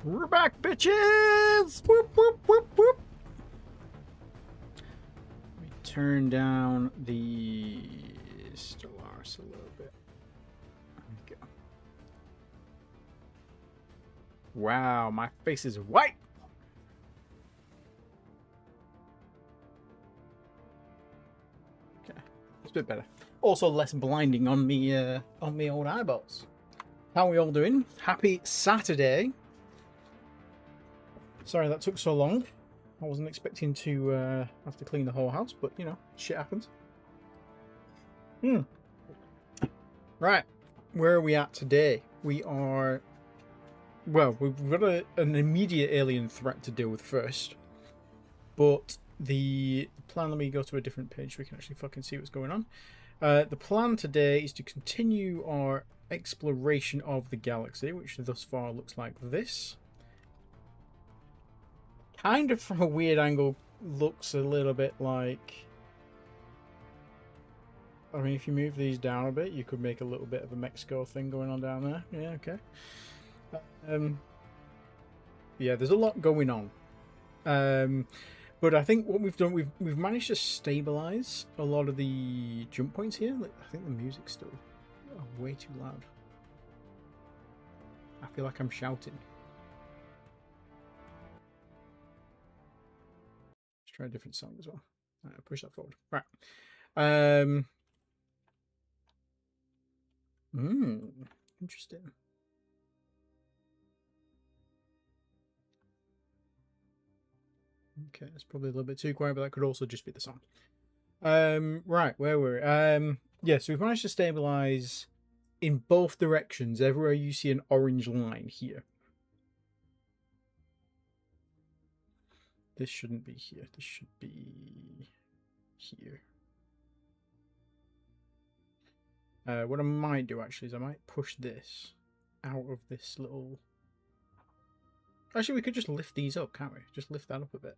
We're back, bitches! Whoop, whoop, whoop, whoop. Let me turn down the Stellaris a little bit. There we go. Wow, my face is white! Okay, it's a bit better. Also less blinding on me old eyeballs. How are we all doing? Happy Saturday. Sorry that took so long. I wasn't expecting to have to clean the whole house, but you know, shit happens. Right, where are we at today? We are... Well, we've got an immediate alien threat to deal with first. But the plan... Let me go to a different page so we can actually fucking see what's going on. The plan today is to continue our exploration of the galaxy, which thus far looks like this. Kind of from a weird angle looks a little bit like... I mean, if you move these down a bit, you could make a little bit of a Mexico thing going on down there. Yeah, okay. Yeah, there's a lot going on. But I think what we've done, we've managed to stabilize a lot of the jump points here. I think the music's still way too loud. I feel like I'm shouting. Let's try a different song as well. Right, push that forward. Right. Interesting. Okay, it's probably a little bit too quiet, but that could also just be the song. Right, where were we? Yeah, so we've managed to stabilize in both directions. Everywhere you see an orange line here. This shouldn't be here. This should be here. What I might do actually is I might push this out of this little... Actually, we could just lift these up, can't we? Just lift that up a bit.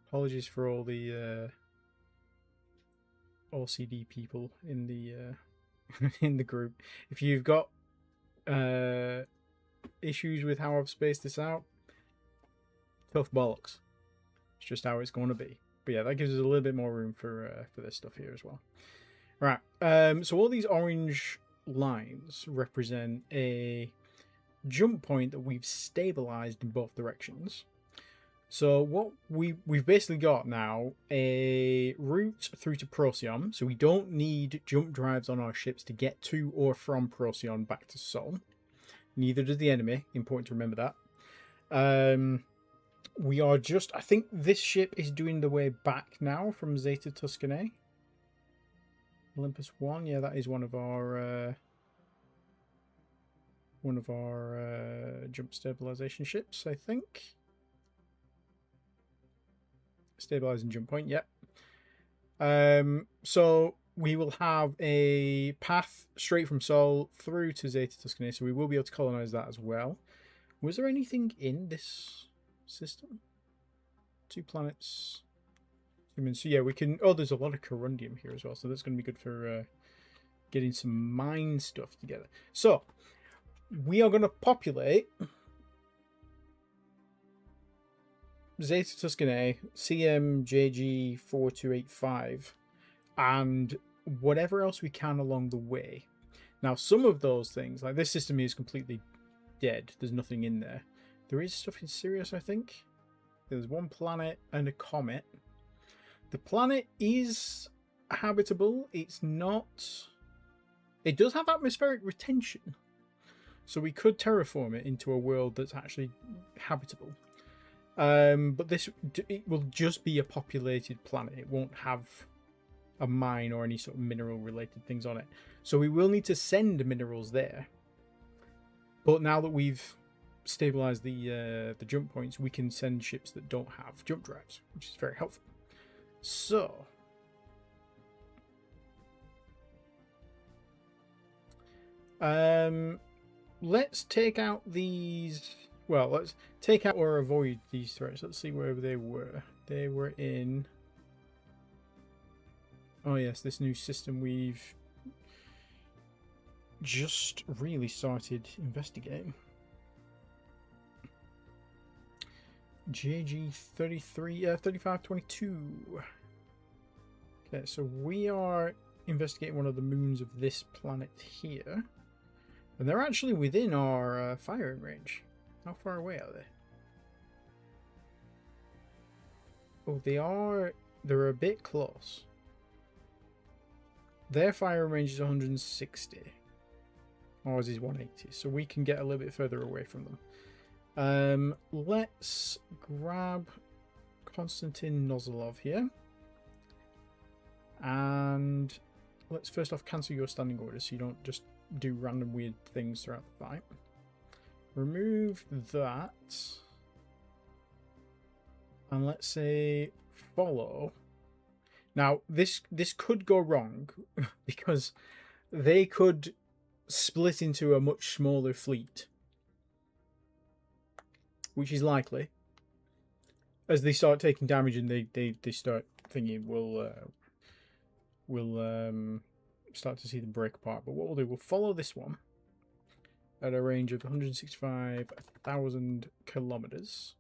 Apologies for all the OCD people in the in the group. If you've got issues with how I've spaced this out, tough bollocks. It's just how it's going to be. But yeah, that gives us a little bit more room for this stuff here as well. Right. So all these orange lines represent a jump point that we've stabilized in both directions. So what we've basically got now a route through to Procyon. So we don't need jump drives on our ships to get to or from Procyon back to Sol. Neither does the enemy. Important to remember that. We are just... I think this ship is doing the way back now from Zeta Tuscanae. Olympus 1. Yeah, that is one of our jump stabilization ships, I think. Stabilizing jump point, yep. So we will have a path straight from Sol through to Zeta Tuscanae, so we will be able to colonize that as well. Was there anything in this system? 2 planets. So yeah, we can... Oh, there's a lot of corundium here as well, so that's going to be good for getting some mine stuff together. So, we are going to populate Zeta Tuscanae, CMJG4285, and whatever else we can along the way. Now, some of those things, like this system is completely dead. There's nothing in there. There is stuff in Sirius, I think. There's one planet and a comet. The planet is habitable. It's not... It does have atmospheric retention. So we could terraform it into a world that's actually habitable. But it will just be a populated planet. It won't have a mine or any sort of mineral related things on it. So we will need to send minerals there. But now that we've stabilized the jump points, we can send ships that don't have jump drives, which is very helpful. So let's take out these... Well, let's take out or avoid these threats. Let's see where they were. They were in Oh yes, this new system we've just really started investigating. JG 3522. Okay, so we are investigating one of the moons of this planet here. And they're actually within our firing range. How far away are they? Oh, they're a bit close. Their firing range is 160. Ours is 180, so we can get a little bit further away from them. Let's grab Konstantin Nozolov here. And let's first off cancel your standing orders so you don't just do random weird things throughout the fight. Remove that. And let's say follow. Now, this could go wrong because they could split into a much smaller fleet, which is likely. As they start taking damage and they start thinking, we'll start to see them break apart. But what we'll do, we'll follow this one at a range of 165,000 kilometers.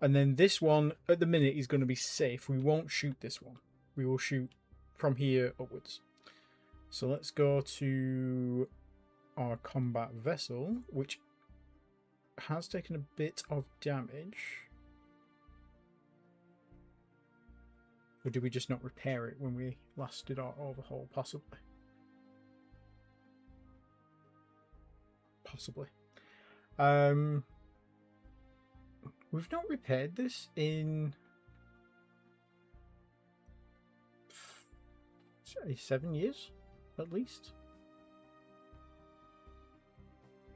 And then this one, at the minute, is going to be safe. We won't shoot this one. We will shoot from here upwards. So let's go to our combat vessel, which has taken a bit of damage. Or did we just not repair it when we last did our overhaul? Possibly. Possibly. We've not repaired this in 7 years, at least.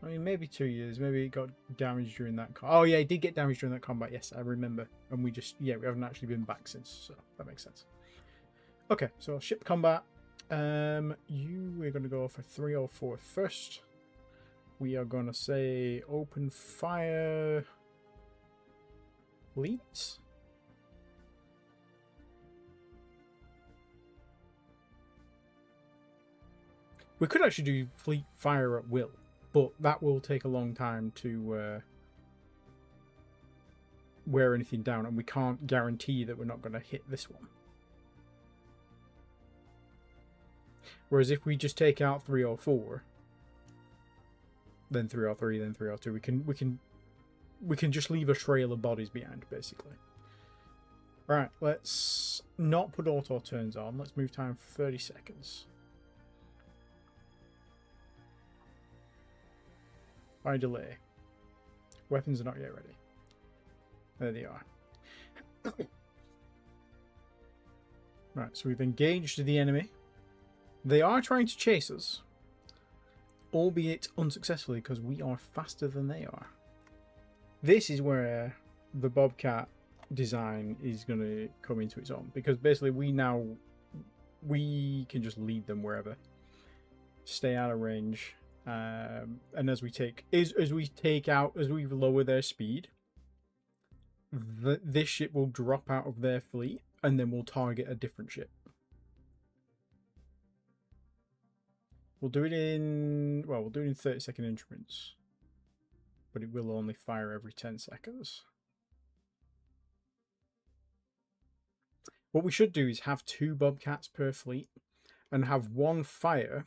I mean, maybe 2 years. Maybe it got damaged during that. Oh yeah, it did get damaged during that combat. Yes, I remember. And we haven't actually been back since, so that makes sense. Okay, so ship combat. We're going to go for 304 first. We are going to say open fire. Fleet. We could actually do fleet fire at will, but that will take a long time to wear anything down, and we can't guarantee that we're not going to hit this one. Whereas if we just take out 304, then 303, then 302, we can just leave a trail of bodies behind, basically. Right, let's not put auto turns on. Let's move time 30 seconds. By delay. Weapons are not yet ready. There they are. Right, so we've engaged the enemy. They are trying to chase us, albeit unsuccessfully because we are faster than they are. This is where the Bobcat design is going to come into its own, because basically we can just lead them wherever, stay out of range, and as we lower their speed, this ship will drop out of their fleet and then we'll target a different ship. We'll do it in 30-second increments. But it will only fire every 10 seconds. What we should do is have 2 Bobcats per fleet and have one fire,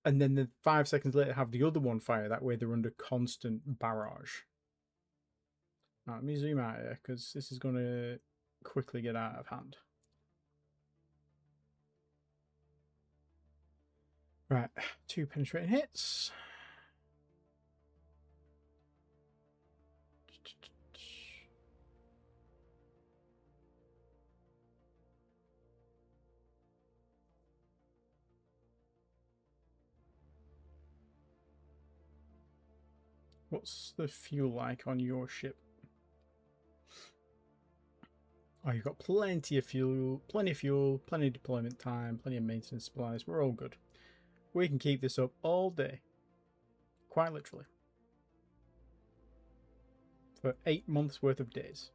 and then the 5 seconds later have the other one fire. That way they're under constant barrage. Now, let me zoom out here because this is going to quickly get out of hand. Right, 2 penetrating hits. What's the fuel like on your ship? Oh, you've got plenty of fuel, plenty of deployment time, plenty of maintenance supplies. We're all good. We can keep this up all day. Quite literally. For 8 months worth of days.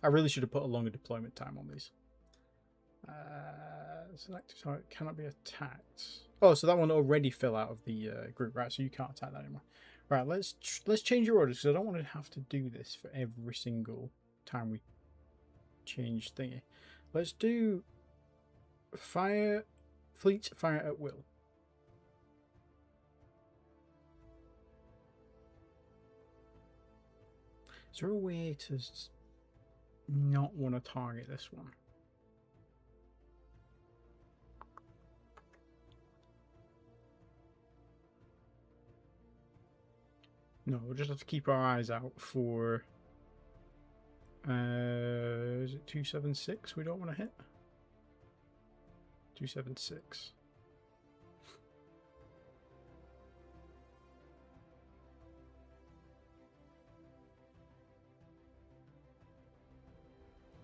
I really should have put a longer deployment time on these. Select target cannot be attacked. Oh, so that one already fell out of the group, right? So you can't attack that anymore. Right, let's change your orders because I don't want to have to do this for every single time we change thingy. Let's do fleet fire at will. Is there a way to not want to target this one? No, we'll just have to keep our eyes out for... is it 276 we don't want to hit? 276.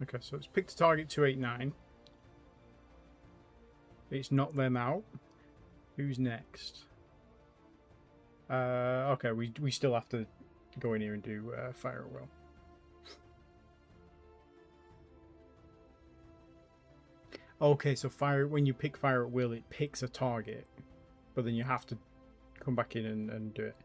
Okay, so it's picked a target 289. It's knocked them out. Who's next? Okay, we still have to go in here and do fire at will. Okay, so when you pick fire at will, it picks a target, but then you have to come back in and do it.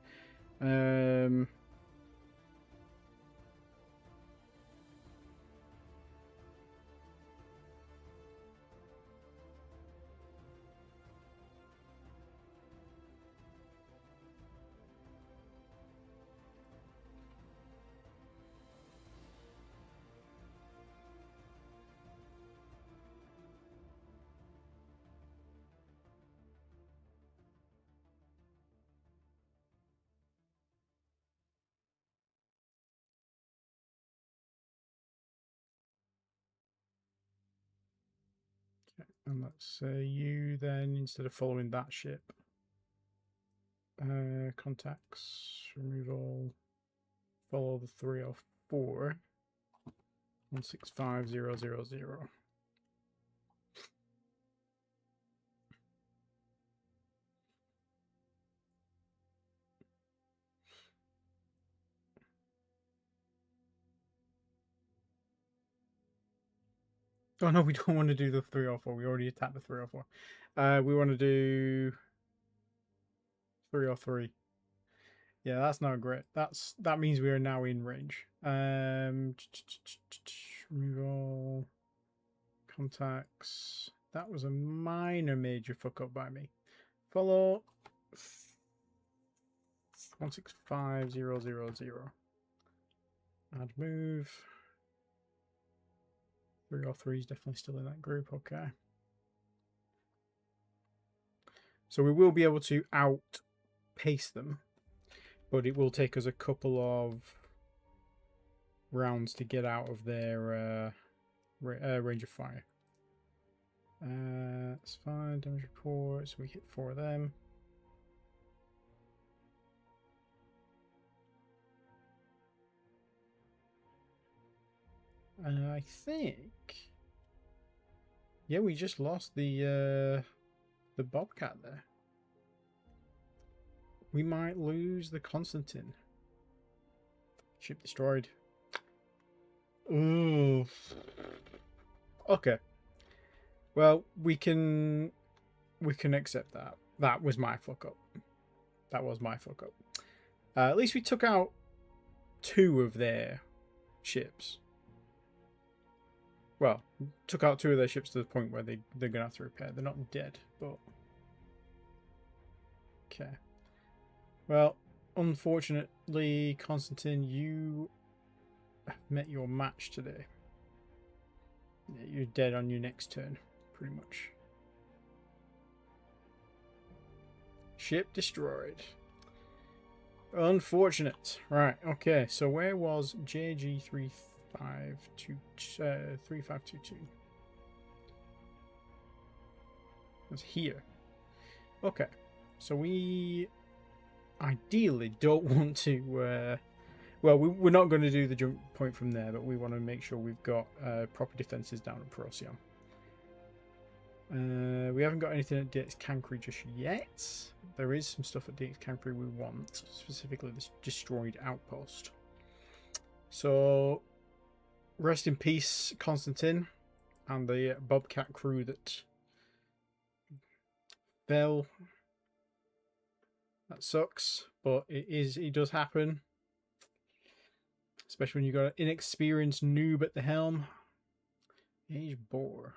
And let's say you then, instead of following that ship, contacts, remove all, follow the 304, 165000. Oh no, we don't want to do the 304. We already attacked the 304. We want to do 303. Yeah, that's not great. That means we are now in range. Remove all contacts. That was a minor major fuck up by me. Follow 165000. Add move. 303 is definitely still in that group. Okay. So we will be able to outpace them, but it will take us a couple of rounds to get out of their range of fire. That's fine. Damage report. So we hit 4 of them. I think, yeah, we just lost the Bobcat there. We might lose the Constantine. Ship destroyed. Ooh. Okay. Well, we can accept that. That was my fuck up. That was my fuck up. At least we took out 2 of their ships. Well, took out 2 of their ships to the point where they're going to have to repair. They're not dead, but... Okay. Well, unfortunately, Constantine, you have met your match today. Yeah, you're dead on your next turn, pretty much. Ship destroyed. Unfortunate. Right, okay, so where was JG3522? 3522. It's here. Okay, so we ideally don't want to well, we're not going to do the jump point from there, but we want to make sure we've got proper defenses down at Procyon. We haven't got anything at DX Cancri just yet. There is some stuff at DX Cancri we want, specifically this destroyed outpost. So rest in peace, Constantine. and the Bobcat crew that fell. That sucks, but it does happen. Especially when you've got an inexperienced noob at the helm. Age bore.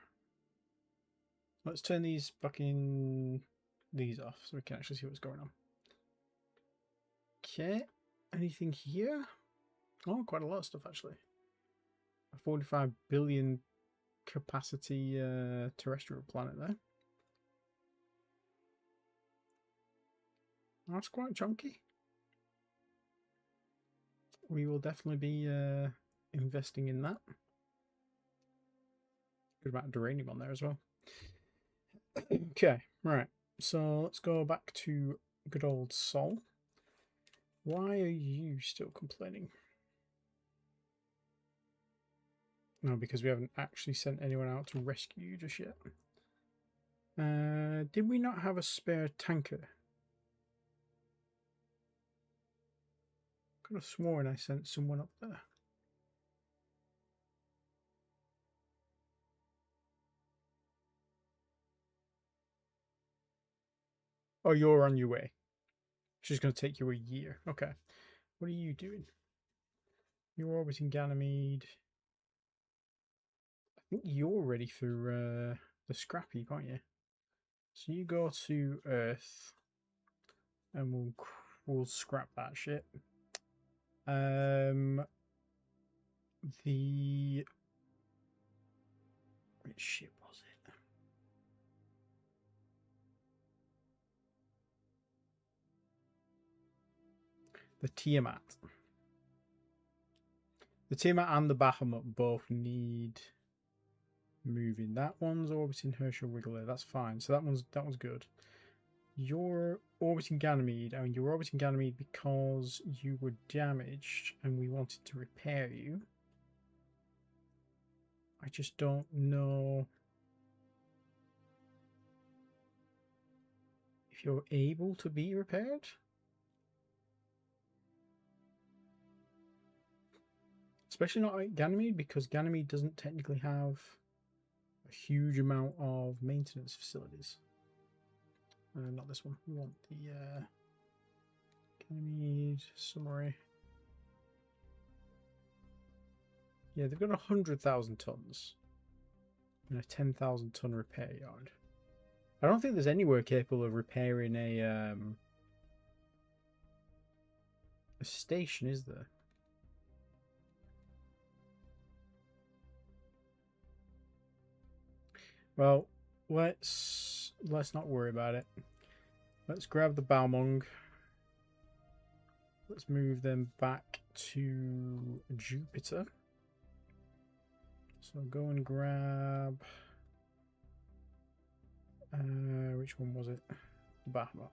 Let's turn these these off so we can actually see what's going on. Okay. Anything here? Oh, quite a lot of stuff actually. A 45 billion capacity terrestrial planet there. That's quite chunky. We will definitely be investing in that. Good amount of uranium on there as well. Okay, right. So let's go back to good old Sol. Why are you still complaining? No, because we haven't actually sent anyone out to rescue you just yet. Did we not have a spare tanker? Could have sworn I sent someone up there. Oh, you're on your way. It's just going to take you a year. Okay. What are you doing? You're orbiting Ganymede. I think you're ready for the scrap heap, aren't you? So you go to Earth, and we'll scrap that shit. Which ship was it? The Tiamat. The Tiamat and the Bahamut both need moving. That one's orbiting Herschel Wiggler. That's fine. So that one's good. You're orbiting Ganymede. I mean, you're orbiting Ganymede because you were damaged and we wanted to repair you. I just don't know if you're able to be repaired. Especially not at Ganymede, because Ganymede doesn't technically have a huge amount of maintenance facilities. Not this one. We want the Ganymede summary. Yeah, they've got 100,000 tons and a 10,000 ton repair yard. I don't think there's anywhere capable of repairing a station, is there? Well, let's not worry about it. Let's grab the Balmung. Let's move them back to Jupiter. So go and grab which one was it? The Bahamut.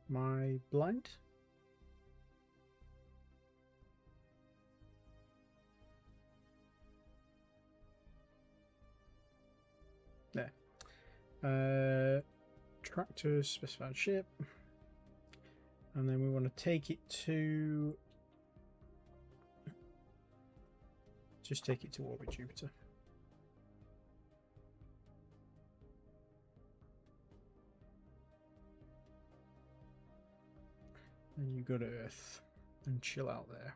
My blind? There. Tractor specified ship. And then we want to take it to... Just take it to orbit Jupiter. And you go to Earth and chill out there.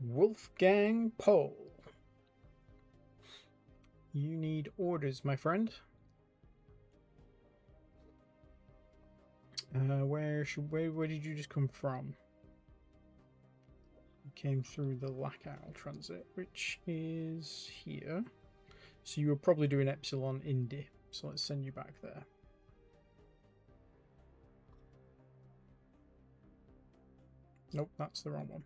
Wolfgang Pole. You need orders, my friend. Where did you just come from? You came through the Lacal transit, which is here. So you were probably doing Epsilon Indy. So let's send you back there. Nope, that's the wrong one.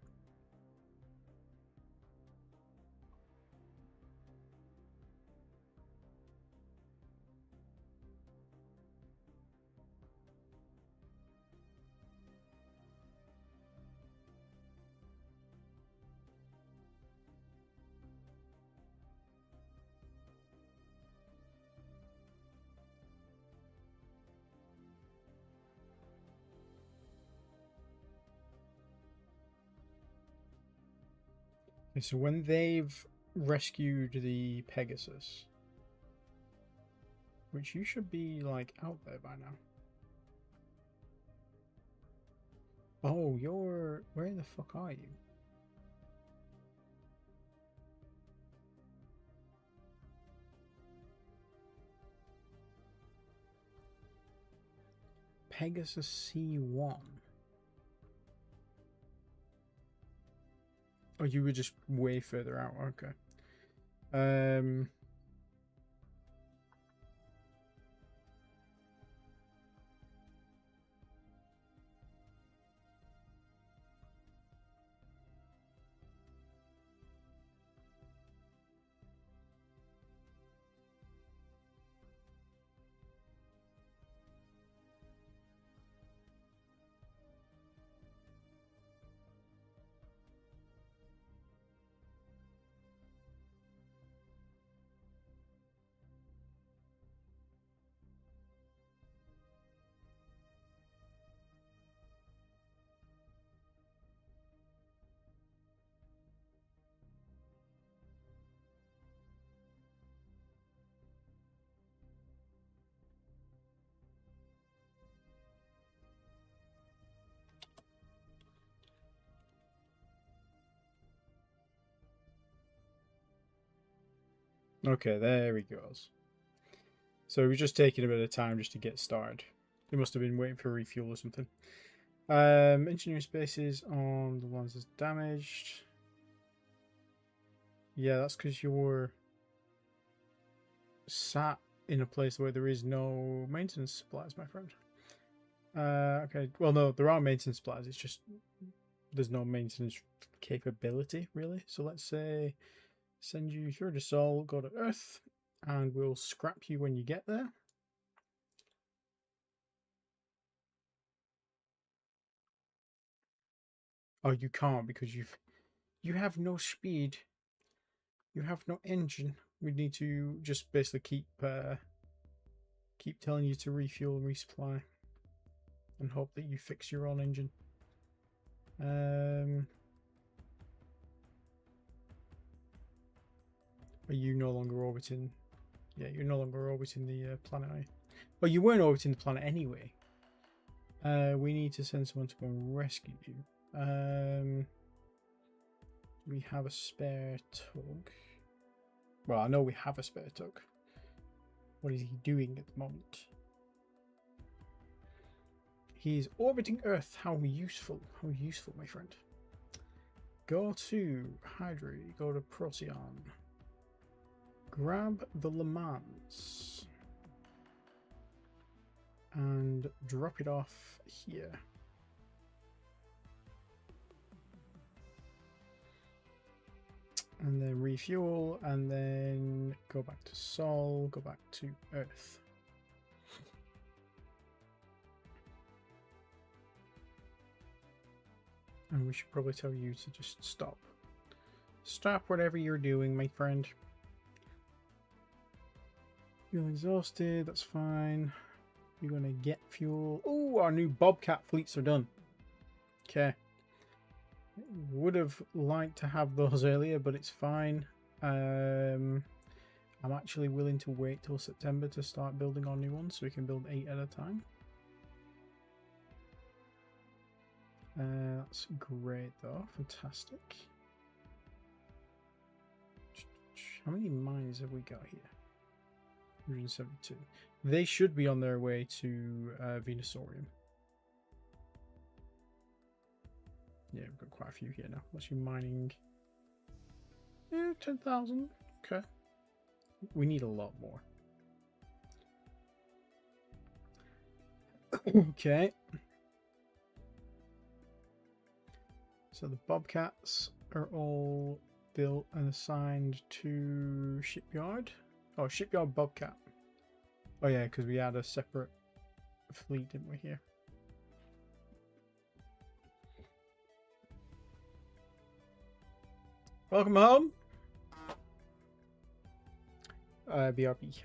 Okay, so when they've rescued the Pegasus, which you should be like out there by now. Oh, you're... Where the fuck are you? Pegasus C1. Oh, you were just way further out. Okay. Okay, there he goes. So we're just taking a bit of time just to get started. He must have been waiting for refuel or something. Engineering spaces on the ones that's damaged. Yeah, that's because you're sat in a place where there is no maintenance supplies, my friend. Okay, well, no, there are maintenance supplies. It's just there's no maintenance capability, really. So let's say send you through the Sol, go to Earth, and we'll scrap you when you get there. Oh, you can't because you have no speed. You have no engine. We need to just basically keep telling you to refuel and resupply, and hope that you fix your own engine. Are you no longer orbiting? Yeah, you're no longer orbiting the planet, are you? Well, you weren't orbiting the planet anyway. We need to send someone to go and rescue you. We have a spare tug. Well, I know we have a spare tug. What is he doing at the moment? He's orbiting Earth. How useful. How useful, my friend. Go to Hydra. Go to Procyon. Grab the Le Mans. And drop it off here. And then refuel, and then go back to Sol, go back to Earth. And we should probably tell you to just stop. Stop whatever you're doing, my friend. You're exhausted, that's fine. You're gonna get fuel. Oh, our new Bobcat fleets are done. Okay. Would have liked to have those earlier, but it's fine. I'm actually willing to wait till September to start building our new ones, so we can build 8 at a time. That's great though, fantastic. How many mines have we got here? 172. They should be on their way to Venusaurium. Yeah, we've got quite a few here now. What's you mining? 10,000. Okay. We need a lot more. Okay. So the Bobcats are all built and assigned to Shipyard. Oh, Shipyard Bobcat. Oh yeah, because we had a separate fleet, didn't we, here? Welcome home. BRB.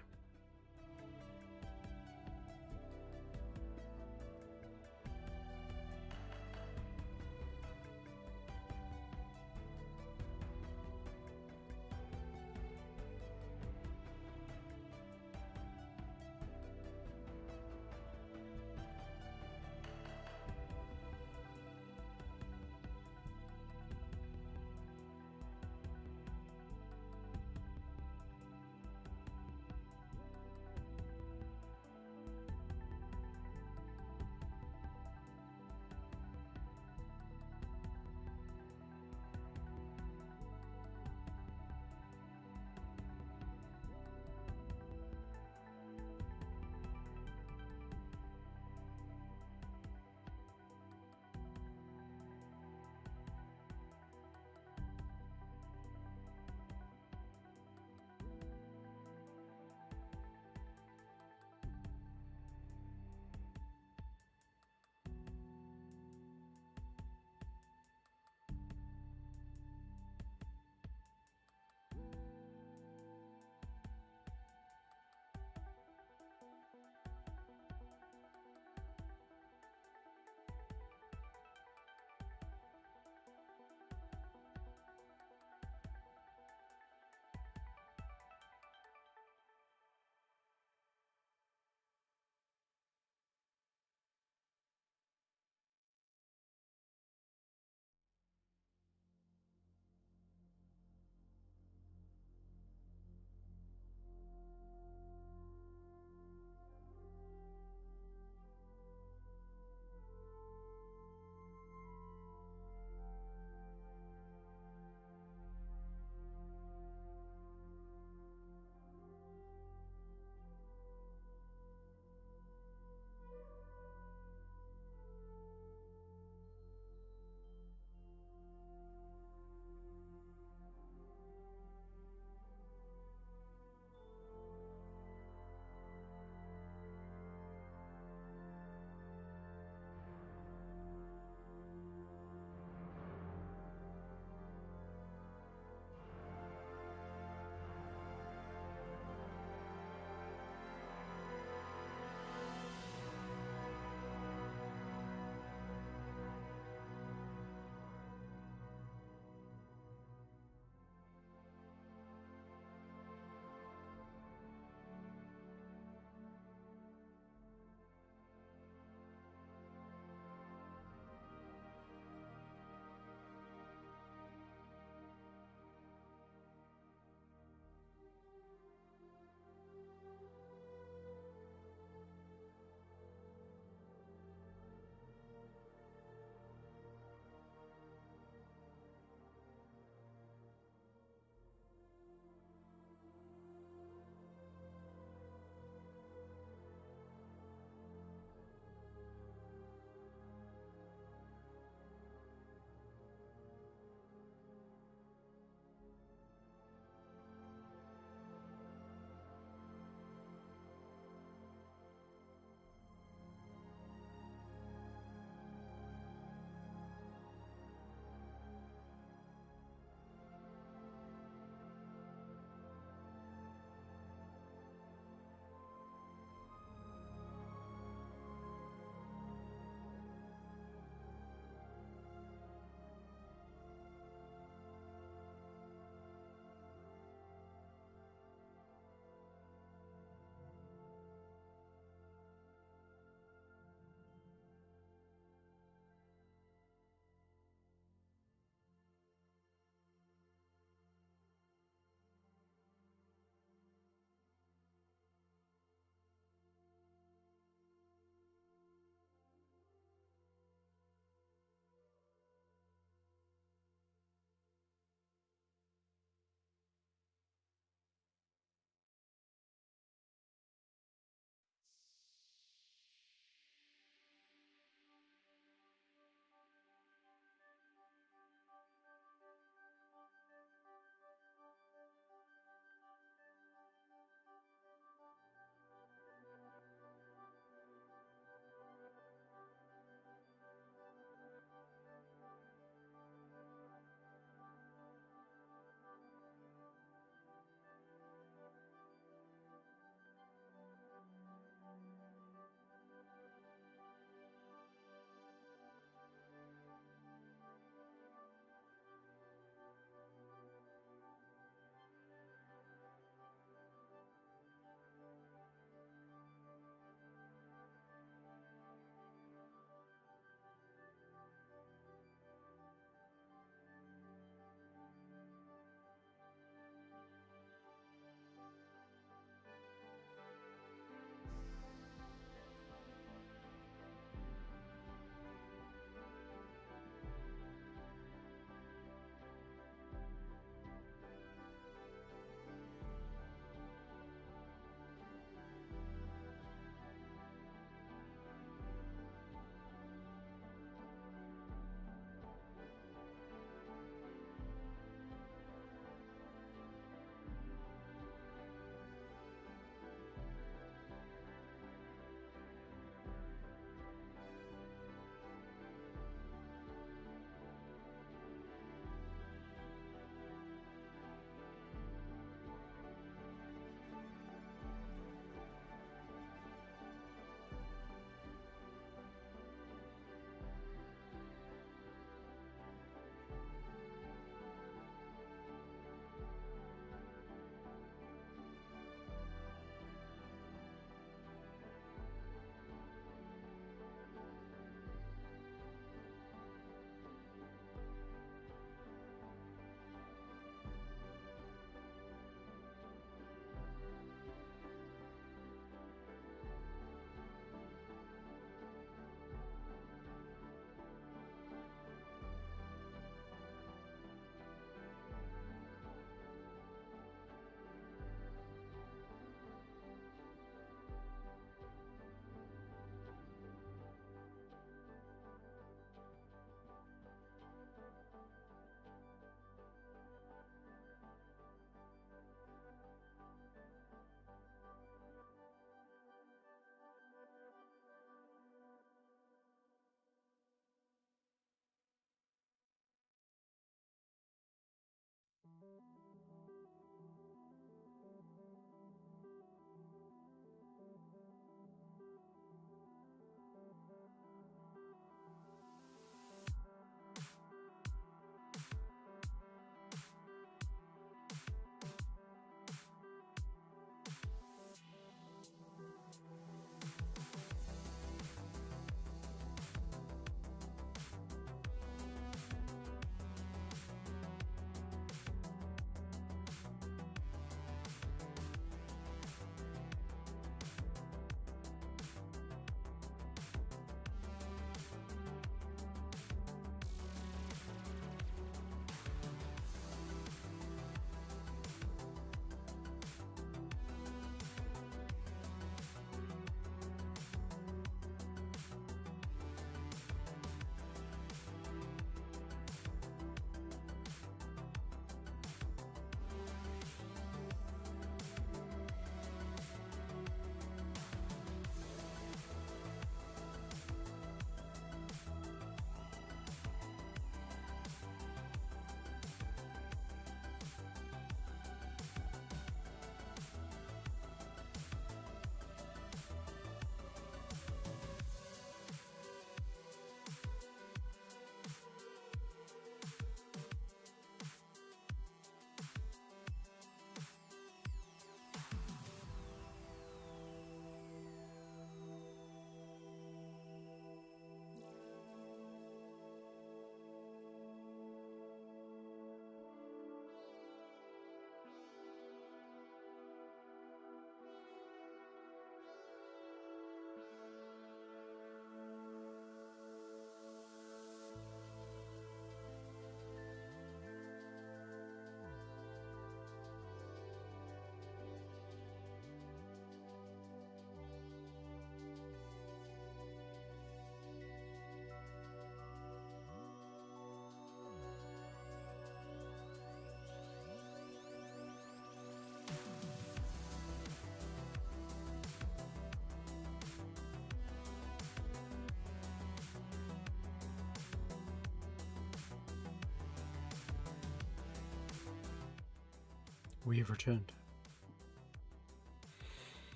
We have returned.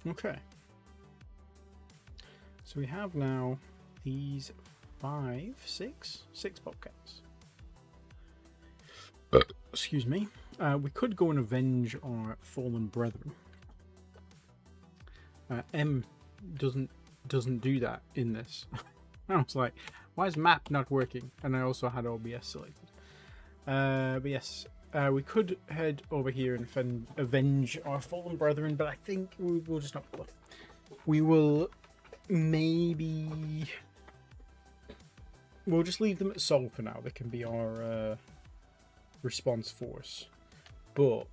Okay. So we have now these six bobcats. Excuse me. We could go and avenge our fallen brethren. M doesn't do that in this. I was like, why is map not working? And I also had OBS selected. But yes, we could head over here and avenge our fallen brethren, but I think we'll just not bother. We will maybe... We'll just leave them at Sol for now. They can be our response force. But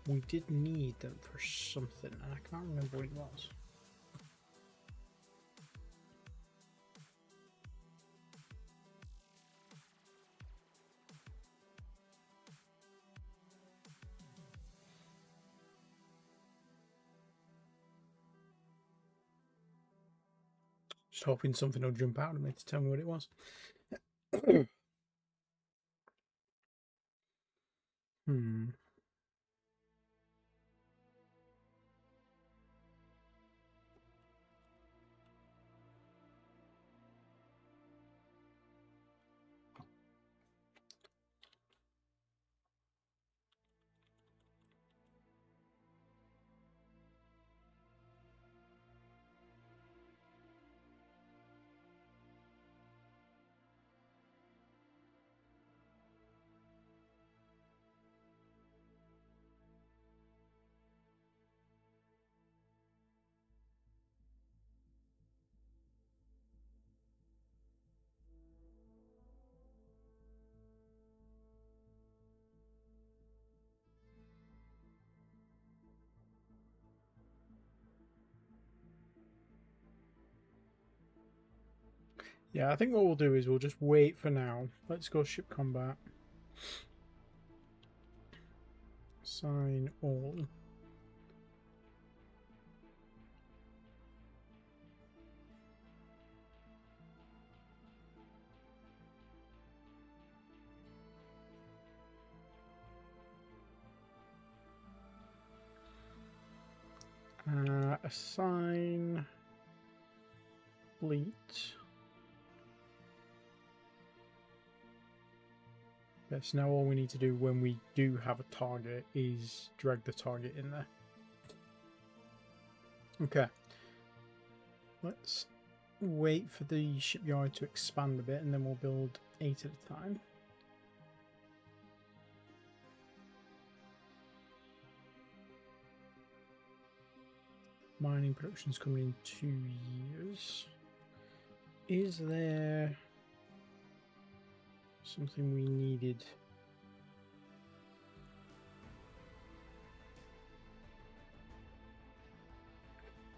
we did need them for something, and I can't remember what it was. Just hoping something will jump out at me to tell me what it was. Yeah, I think what we'll do is we'll just wait for now. Let's go ship combat. Assign all. Assign fleet. Yes, now all we need to do when we do have a target is drag the target in there. Okay. Let's wait for the shipyard to expand a bit and then we'll build 8 at a time. Mining production's coming in 2 years. Is there something we needed?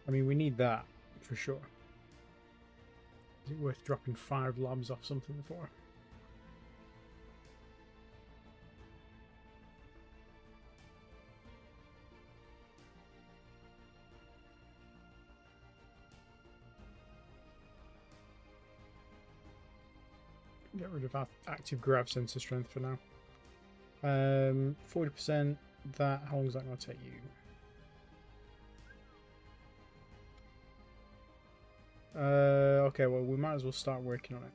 I mean, we need that for sure. Is it worth dropping 5 labs off something for? Get rid of our active grav sensor strength for now. 40%. That, how long is that going to take you? Okay, well, we might as well start working on it.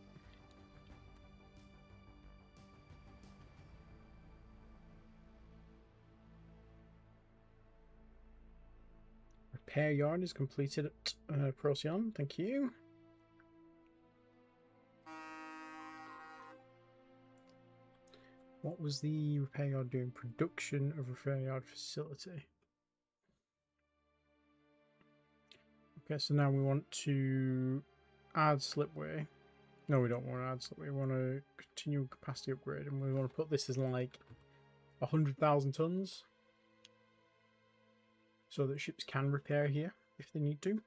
Repair yard is completed at Procyon. Thank you. What was the repair yard doing? Production of repair yard facility. Okay, so now we want to add slipway. No, we don't want to add slipway. We want to continue capacity upgrade, and we want to put this as like 100,000 tons, so that ships can repair here if they need to,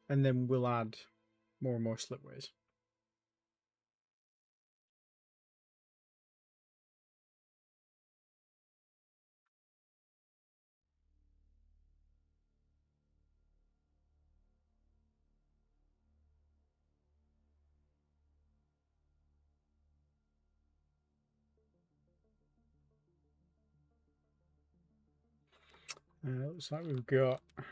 and then we'll add more and more slipways. Looks like we've got a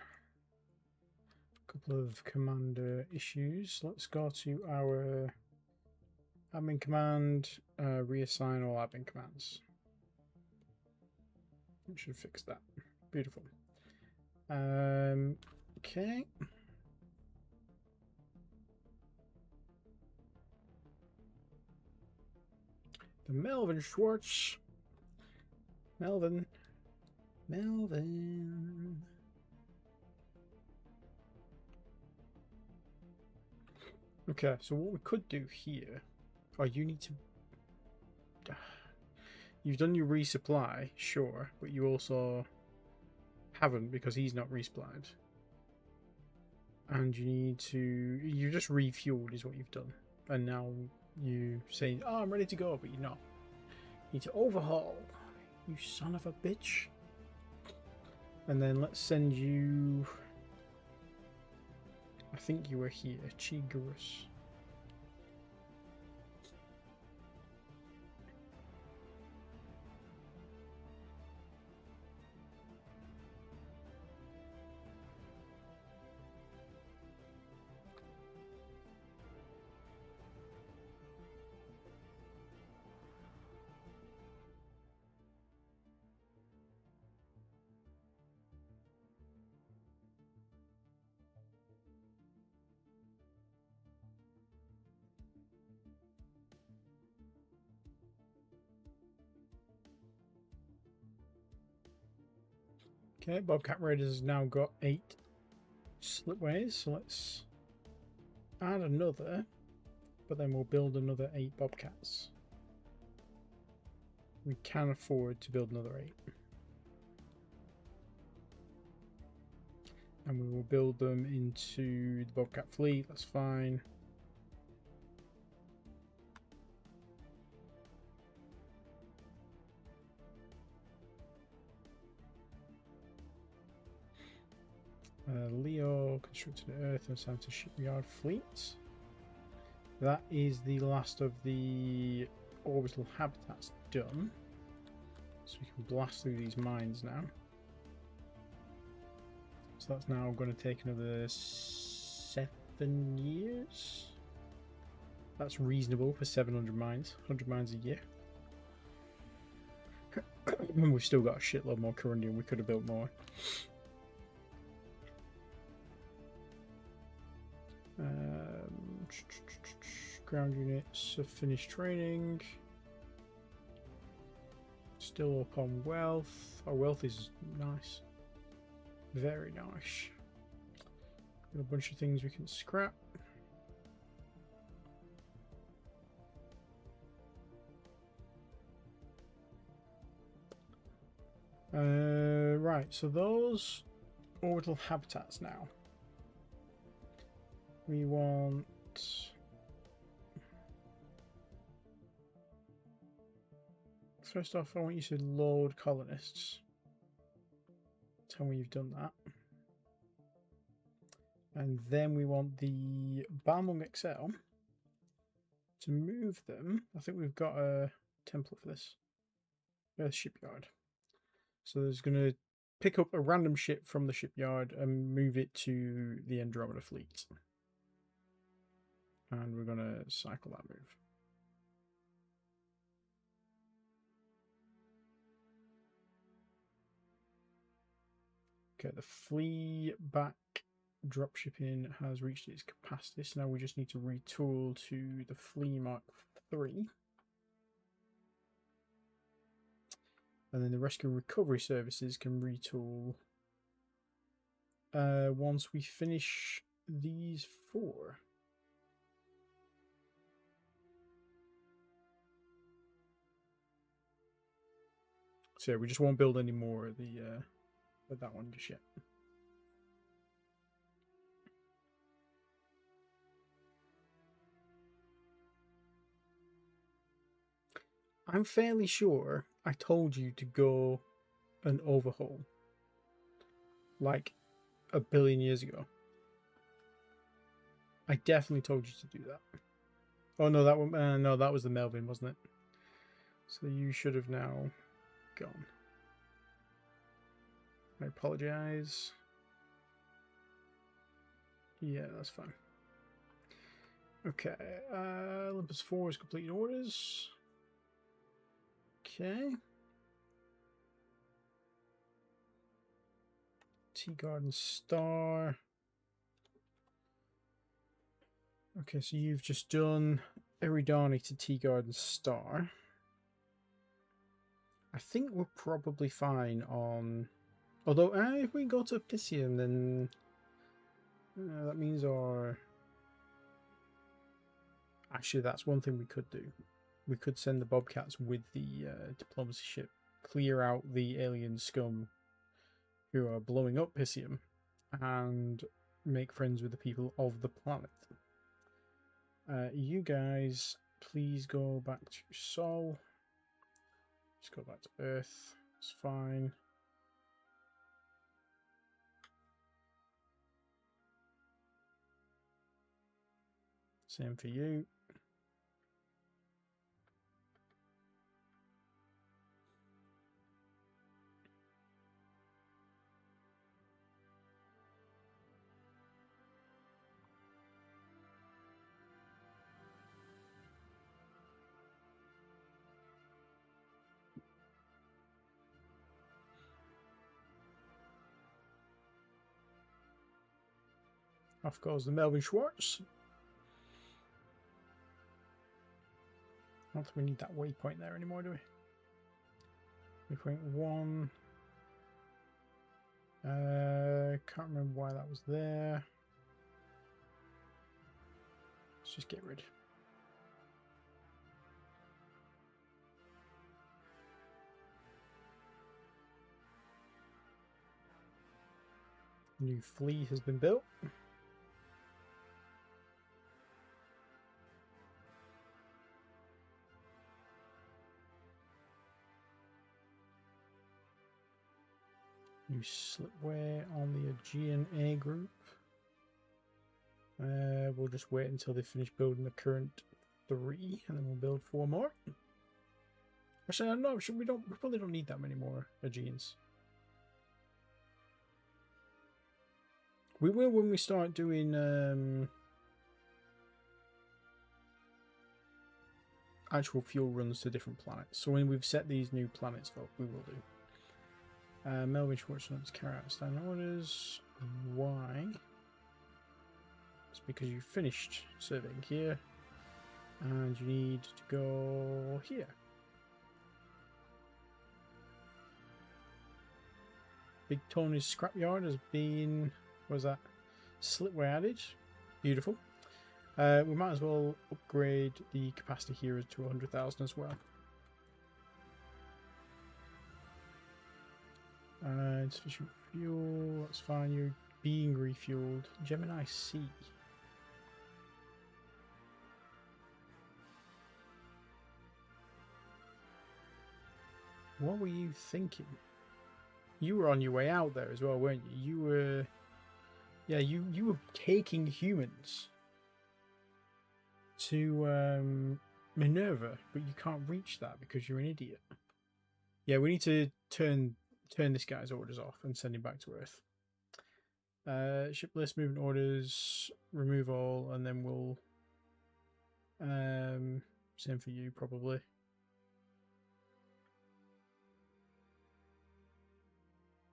couple of commander issues. Let's go to our admin command, reassign all admin commands. We should fix that. Beautiful. Okay. The Melvin Schwartz. Melvin. Okay, so what we could do here. Oh, you need to. You've done your resupply, sure, but you also haven't because he's not resupplied. And you need to. You just refueled, is what you've done. And now you say, oh, I'm ready to go, but you're not. You need to overhaul. You son of a bitch. And then let's send you. I think you were here, Chigurus. Okay, Bobcat Raiders has now got 8 slipways, so let's add another, but then we'll build another 8 Bobcats. We can afford to build another 8. And we will build them into the Bobcat fleet, that's fine. Leo constructed Earth and sent to shipyard fleet. That is the last of the orbital habitats done. So we can blast through these mines now. So that's now going to take another 7 years. That's reasonable for 700 mines. 100 mines a year. And we've still got a shitload more Corundium. We could have built more. Ground units have finished training. Still up on wealth. Our wealth is nice. Very nice. Got a bunch of things we can scrap. Right, so those orbital habitats now. We want... First off, I want you to load colonists. Tell me you've done that. And then we want the Balmung XL to move them. I think we've got a template for this. Earth shipyard. So there's going to pick up a random ship from the shipyard and move it to the Andromeda fleet. And we're going to cycle that move. Okay, the flea back dropshipping has reached its capacity, so now we just need to retool to the flea Mark 3. And then the rescue and recovery services can retool once we finish these 4. So yeah, we just won't build any more of the of that one just yet. I'm fairly sure I told you to go and overhaul like a billion years ago. I definitely told you to do that. Oh no, that one. No, that was the Melvin, wasn't it? So you should have now gone. I apologize. Yeah, that's fine. Okay, Olympus 4 is completing orders. Okay. Tea Garden Star. Okay, so you've just done Eridani to Tea Garden Star. I think we're probably fine on... Although, if we go to Piscium, then... that means our... Actually, that's one thing we could do. We could send the Bobcats with the diplomacy ship, clear out the alien scum who are blowing up Piscium, and make friends with the people of the planet. You guys, please go back to Sol. Just go back to Earth. It's fine. Same for you. Off goes the Melvin Schwartz. I don't think we need that waypoint there anymore, do we? Waypoint 1. Can't remember why that was there. Let's just get rid. New fleet has been built. New slipway on the Aegean A group. We'll just wait until they finish building the current 3, and then we'll build 4 more. Actually, no, we probably don't need that many more Aegeans. We will when we start doing actual fuel runs to different planets. So when we've set these new planets up, we will do. Melvin Schwartz wants to carry out standing orders. Why? It's because you finished surveying here, and you need to go here. Big Tony's scrapyard has been, what was that? Slipway added. Beautiful. We might as well upgrade the capacity here to 100,000 as well. Insufficient fuel, that's fine, you're being refueled. Gemini C. What were you thinking? You were on your way out there as well, weren't you? You were... Yeah, you were taking humans to Minerva, but you can't reach that because you're an idiot. Yeah, we need to turn this guy's orders off and send him back to Earth. Ship list, movement orders, remove all, and then we'll same for you probably.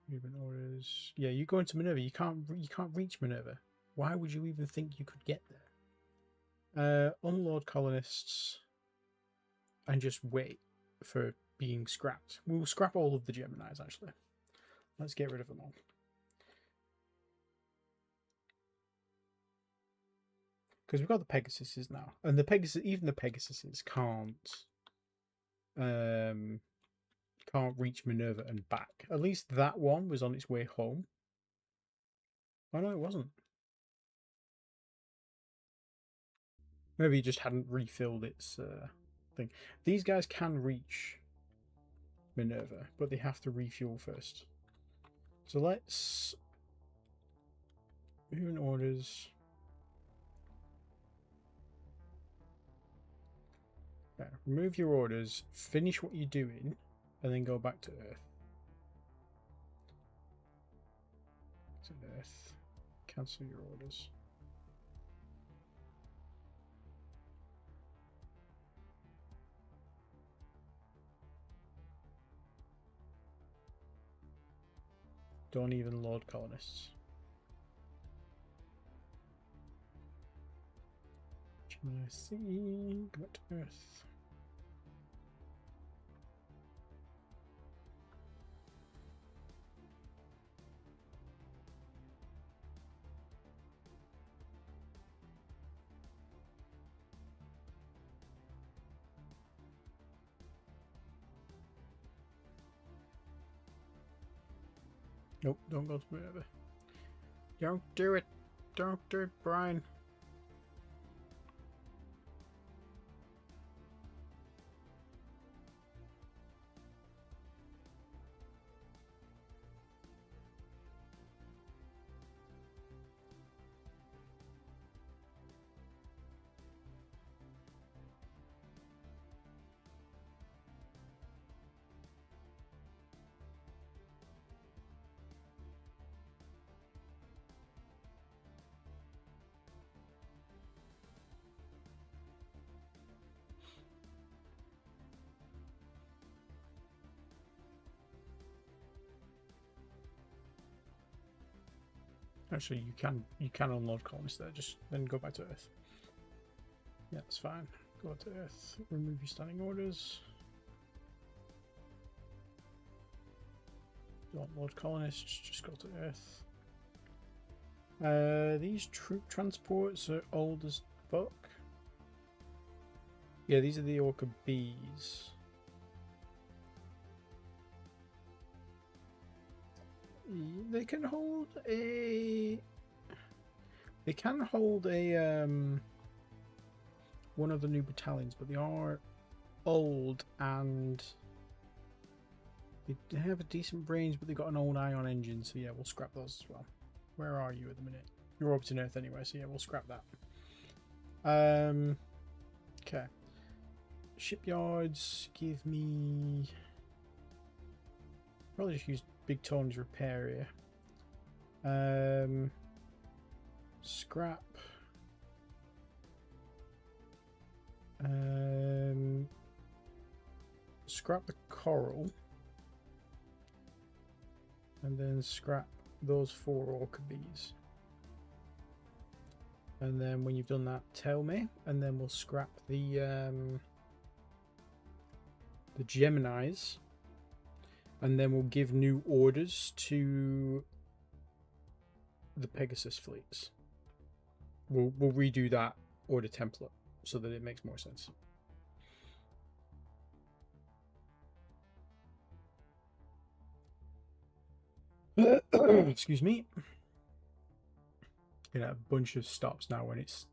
Movement orders. Yeah, you go into Minerva. You can't reach Minerva. Why would you even think you could get there? Unload colonists and just wait for being scrapped. We'll scrap all of the Geminis actually. Let's get rid of them all. Because we've got the Pegasuses now, and even the Pegasuses can't reach Minerva and back. At least that one was on its way home. Oh no, it wasn't. Maybe it just hadn't refilled its thing. These guys can reach Minerva, but they have to refuel first. So let's move in orders. Yeah, remove your orders, finish what you're doing, and then go back to Earth. to Earth. Cancel your orders. Don't even load colonists. Gemini C, go back to Earth. Nope, don't go to wherever. Don't do it. Don't do it, Brian. Actually, you can unload colonists there. Just then go back to Earth. Yeah, that's fine. Go to Earth. Remove your standing orders. Don't load colonists. Just go to Earth. These troop transports are old as fuck. Yeah, these are the Orca Bees. They can hold a. They can hold a one of the new battalions, but they are old and they have a decent range, but they've got an old ion engine. So yeah, we'll scrap those as well. Where are you at the minute? You're orbiting Earth anyway, so yeah, we'll scrap that. Okay. Shipyards, give me. Probably just use Big Tony's repair here. Scrap. Scrap the coral. And then scrap those 4 Orca Bees. And then when you've done that, tell me. And then we'll scrap the Geminis. And then we'll give new orders to the Pegasus fleets. We'll redo that order template so that it makes more sense. Excuse me. Get a bunch of stops now when it's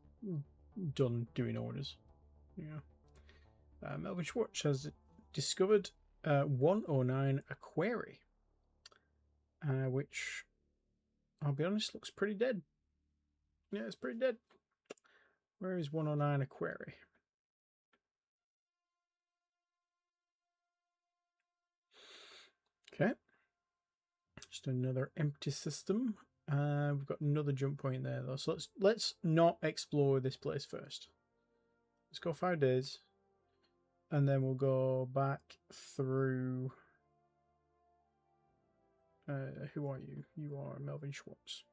done doing orders. Yeah. Melvin Schwartz has discovered 109 Aquari, which I'll be honest looks pretty dead. Yeah, it's pretty dead. Where is 109 Aquari? Okay, just another empty system. We've got another jump point there though, so let's not explore this place first. Let's go 5 days, and then we'll go back through. Who are you? You are Melvin Schwartz.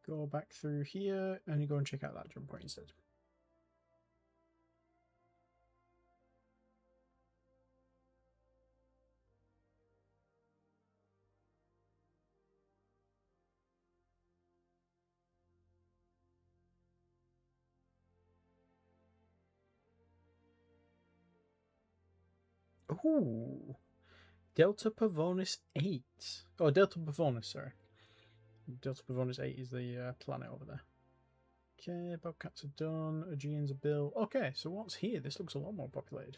Go back through here and you go and check out that jump point instead. Ooh, Delta Pavonis 8. Oh, Delta Pavonis, sorry. Delta Pavonis 8 is the planet over there. Okay, Bobcats are done. Aegeans are built. Okay, so what's here? This looks a lot more populated.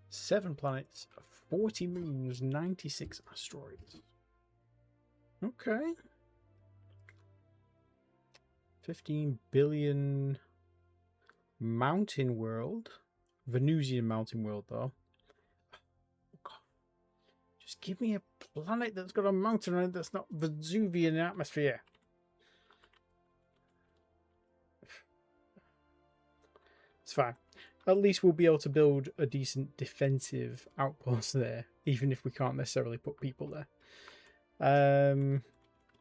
7 planets, 40 moons, 96 asteroids. Okay. 15 billion mountain world. Venusian mountain world, though. Just give me a planet that's got a mountain on it that's not Vesuvian atmosphere. It's fine. At least we'll be able to build a decent defensive outpost there, even if we can't necessarily put people there.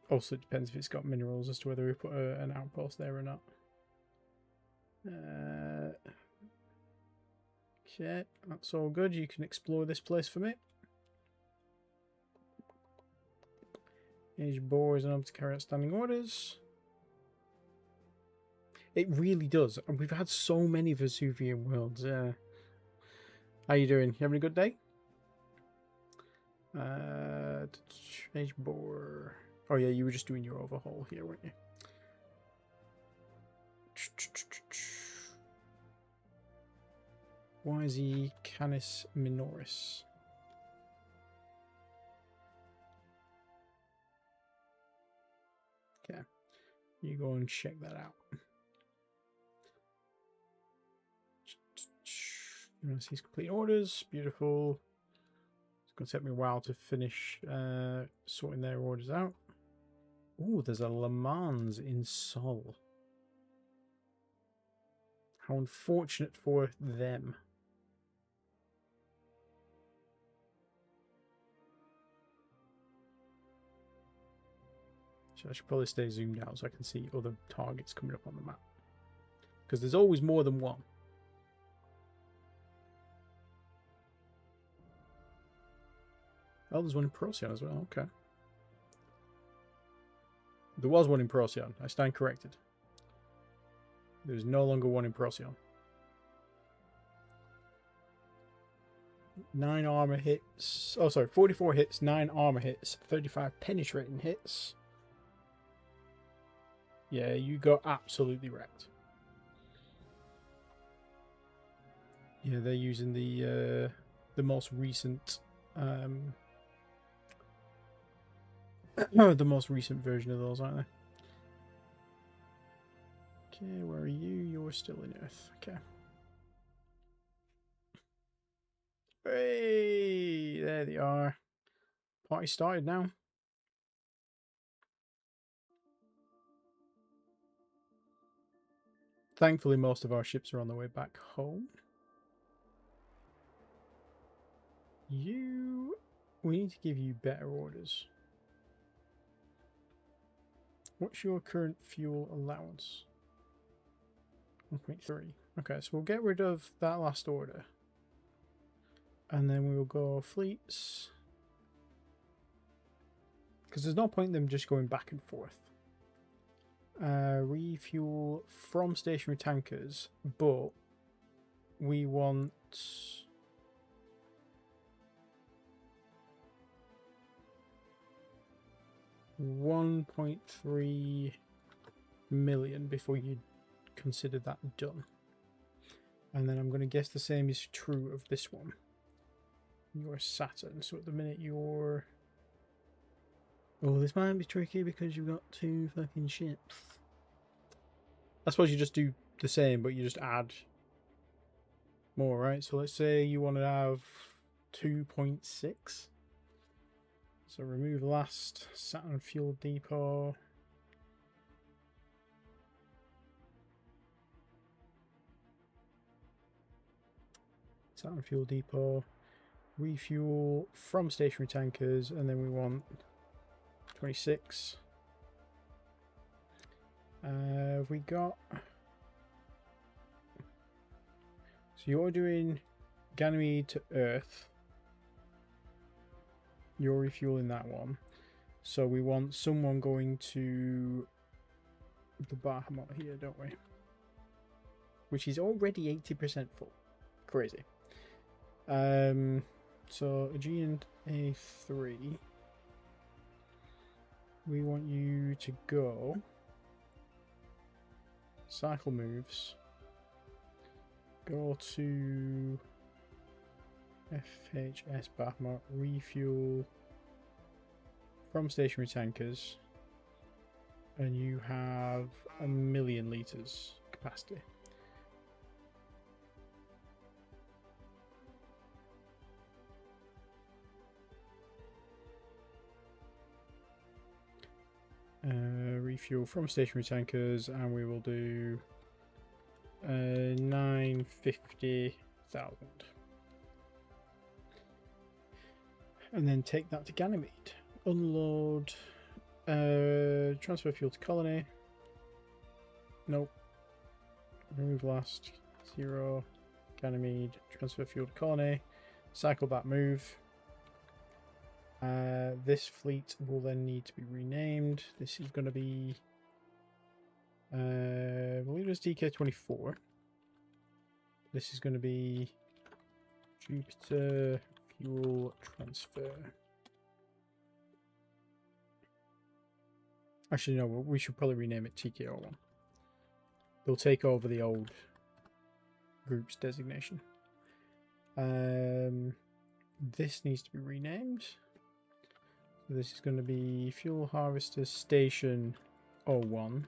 Also, it depends if it's got minerals as to whether we put an outpost there or not. Okay, that's all good. You can explore this place for me. Age bore is enough to carry out standing orders. It really does. And we've had so many Vesuvian worlds. How you doing? You having a good day? Age bore. Oh yeah, you were just doing your overhaul here, weren't you? YZ Canis Minoris. Okay, you go and check that out. You want to see his complete orders? Beautiful. It's going to take me a while to finish sorting their orders out. Oh, there's a Le Mans in Sol. How unfortunate for them. So I should probably stay zoomed out so I can see other targets coming up on the map. Because there's always more than one. Oh, there's one in Procyon as well. Okay. There was one in Procyon. I stand corrected. There's no longer one in Procyon. 9 armor hits. Oh, sorry. 44 hits, 9 armor hits, 35 penetrating hits. Yeah, you got absolutely wrecked. Yeah, they're using the most recent the most recent version of those, aren't they? Okay, where are you? You're still in Earth. Okay. Hey, there they are. Party started now. Thankfully, most of our ships are on the way back home. We need to give you better orders. What's your current fuel allowance? 1.3. Okay, so we'll get rid of that last order. And then we will go fleets. Because there's no point in them just going back and forth. Refuel from stationary tankers, but we want... $1.3 million before you consider that done. And then I'm going to guess the same is true of this one. You're Saturn, so at the minute you're... Oh, this might be tricky because you've got 2 fucking ships. I suppose you just do the same, but you just add more, right? So let's say you want to have 2.6. So remove last Saturn fuel depot. Saturn fuel depot. Refuel from stationary tankers, and then we want 26. Have we got... So you're doing Ganymede to Earth. You're refueling that one. So we want someone going to the Bahamut here, don't we? Which is already 80% full. Crazy. So Aegean A3. We want you to go. Cycle moves. Go to FHS Bahamut. Refuel from stationary tankers. And you have 1 million litres capacity. fuel from stationary tankers, and we will do 950,000. And then take that to Ganymede. Unload. Transfer fuel to colony. Nope. Remove last. 0. Ganymede. Transfer fuel to colony. Cycle that move. This fleet will then need to be renamed. This is going to be... I believe it's DK24. This is going to be Jupiter Fuel Transfer. Actually, no, we should probably rename it TKO1. They'll take over the old group's designation. This needs to be renamed. So this is going to be Fuel Harvester Station 01.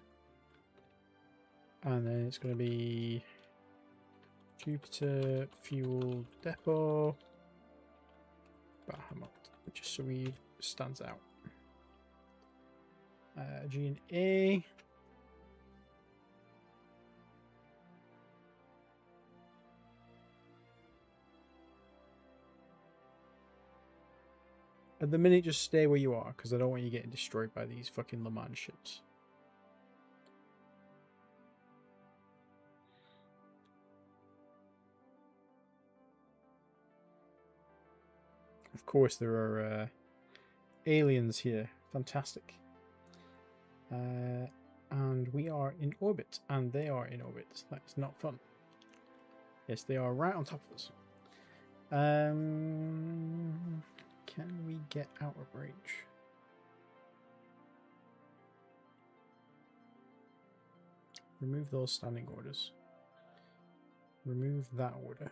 And then it's going to be Jupiter Fuel Depot Bahamut, just so he stands out. G and A. At the minute, just stay where you are, because I don't want you getting destroyed by these fucking Le Mans ships. Of course, there are aliens here. Fantastic. And we are in orbit, and they are in orbit. That is not fun. Yes, they are right on top of us. Can we get out of range? Remove those standing orders. Remove that order.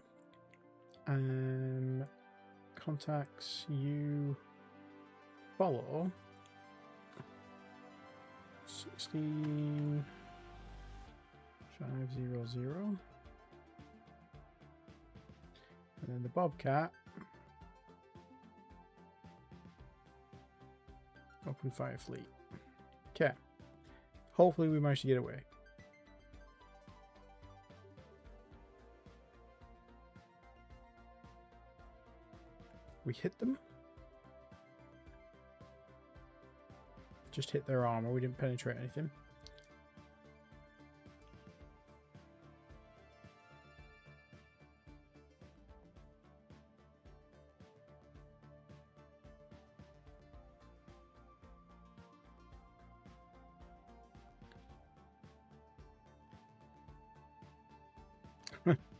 Contacts, you follow 16500, and then the Bobcat, open fire fleet. Okay, hopefully we managed to get away. We hit them. Just hit their armor. We didn't penetrate anything.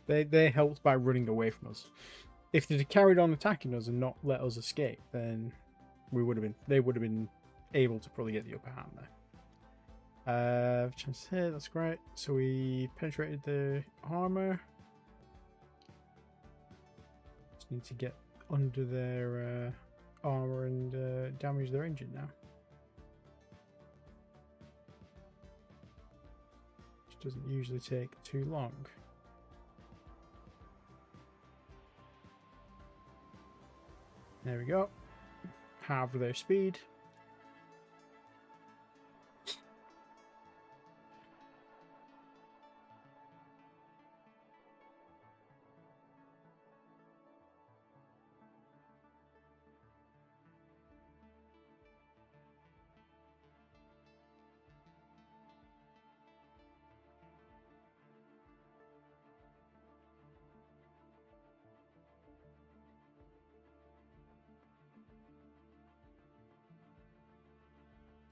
They helped by running away from us. If they'd carried on attacking us and not let us escape, then they would have been able to probably get the upper hand there. Chance to hit, that's great. So we penetrated the armor. Just need to get under their armor and damage their engine now. Which doesn't usually take too long. There we go. Halve their speed.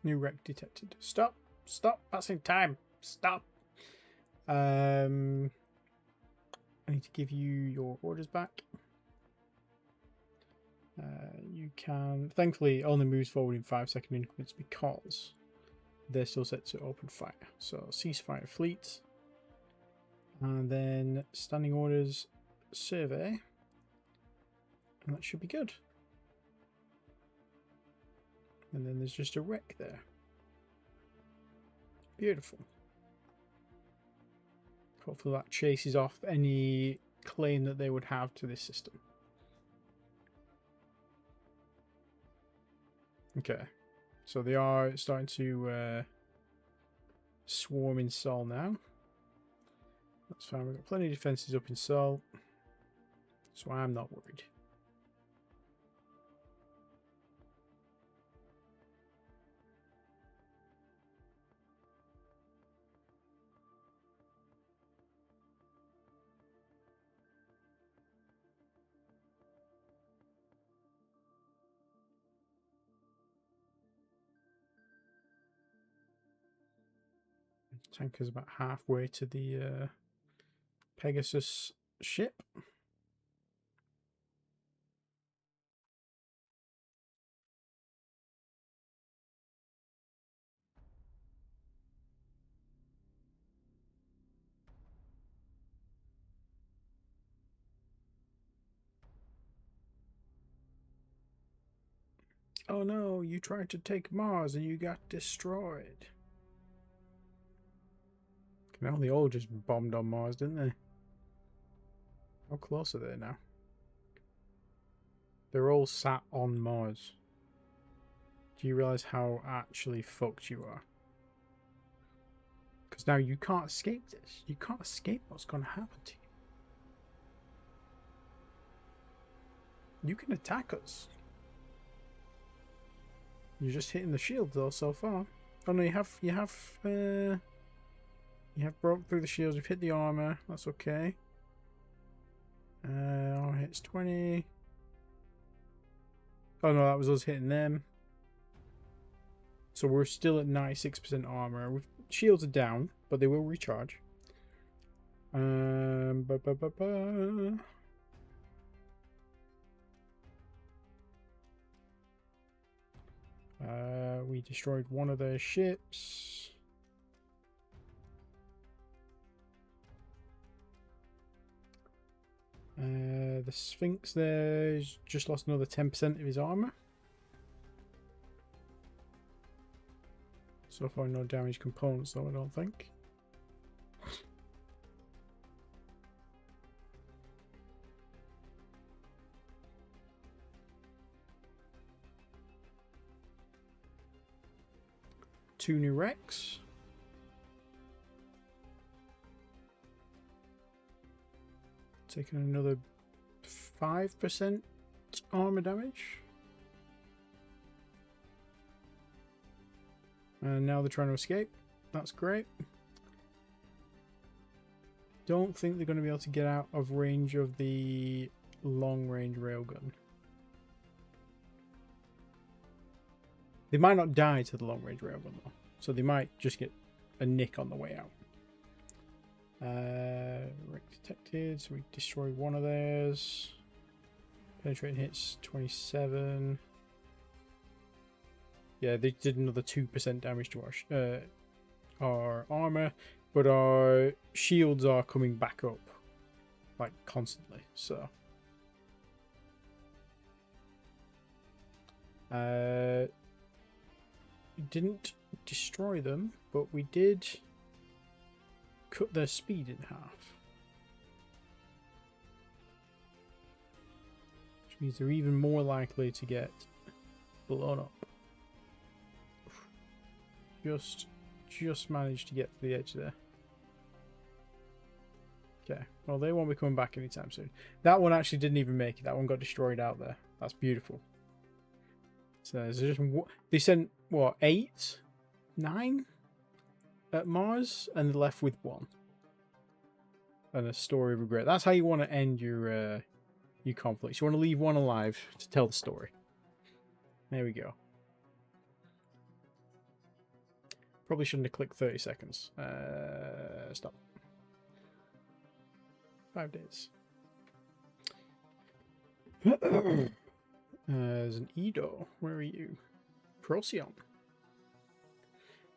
New wreck detected. Stop! Stop! Passing time! Stop! I need to give you your orders back. You can... Thankfully, it only moves forward in 5-second increments because they're still set to open fire. So, ceasefire fleet. And then standing orders survey. And that should be good. And then there's just a wreck there. Beautiful. Hopefully that chases off any claim that they would have to this system. Okay. So they are starting to swarm in Sol now. That's fine. We've got plenty of defences up in Sol, so I'm not worried. Tanker's about halfway to the Pegasus ship. Oh no, you tried to take Mars and you got destroyed. Now they all just bombed on Mars, didn't they? How close are they now? They're all sat on Mars. Do you realise how actually fucked you are? Because now you can't escape this. You can't escape what's going to happen to you. You can attack us. You're just hitting the shield though so far. Oh no, you have broke through the shields. You've hit the armor. That's okay. Armor hits 20. Oh no, that was us hitting them. So we're still at 96% armor. Shields are down, but they will recharge. We destroyed one of their ships. The Sphinx there's just lost another 10% of his armor. So far, no damaged components, though, I don't think. Two new wrecks. Taking another 5% armor damage. And now they're trying to escape. That's great. Don't think they're going to be able to get out of range of the long-range railgun. They might not die to the long-range railgun though, so they might just get a nick on the way out. Wreck detected, so we destroyed one of theirs. Penetrating hits 27. Yeah, they did another 2% damage to our armor, but our shields are coming back up like constantly. So, we didn't destroy them, but we did cut their speed in half, which means they're even more likely to get blown up. Just managed to get to the edge there. Okay, well they won't be coming back anytime soon. That one actually didn't even make it. That one got destroyed out there. That's beautiful. So there's just they sent what 8, 9 at Mars, and they're left with 1. And a story of regret. That's how you want to end your conflicts. You want to leave one alive to tell the story. There we go. Probably shouldn't have clicked 30 seconds. Stop. 5 days. There's an Edo. Where are you? Procyon.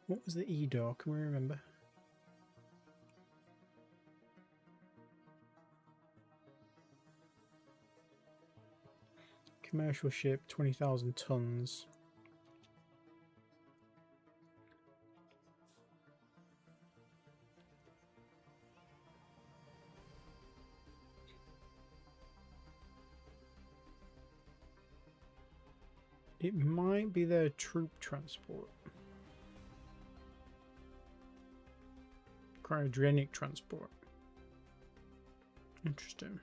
What was the Edo? Can we remember? Commercial ship, 20,000 tons. It might be their troop transport. Cryogenic transport. Interesting.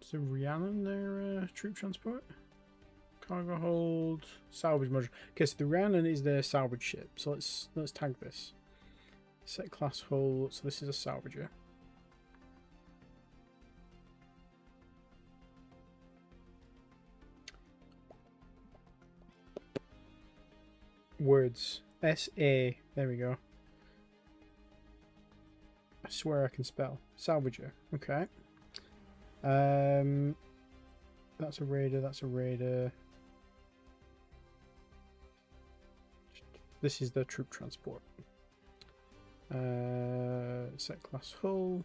Is the Rhiannon their troop transport? Cargo hold, salvage module. Okay, so the Rhiannon is their salvage ship. So let's tag this. Set class hull. So this is a salvager. Words. S-A. There we go. I swear I can spell. Salvager. Okay. That's a raider. That's a raider. This is the troop transport. Set class hull.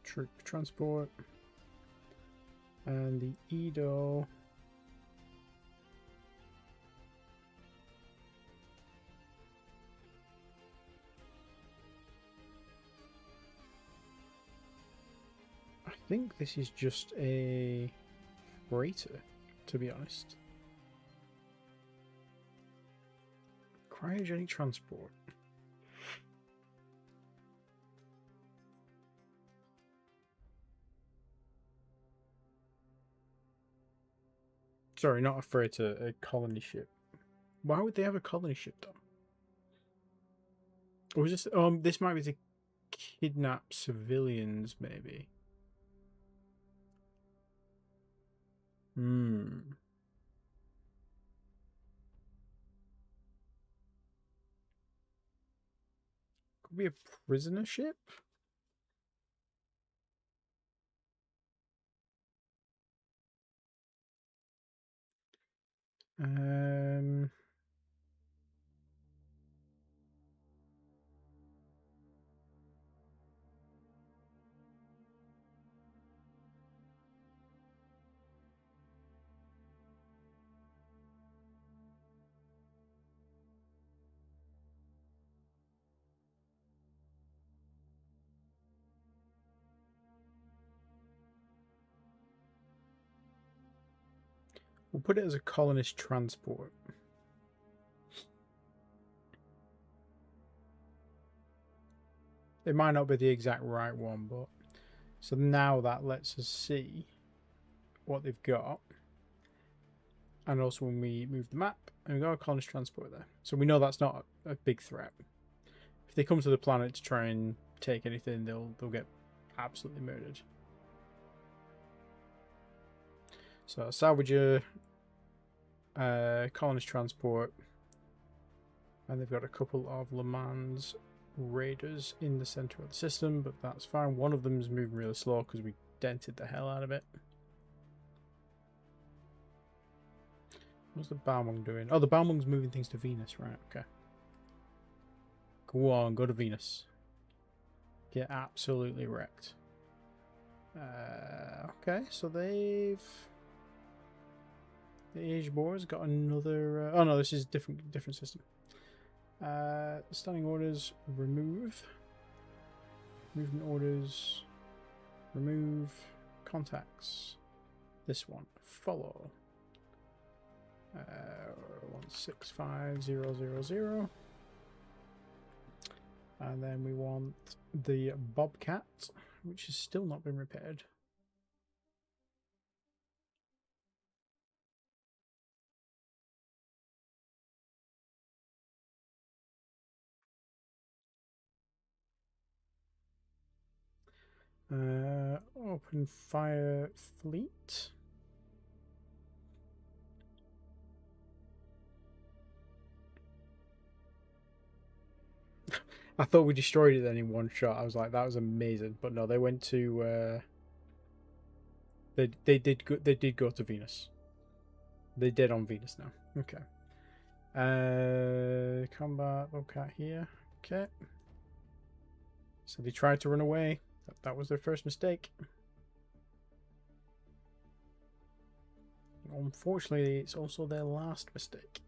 Troop transport. And the Edo. I think this is just a freighter, to be honest. Cryogenic transport. Sorry, not a freighter, a colony ship. Why would they have a colony ship though? Or is this this might be to kidnap civilians, maybe. Could be a prisoner ship? We'll put it as a colonist transport. It might not be the exact right one, but so now that lets us see what they've got. And also when we move the map, and we got a colonist transport there. So we know that's not a big threat. If they come to the planet to try and take anything, they'll get absolutely murdered. So salvager, colonist transport, and they've got a couple of Le Mans raiders in the center of the system, but that's fine. One of them is moving really slow because we dented the hell out of it. What's the Balmung doing? Oh, the Balmung's moving things to Venus, right? Okay. Go on, go to Venus. Get absolutely wrecked. Okay, so they've... The Age Boar's got another... oh no, this is different system. Standing orders, remove. Movement orders, remove. Contacts. This one, follow. 165000. And then we want the Bobcat, which has still not been repaired. Open fire fleet. I thought we destroyed it then in one shot. I was like, that was amazing. But no, they went to they did go to Venus. They're dead on Venus now. Okay. Combat Bobcat here. Okay. So they tried to run away. That was their first mistake. Unfortunately, it's also their last mistake.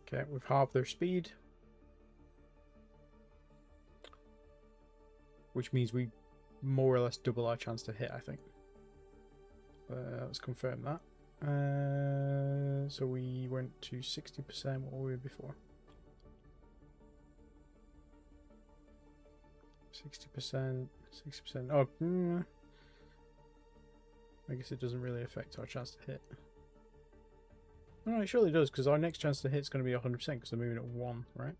Okay, we've halved their speed. Which means we more or less double our chance to hit, I think. Let's confirm that. So we went to 60%. What were we before? 60%. 60%. Oh, I guess it doesn't really affect our chance to hit. No, it surely does, because our next chance to hit is going to be 100% because they're moving at 1, right?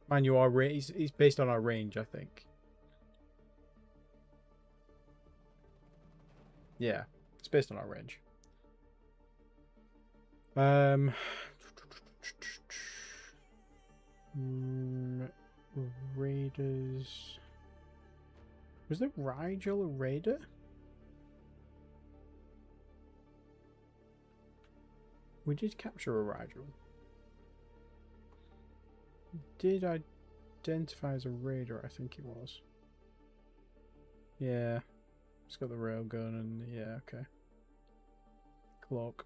Man, you are he's based on our range, I think. Yeah, it's based on our range. Raiders. Was there Rigel a raider? We did capture a Rigel. Did identify as a raider, I think it was. Yeah. It's got the railgun and yeah, okay. Cloak.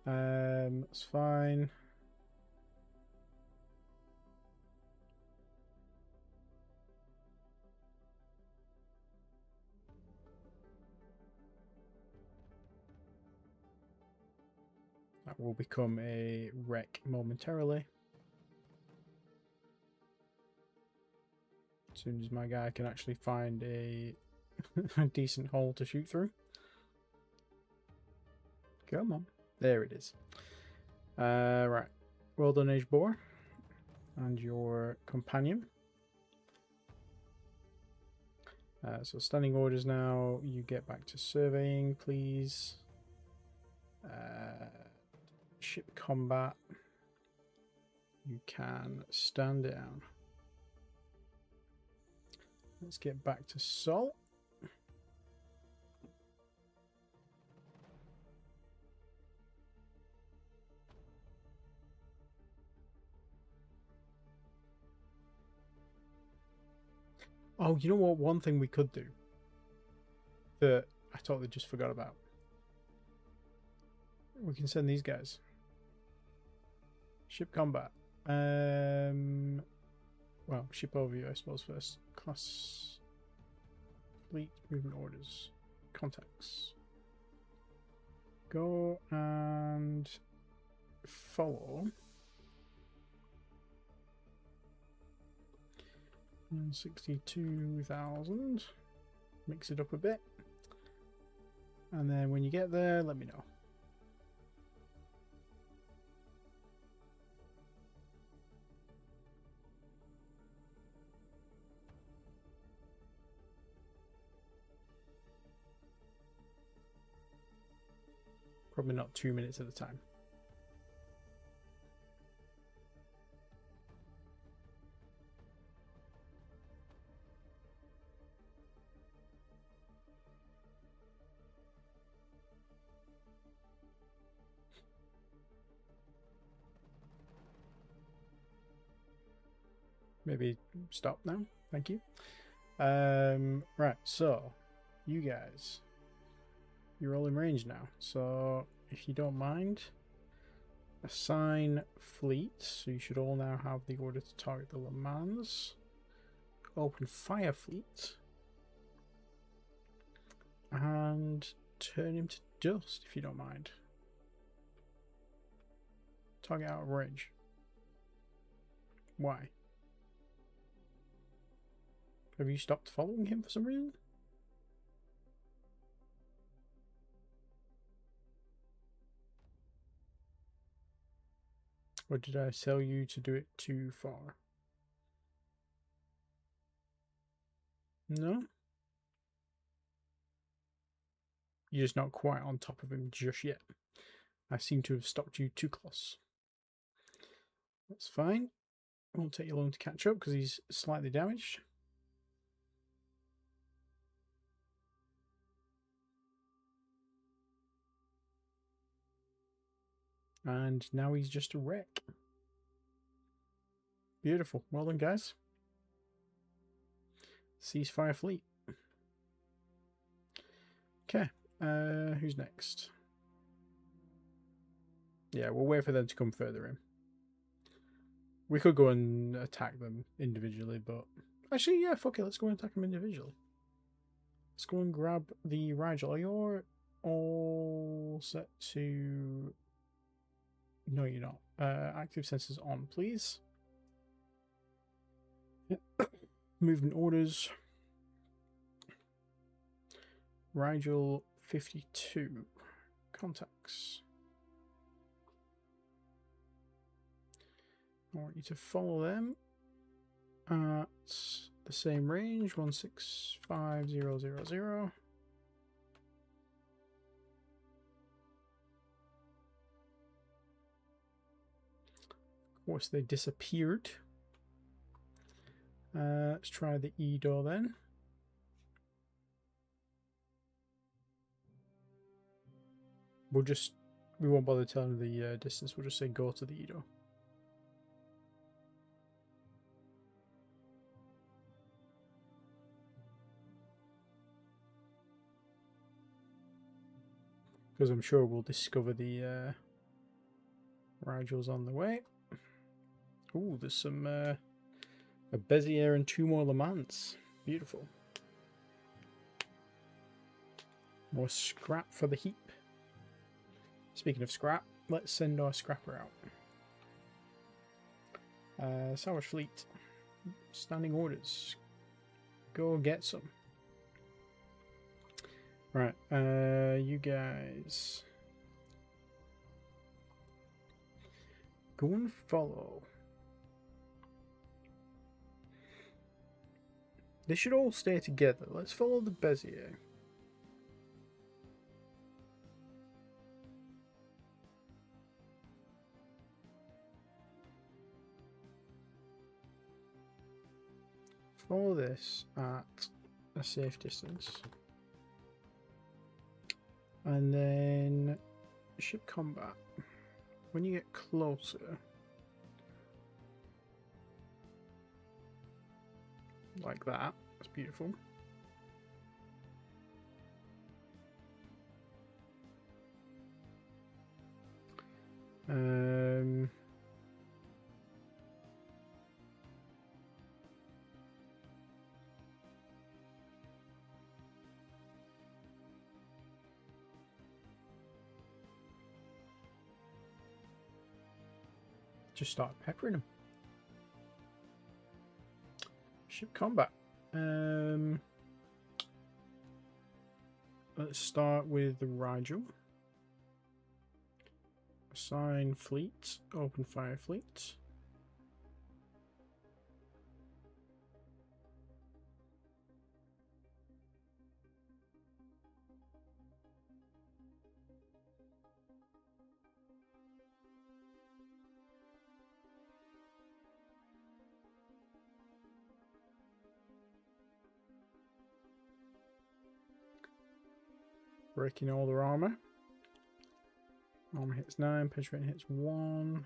That's fine. That will become a wreck momentarily. As soon as my guy can actually find a decent hole to shoot through. Come on. There it is. Right. Well done, Age Boar. And your companion. So standing orders now. You get back to surveying, please. Ship combat. You can stand down. Let's get back to Salt. Oh, you know what? One thing we could do that I totally just forgot about. We can send these guys. Ship combat. Well, ship overview, I suppose, first. Class. Fleet movement orders. Contacts. Go and follow. 62,000. Mix it up a bit. And then when you get there, let me know. Probably not 2 minutes at a time. Maybe stop now. Thank you. Right, so you guys, you're all in range now. So if you don't mind, assign fleets. So you should all now have the order to target the Le Mans. Open fire fleet. And turn him to dust if you don't mind. Target out of range. Why? Have you stopped following him for some reason? Or did I tell you to do it too far? No? You're just not quite on top of him just yet. I seem to have stopped you too close. That's fine. It won't take you long to catch up because he's slightly damaged. And now he's just a wreck. Beautiful. Well done, guys. Ceasefire fleet. Okay. Who's next? Yeah, we'll wait for them to come further in. We could go and attack them individually, but... Actually, yeah, fuck it, let's go and attack them individually. Let's go and grab the Rigel. You're all set to... No, you're not. Active sensors on, please. Movement orders. Rigel 52. Contacts. I want you to follow them at the same range, 165000. Of course, they disappeared. Let's try the E door then. We won't bother telling the distance, we'll just say go to the E door. Because I'm sure we'll discover the Rigels on the way. Ooh, there's some a Bezier and 2 more Le Mans. Beautiful. More scrap for the heap. Speaking of scrap, let's send our scrapper out. Salvage fleet. Standing orders. Go get some. Right, you guys. Go and follow. They should all stay together. Let's follow the Bezier. Follow this at a safe distance. And then ship combat. When you get closer, like that, that's beautiful. Just start peppering them. Ship combat. Let's start with the Rigel. Assign fleet. Open fire fleet. Breaking all their armor. Armor hits 9, penetrating hits 1.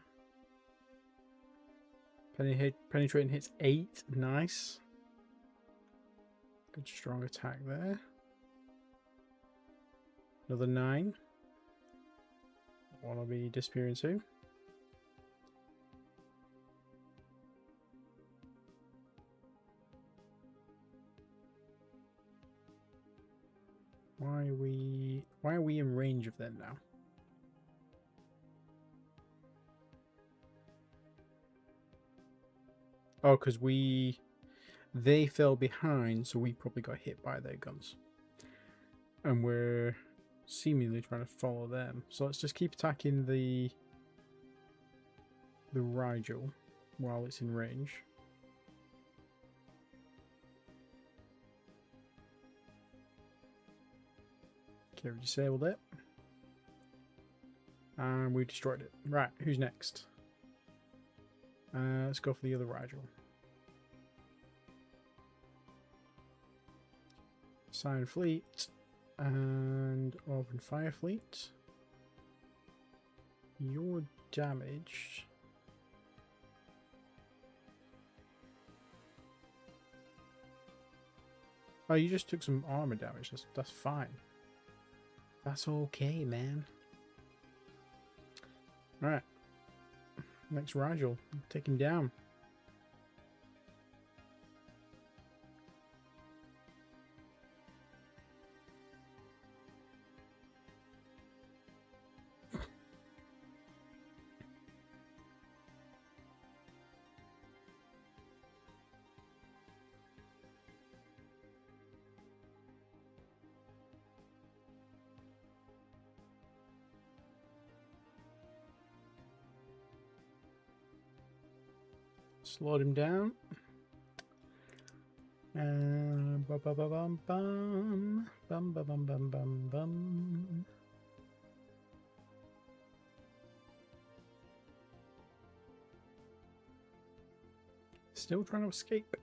Penetrating hits 8, nice. Good strong attack there. Another 9. One will be disappearing soon. Why are we in range of them now? Oh, because they fell behind, so we probably got hit by their guns. And we're seemingly trying to follow them. So let's just keep attacking the Rigel while it's in range. Okay, we disabled it. And we destroyed it. Right, who's next? Let's go for the other Rigel. Assign fleet. And open fire fleet. You're damaged. Oh, you just took some armor damage. That's fine. That's okay, man. Alright. Next Rigel. Take him down. Slowed him down. Bum bum bum bum bum bum bum bum bum bum. Still trying to escape.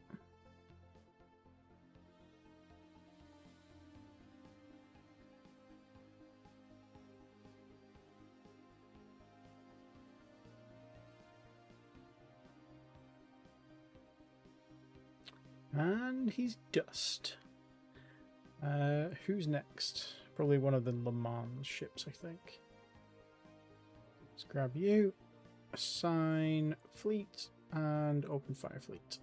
And he's dust. Who's next? Probably one of the Le Mans ships, I think. Let's grab you. Assign fleet and open fire fleet.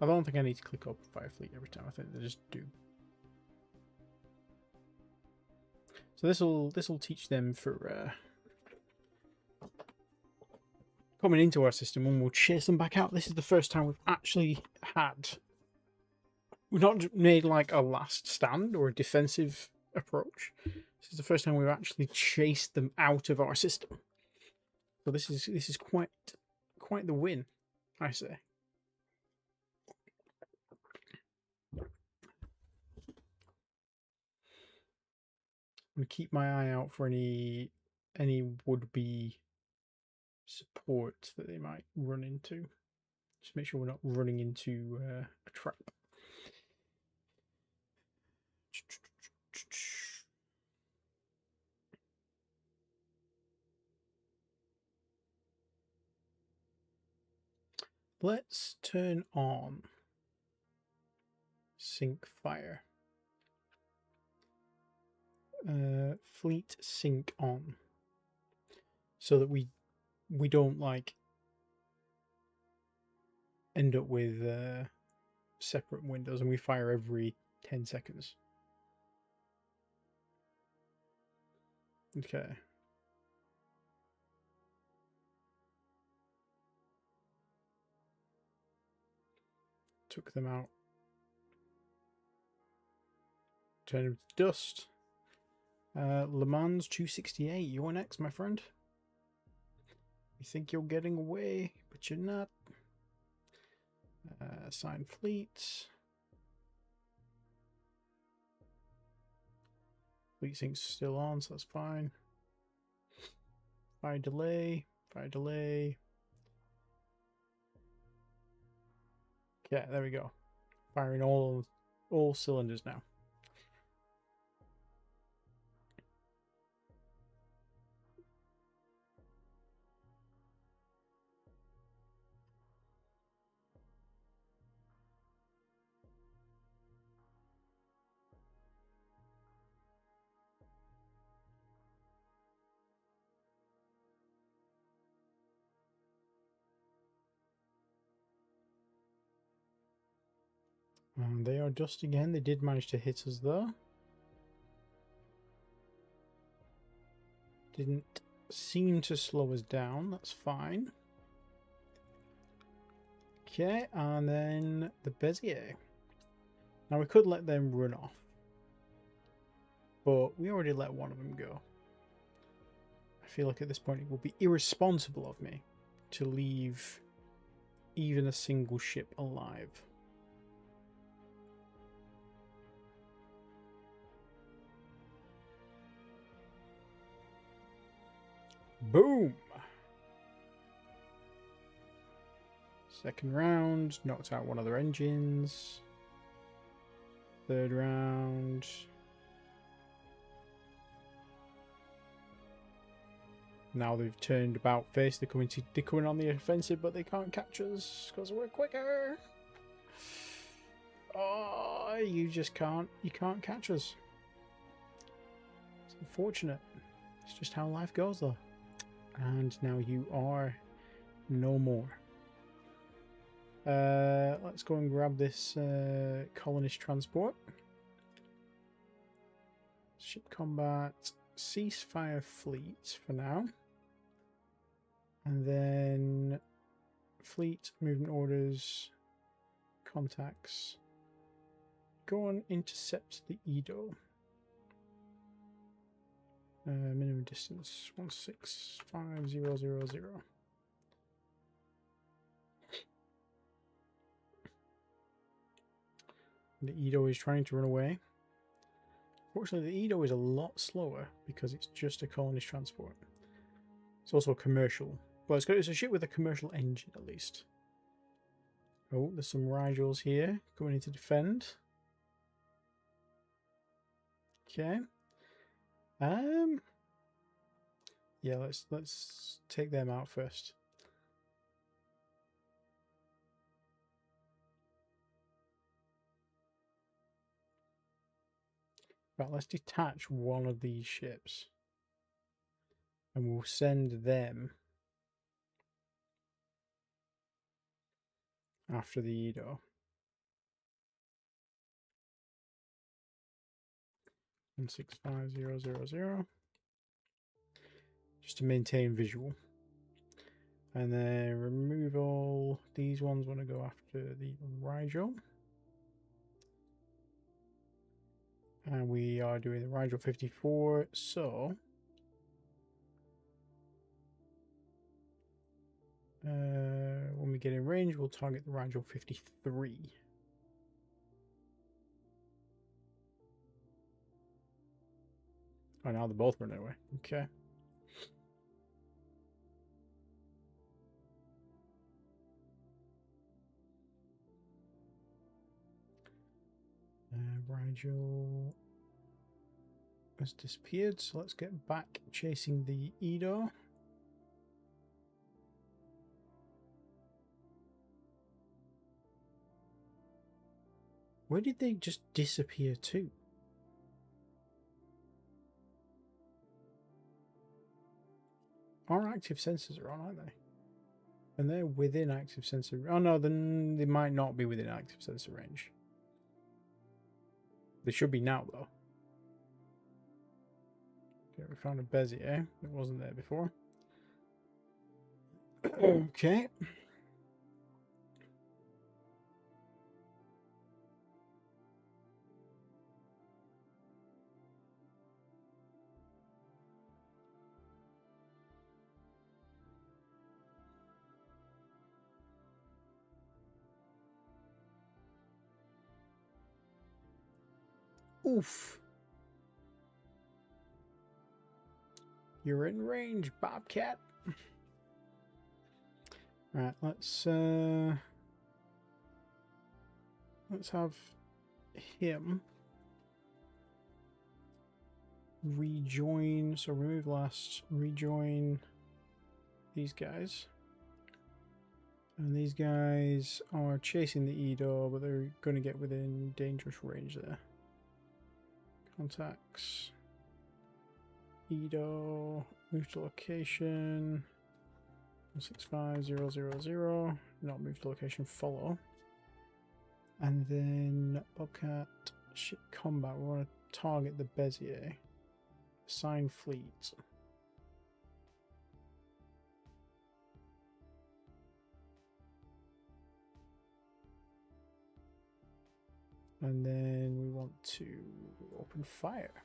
I don't think I need to click open fire fleet every time. I think they just do. So this will teach them for coming into our system, and we'll chase them back out. This is the first time we've actually had. We've not made like a last stand or a defensive approach. This is the first time we've actually chased them out of our system. So this is quite the win, I say. I'm gonna keep my eye out for any would-be support that they might run into. Just make sure we're not running into a trap. Let's turn on sync fire. Fleet sync on, so that we don't like end up with separate windows and we fire every 10 seconds. Okay. Took them out. Turn them to dust. Le Mans 268, you're next, my friend. You think you're getting away, but you're not. Assign fleet. Fleet sync's still on, so that's fine. Fire delay. Fire delay. Okay, there we go. Firing all cylinders now. They are dust again. They did manage to hit us though. Didn't seem to slow us down. That's fine. Okay, and then the Bezier. Now we could let them run off, but we already let one of them go. I feel like at this point it would be irresponsible of me to leave even a single ship alive. Boom! Second round, knocked out one of their engines. Third round. Now they've turned about face. They're coming on the offensive, but they can't catch us because we're quicker. Oh, you can't catch us. It's unfortunate. It's just how life goes, though. And now you are no more. Let's go and grab this colonist transport. Ship combat, ceasefire fleet for now. And then fleet movement orders, contacts. Go and intercept the Edo. Minimum distance 165,000. The Edo is trying to run away. Fortunately, the Edo is a lot slower because it's just a colonist transport. It's also a commercial. Well, it's a ship with a commercial engine at least. Oh, there's some Rigels here going in to defend. Okay. Yeah, let's take them out first. Right, let's detach one of these ships. And we'll send them after the Edo. 165,000. Just to maintain visual. And then removal. These ones want to go after the Rigel. And we are doing the Rigel 54. So when we get in range, we'll target the Rigel 53. Oh, now they're both running away. Okay. Rigel has disappeared, so let's get back chasing the Edo. Where did they just disappear to? Our active sensors are on, aren't they? And they're within active sensor. Oh no, then they might not be within active sensor range. They should be now, though. Okay, we found a Bezier. It wasn't there before. Okay. Oof. You're in range, Bobcat. Right, let's have him rejoin. So remove last, rejoin these guys. And these guys are chasing the Edo, but they're going to get within dangerous range there. Contacts. Edo. Move to location. 165,000. Not move to location, follow. And then Bobcat. Ship combat. We want to target the Bezier. Assign fleet. And then we want to open fire.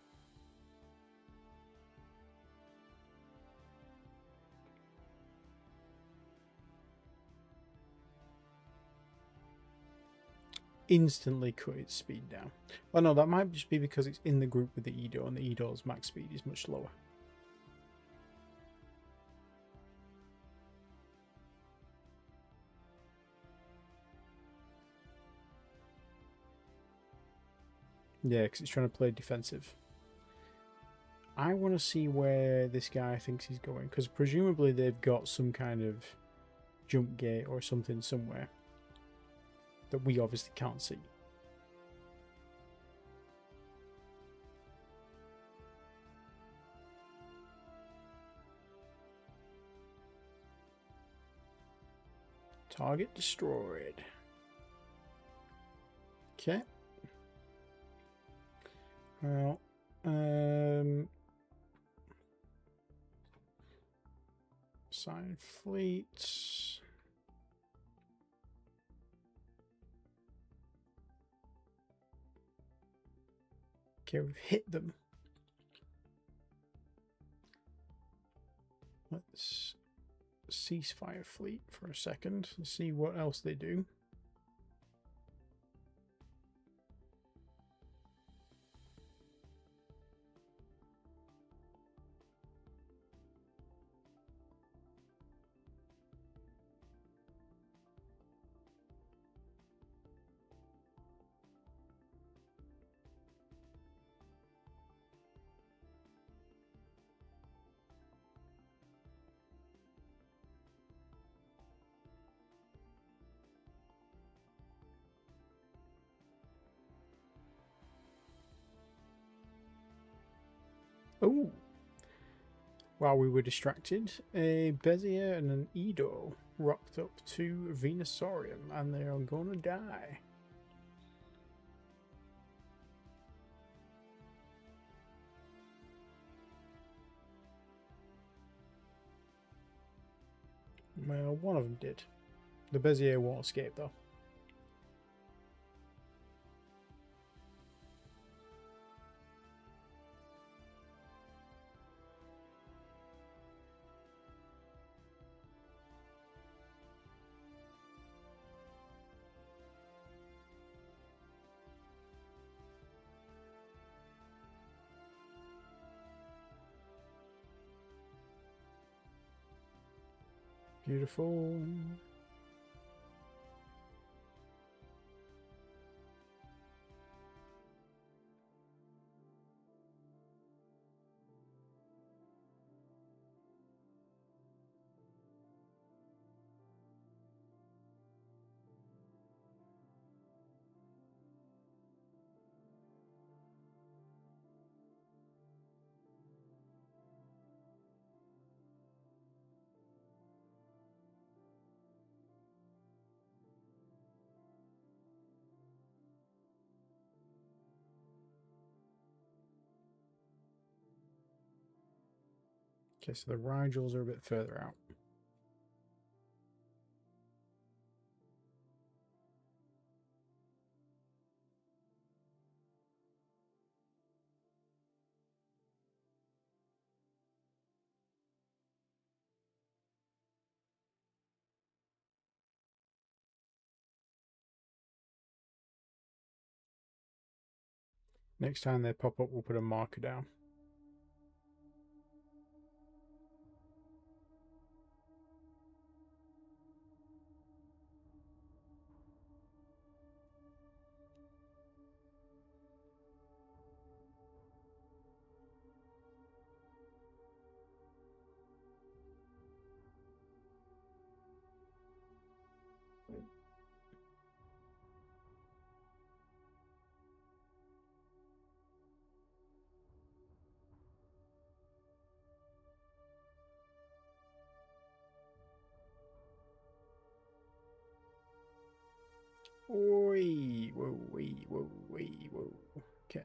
Instantly cut its speed down. Well, no, that might just be because it's in the group with the Edo, and the Edo's max speed is much lower. Yeah, because it's trying to play defensive. I want to see where this guy thinks he's going, because presumably they've got some kind of jump gate or something somewhere that we obviously can't see. Target destroyed. Okay. Well, assign fleets. Okay, we've hit them. Let's ceasefire fleet for a second and see what else they do. Oh, while we were distracted, a Bezier and an Edo rocked up to Venusaurium, and they are gonna die. Well, one of them did. The Bezier won't escape, though. Beautiful. Okay, so the Rigels are a bit further out. Next time they pop up, we'll put a marker down. Oi, whoa, wee, whoa, wee, whoa. Okay.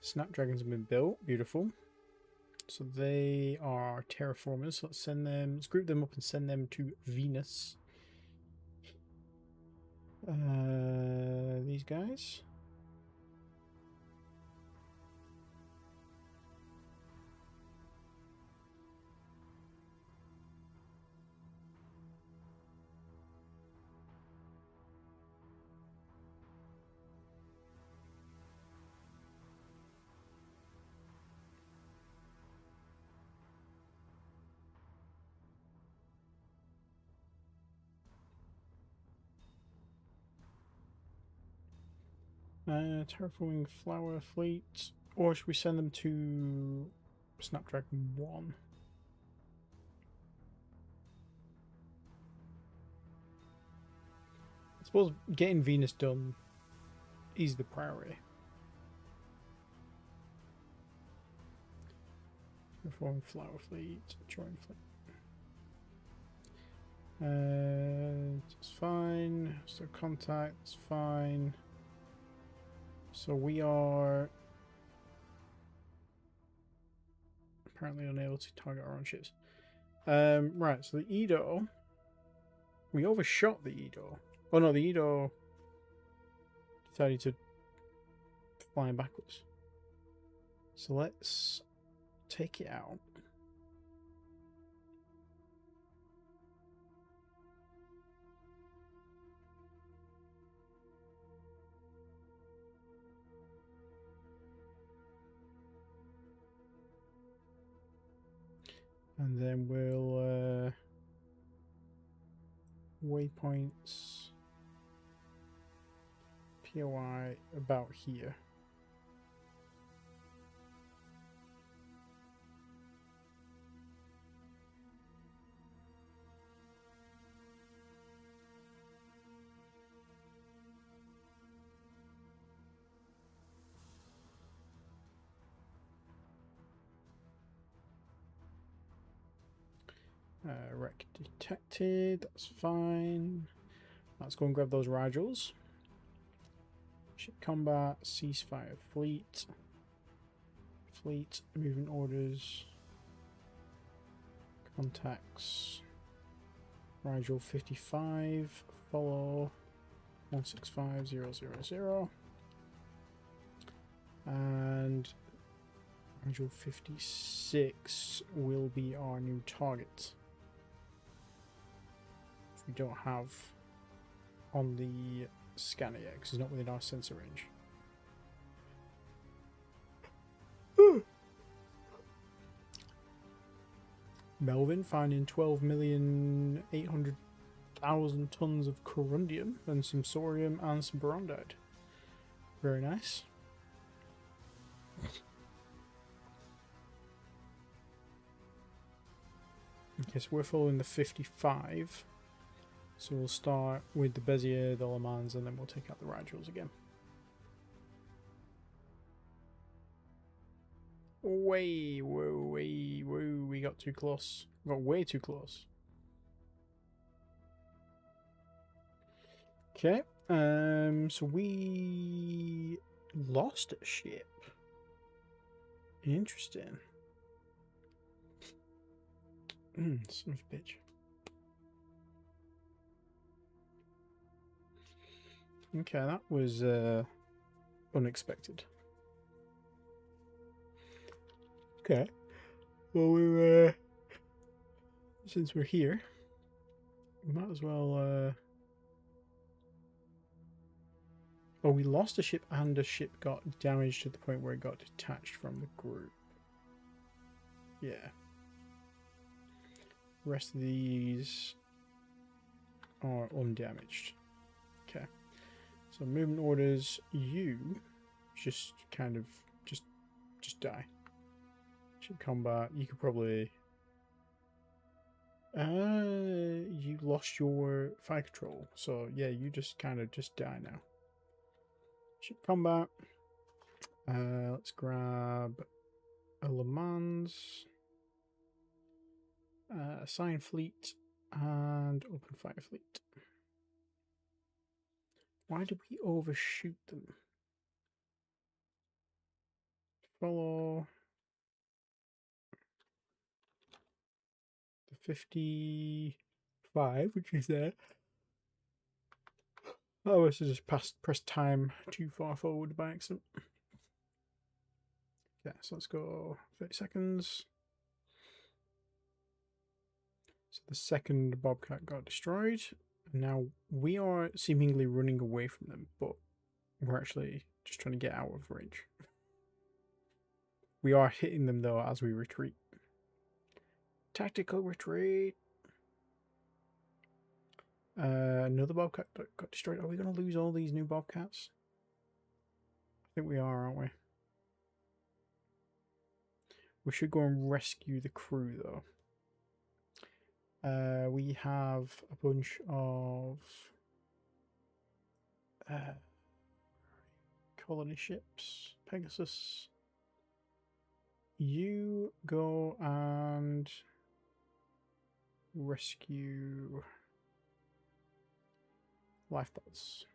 Snapdragons have been built. Beautiful. So they are terraformers. So let's send them. Let's group them up and send them to Venus. These guys. Terraforming flower fleet, or should we send them to Snapdragon 1? I suppose getting Venus done is the priority. Terraforming flower fleet, join fleet. It's fine. So contact, it's fine. So we are apparently unable to target our own ships. Right, so the Edo. We overshot the Edo. Oh no, the Edo decided to fly backwards. So let's take it out. And then we'll waypoints POI about here. Wreck detected, that's fine. Let's go and grab those Rigels. Ship combat, ceasefire, fleet, movement orders, contacts, Rigel 55, follow 165000, and Rigel 56 will be our new target. We don't have on the scanner yet because it's not within our sensor range. Melvin finding 12,800,000 tons of corundium and some sorium and some barondite. Very nice. Okay, so we're following the 55. So we'll start with the Bezier, the Le Mans, and then we'll take out the Rigels again. Way, we got too close. We got way too close. Okay, so we lost a ship. Interesting. Son of a bitch. Okay, that was unexpected. Okay, well we're since we're here, we might as well. Oh, we lost a ship and a ship got damaged to the point where it got detached from the group. Yeah. The rest of these are undamaged. Okay. So movement orders, you just kind of just die. Ship combat, you could probably you lost your fire control. So yeah, you just kind of just die now. Ship combat. Let's grab a Le Mans, assign fleet, and open fire fleet. Why did we overshoot them? Follow the 55, which is there. I must have just pressed time too far forward by accident. Yeah, so let's go 30 seconds. So the second Bobcat got destroyed. And now we are seemingly running away from them, but we're actually just trying to get out of range. We are hitting them though as we retreat. Tactical retreat. Another Bobcat got destroyed. Are we going to lose all these new Bobcats? I think we are, aren't we? We should go and rescue the crew, though. We have a bunch of colony ships. Pegasus. You go and rescue Lifeboats.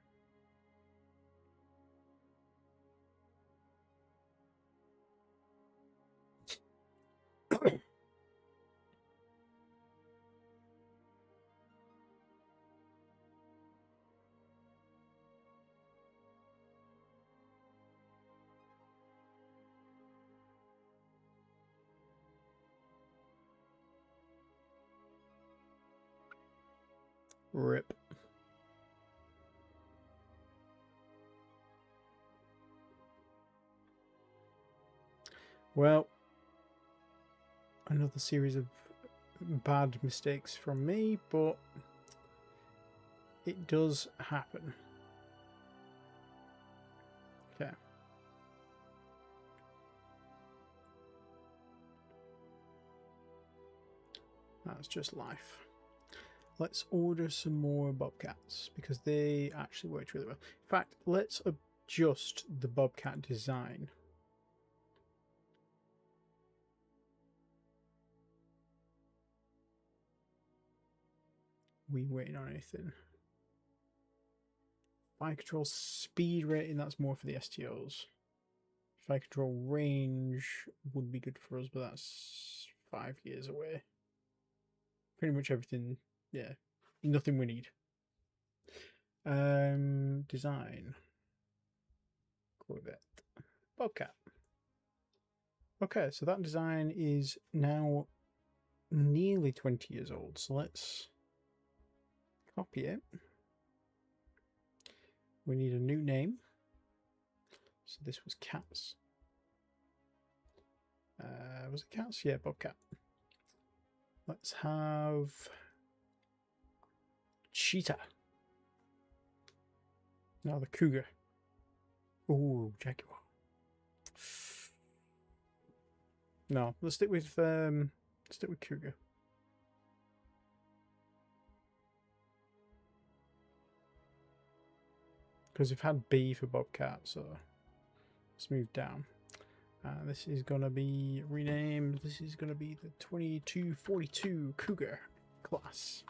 Rip. Well, another series of bad mistakes from me, but it does happen. Okay. That's just life. Let's order some more bobcats because they actually worked really well. In fact, let's adjust the bobcat design. We waiting on anything? Fire control speed rating, that's more for the STOs. Fire control range would be good for us, but that's 5 years away. Pretty much everything, yeah. Nothing we need. Design. Corvette. Bobcat. Okay, so that design is now nearly 20 years old. So let's copy it. We need a new name. So this was Cats. Was it Cats? Yeah, Bobcat. Let's have Cheetah. Now the Cougar. Ooh, Jaguar. No, let's stick with Cougar. Because we've had B for Bobcat, so let's move down. This is going to be renamed. This is going to be the 2242 Cougar class.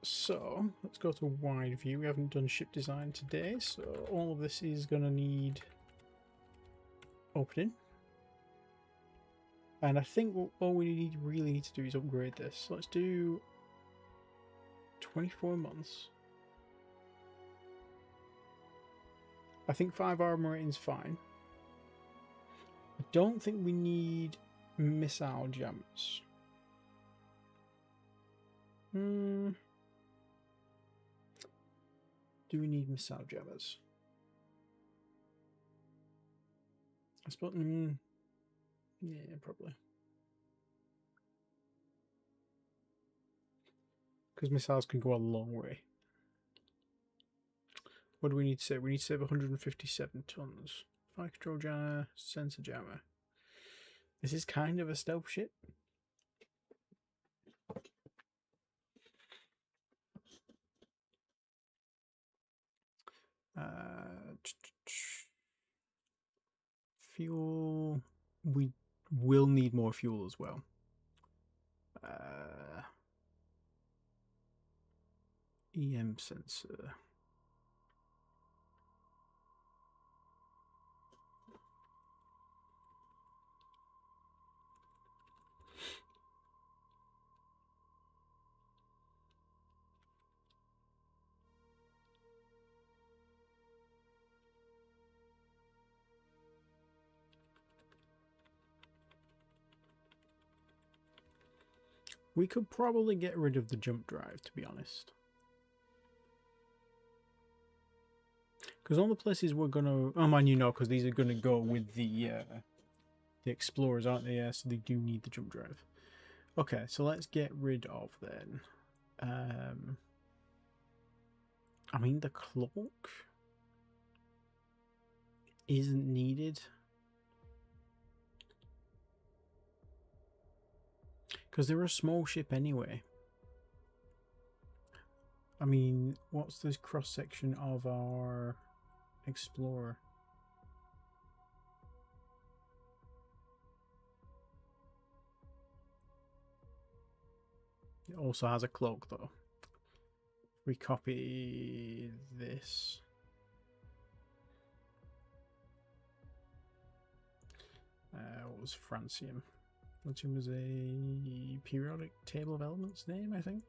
So let's go to wide view. We haven't done ship design today, so all of this is going to need opening. And I think all we really need to do is upgrade this. So let's do 24 months. I think 5 armor rating's fine. I don't think we need missile jammers. Do we need missile jammers? I suppose. Yeah, probably. Because missiles can go a long way. What do we need to save? We need to save 157 tons. Fire control jammer, sensor jammer. This is kind of a stealth ship. Fuel. We will need more fuel as well. EM sensor. We could probably get rid of the jump drive, to be honest. Because all the places we're gonna... Oh man, you know, because these are gonna go with the explorers, aren't they? Yeah, so they do need the jump drive. Okay, so let's get rid of then. I mean, the cloak isn't needed. Because they're a small ship anyway. I mean, what's this cross-section of our Explorer? It also has a cloak, though. We copy this. What was francium? Francium was a periodic table of elements name, I think.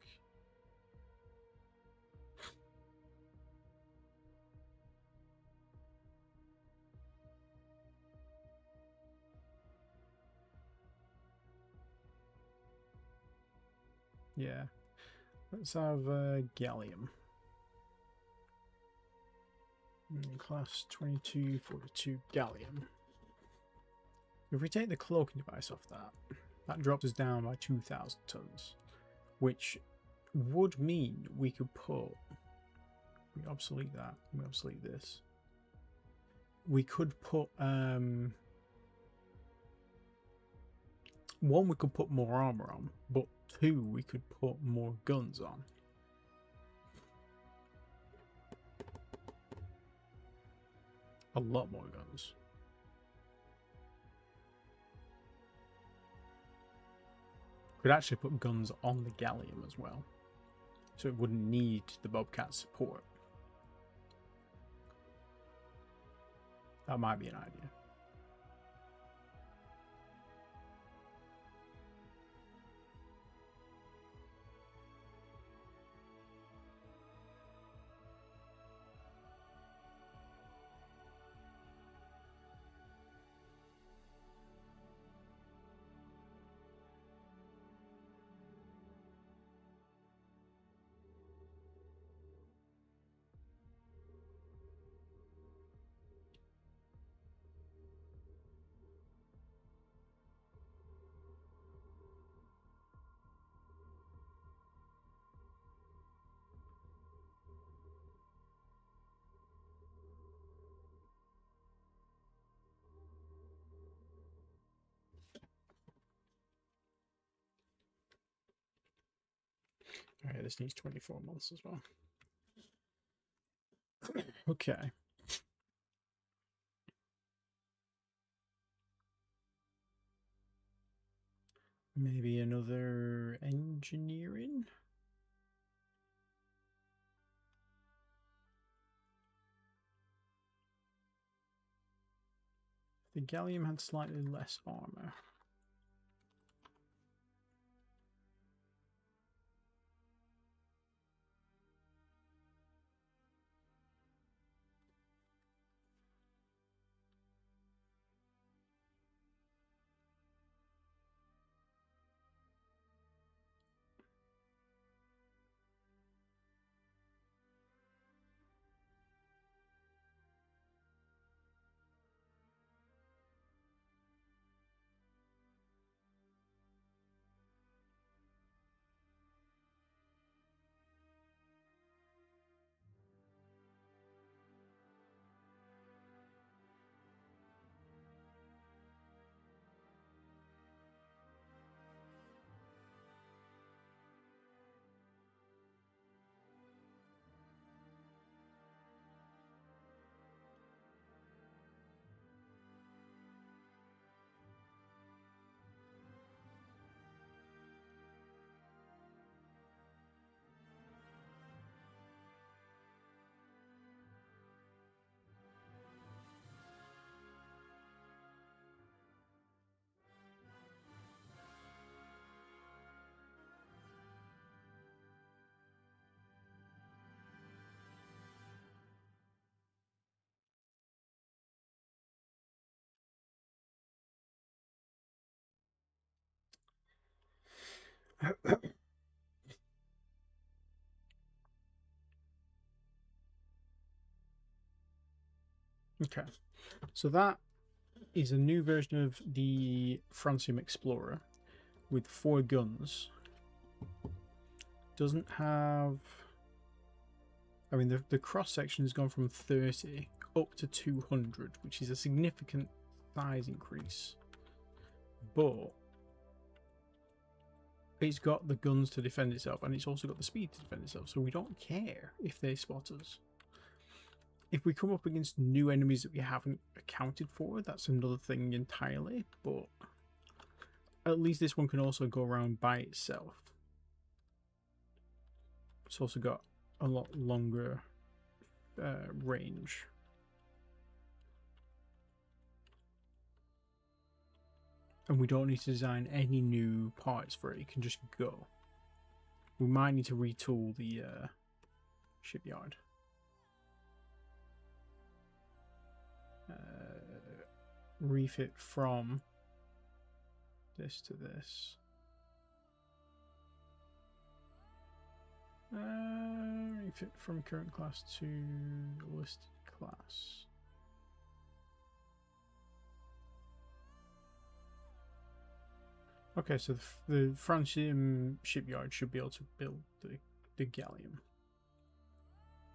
Yeah. Let's have gallium. Class 2242 gallium. If we take the cloaking device off that drops us down by 2,000 tons, which would mean we could put. We obsolete that. We obsolete this. We could put one. We could put more armor on, but two, we could put more guns on. A lot more guns. Could actually put guns on the gallium as well, so it wouldn't need the Bobcat support. That might be an idea. Alright, this needs 24 months as well. Okay. Maybe another engineering? The gallium had slightly less armor. Okay, so that is a new version of the Francium Explorer with 4 guns. Doesn't have. I mean, the cross section has gone from 30 up to 200, which is a significant size increase. But it's got the guns to defend itself, and it's also got the speed to defend itself, so we don't care if they spot us. If we come up against new enemies that we haven't accounted for, that's another thing entirely, but at least this one can also go around by itself. It's also got a lot longer range. And we don't need to design any new parts for it. It can just go. We might need to retool the shipyard. Refit from this to this. Refit from current class to listed class. Okay, so the Francium shipyard should be able to build the galleon.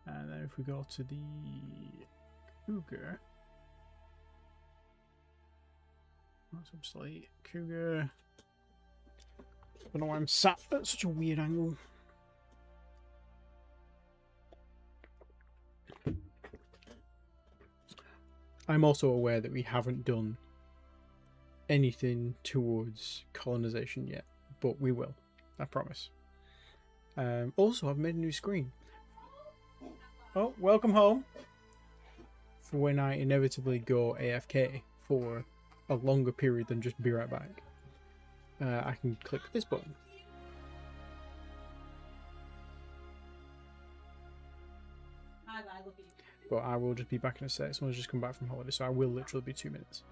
And then if we go to the Cougar, that's obsolete. Cougar. I don't know why I'm sat at such a weird angle. I'm also aware that we haven't done anything towards colonization yet, but we will, I promise. Also, I've made a new screen. Oh, welcome home. For when I inevitably go AFK for a longer period than just be right back, I can click this button. But I will just be back in a sec. Someone's just come back from holiday, so I will literally be 2 minutes.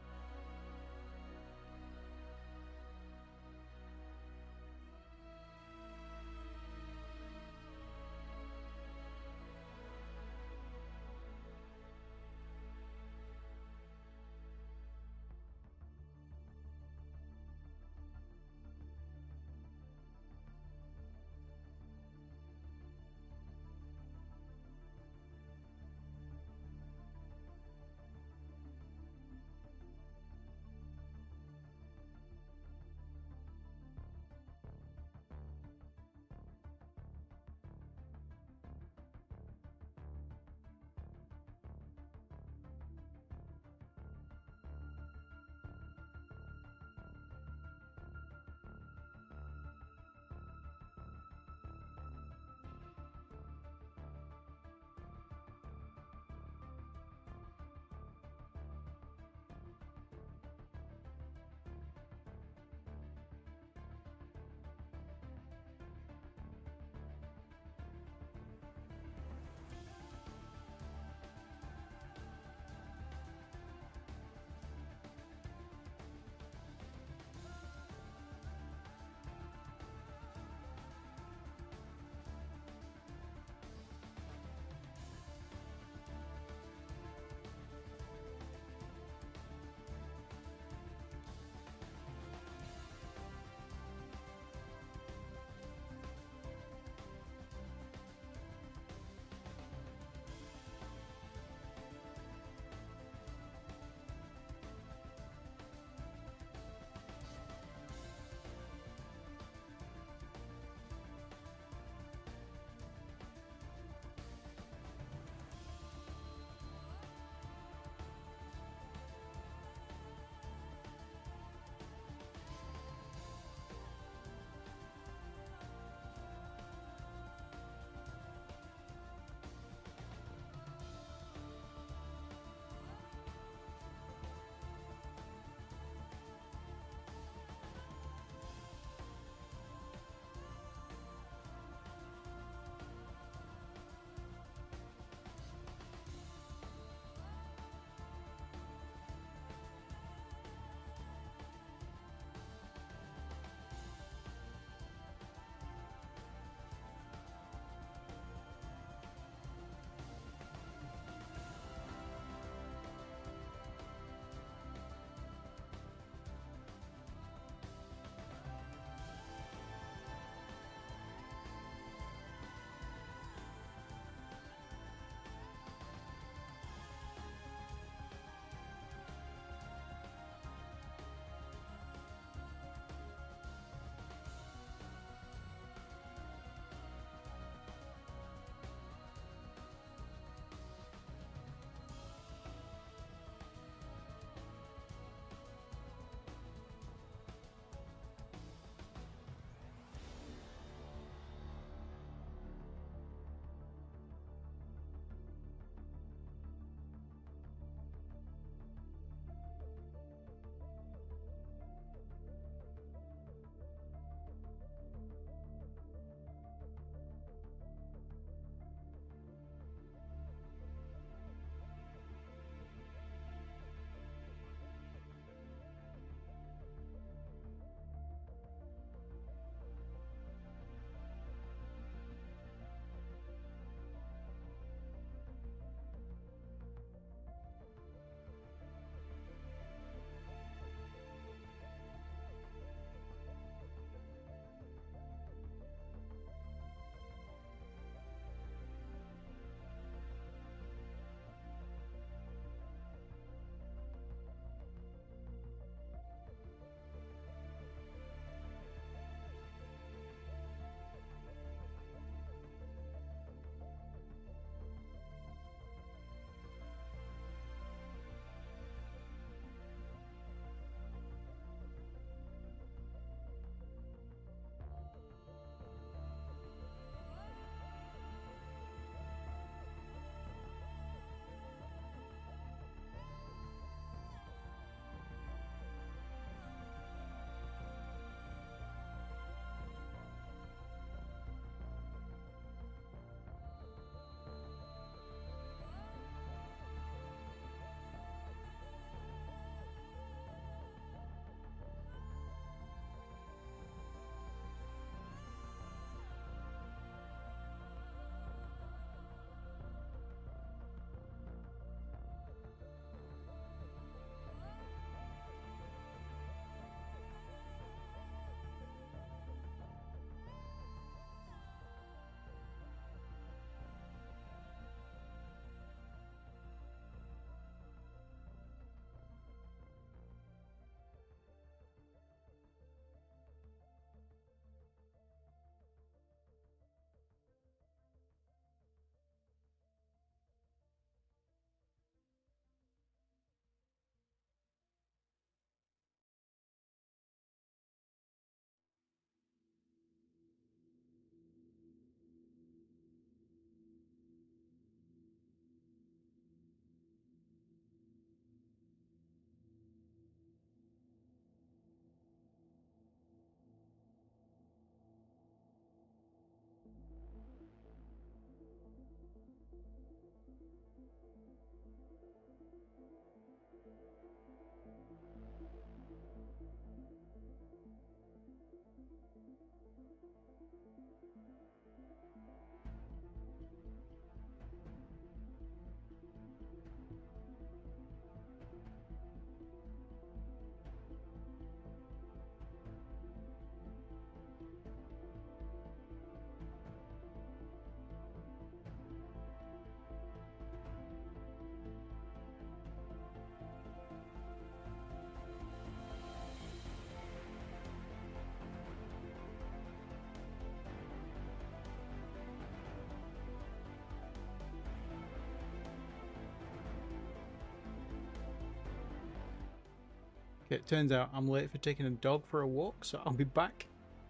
Okay, it turns out I'm late for taking a dog for a walk, so I'll be back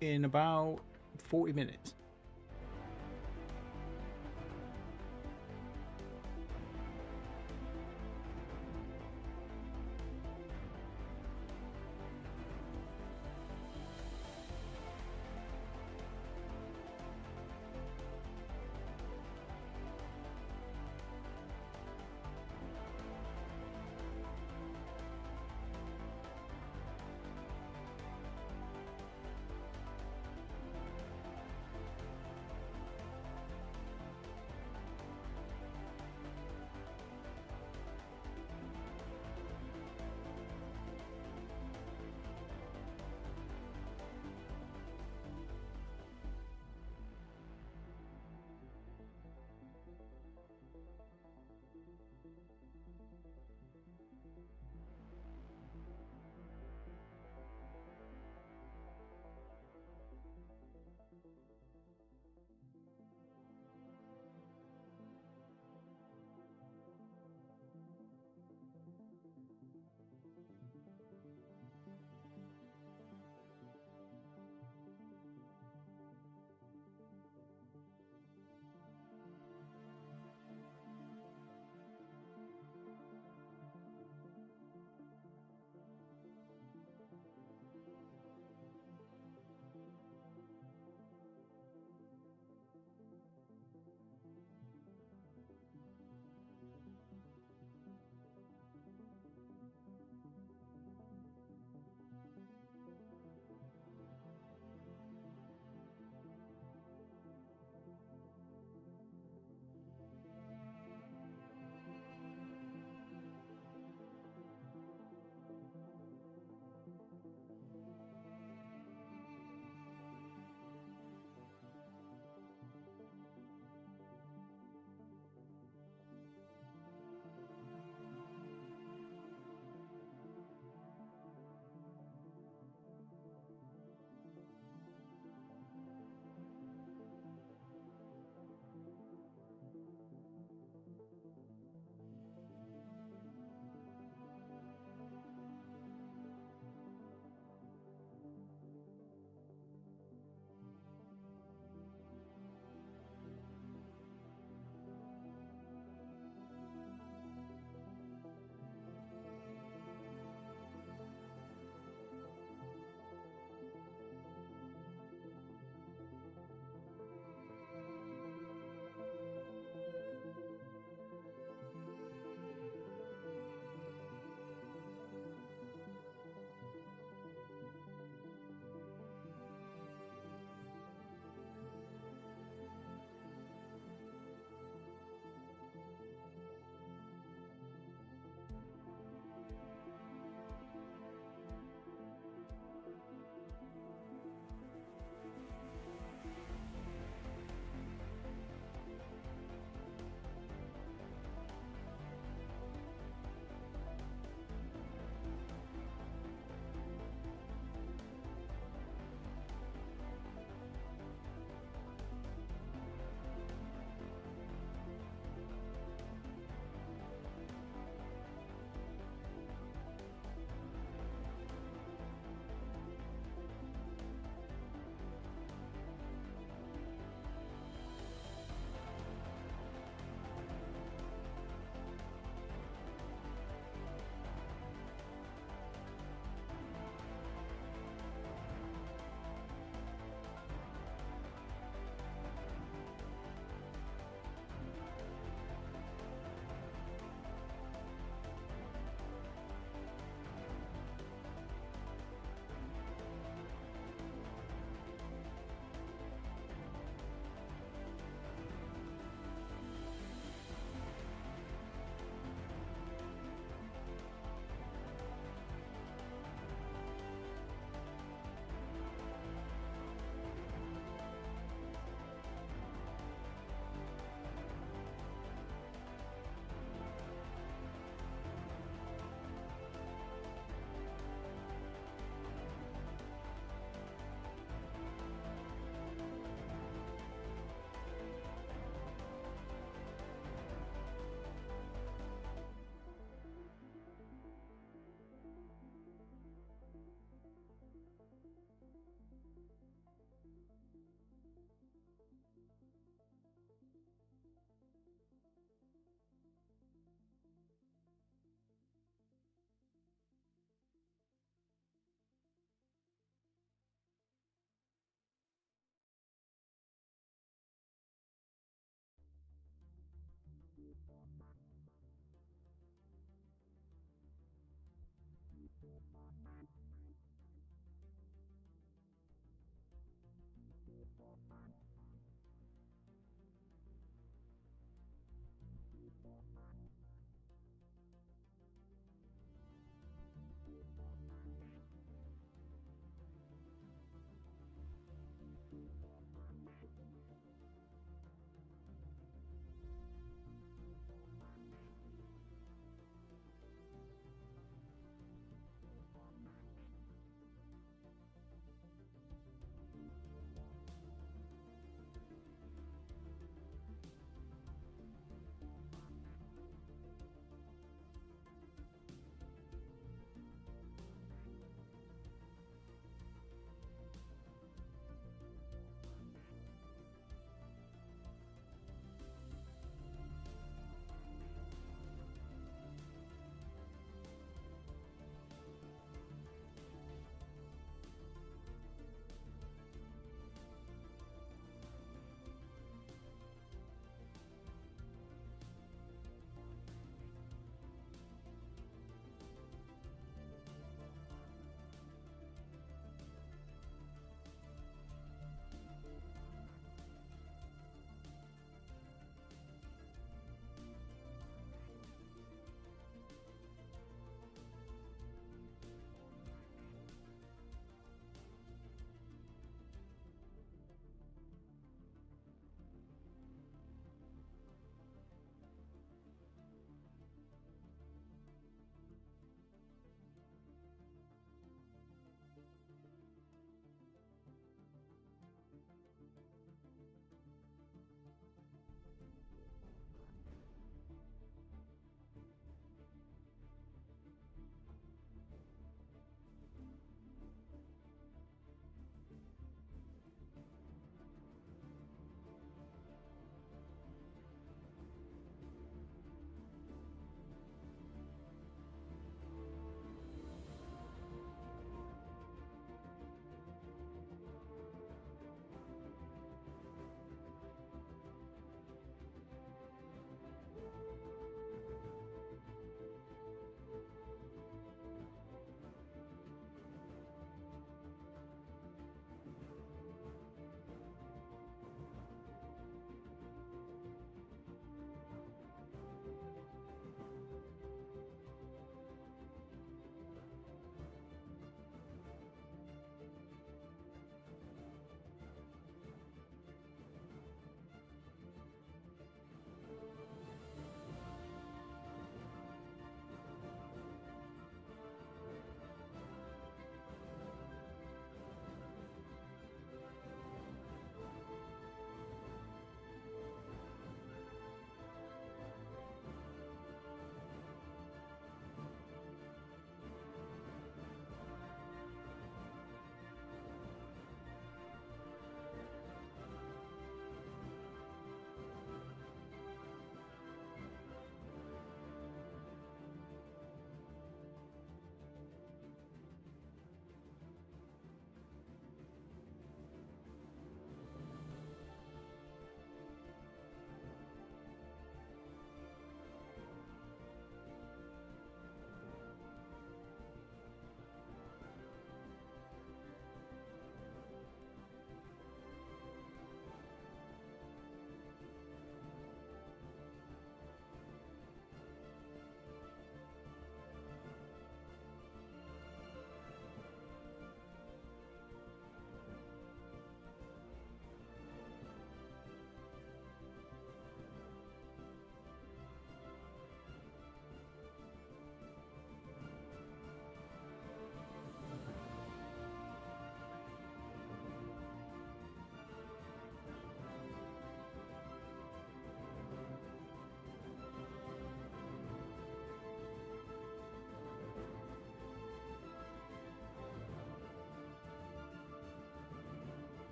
in about 40 minutes.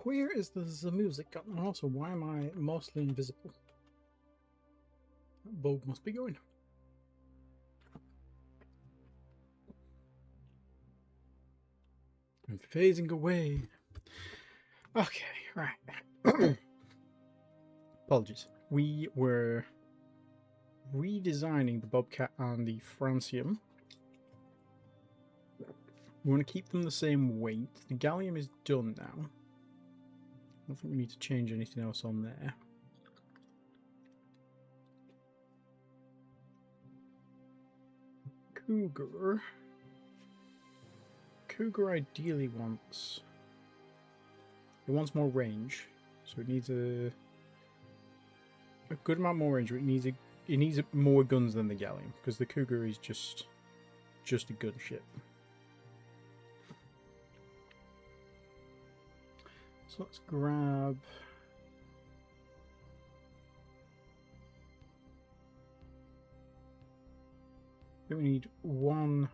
where is the music gone? Also, why am I mostly invisible? That bulb must be going. I'm phasing away. Okay, right. Apologies. We were redesigning the Bobcat and the Francium. We want to keep them the same weight. The Gallium is done now. I don't think we need to change anything else on there. Cougar ideally wants... It wants more range, so it needs a good amount more range. But it needs more guns than the Gallium, because the Cougar is just a gunship. So let's grab... I think we need one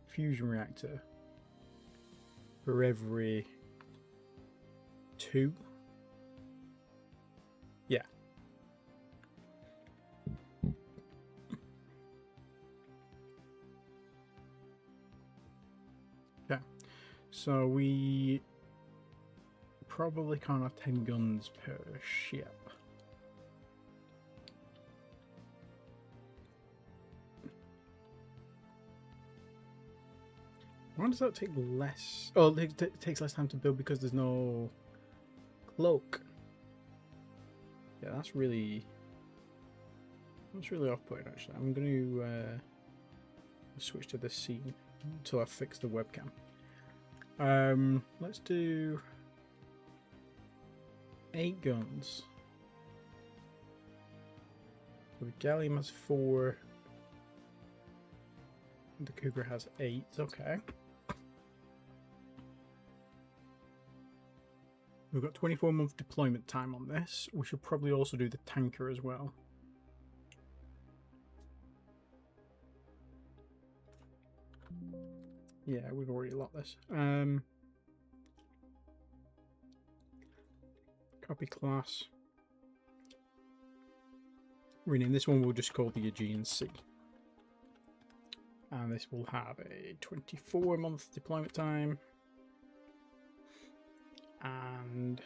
fusion reactor for every 2. Yeah. Okay. So we probably can't have 10 guns per ship. Why does that take less? Oh, it takes less time to build because there's no cloak. Yeah, that's really off-putting actually. I'm going to switch to this scene until I fix the webcam. Let's do 8 guns. So the Gallium has 4. The Cougar has 8. Okay. We've got 24-month deployment time on this. We should probably also do the tanker as well. Yeah, we've already locked this. Copy class. Rename this one, we'll just call the Aegean Sea. And this will have a 24-month deployment time. And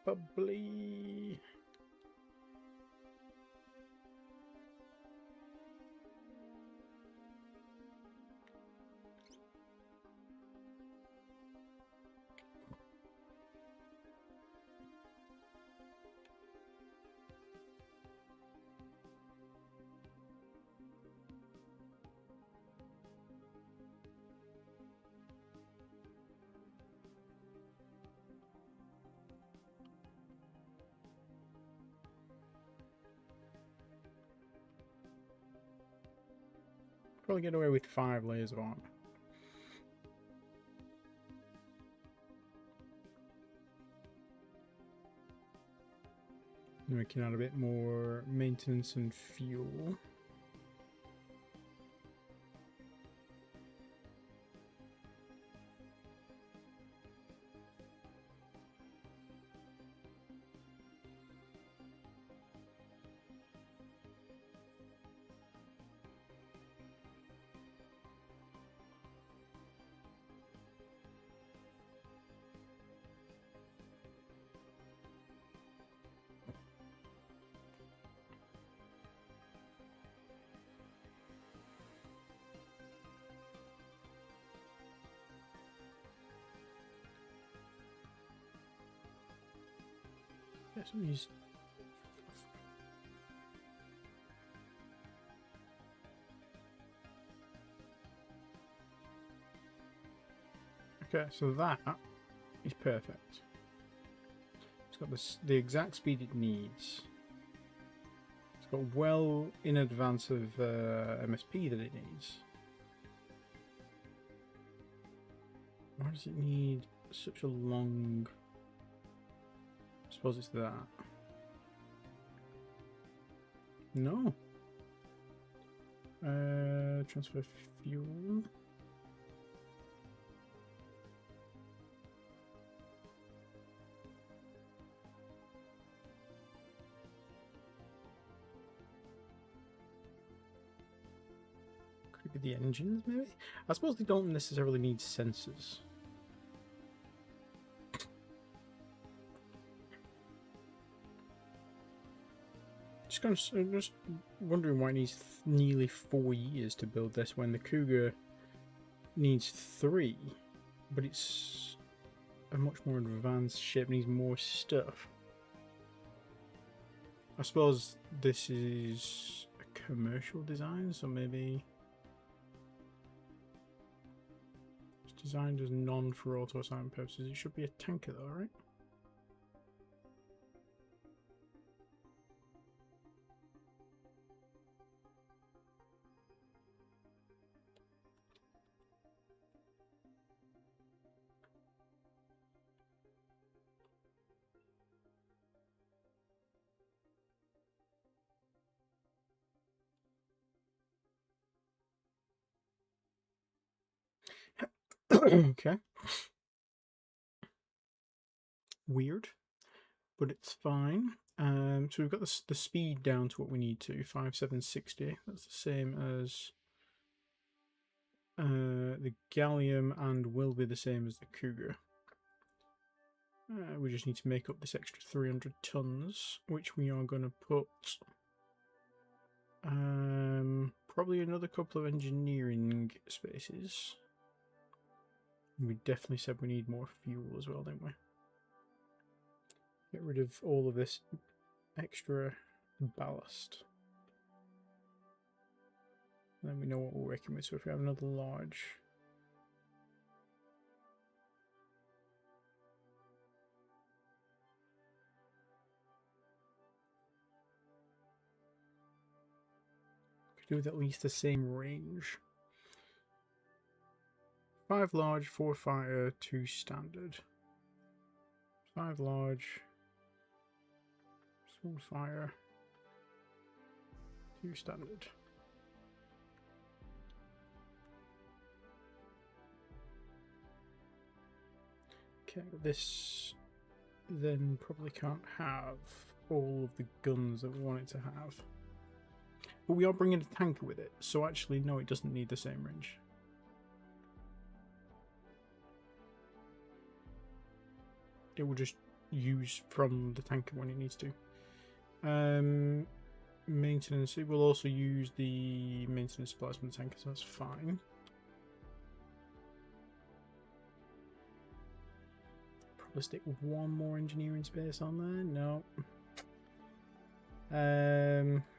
probably... Probably get away with 5 layers of armor. And we can add a bit more maintenance and fuel. Yes, use. Okay, so that is perfect. It's got the exact speed it needs. It's got well in advance of MSP that it needs. Why does it need such a long... I suppose it's that. No. Transfer fuel. the engines, maybe? I suppose they don't necessarily need sensors. Just wondering why it needs nearly 4 years to build this when the Cougar needs 3, but it's a much more advanced ship, needs more stuff. I suppose this is a commercial design, so maybe it's designed as non-for auto assignment purposes. It should be a tanker though, right? Okay. Weird, but it's fine. So we've got the speed down to what we need to, 5760. That's the same as the Gallium and will be the same as the Cougar. We just need to make up this extra 300 tons, which we are going to put probably another couple of engineering spaces. We definitely said we need more fuel as well, didn't we? Get rid of all of this extra ballast. And then we know what we're working with, so if we have another large... could do with at least the same range. 5 large, 4 fighter, 2 standard. 5 large, 4 fire, 2 standard. Okay, this then probably can't have all of the guns that we want it to have. But we are bringing a tanker with it, so actually no, it doesn't need the same range. It will just use from the tanker when it needs to. Maintenance, it will also use the maintenance supplies from the tanker, so that's fine. Probably stick with 1 more engineering space on there. No.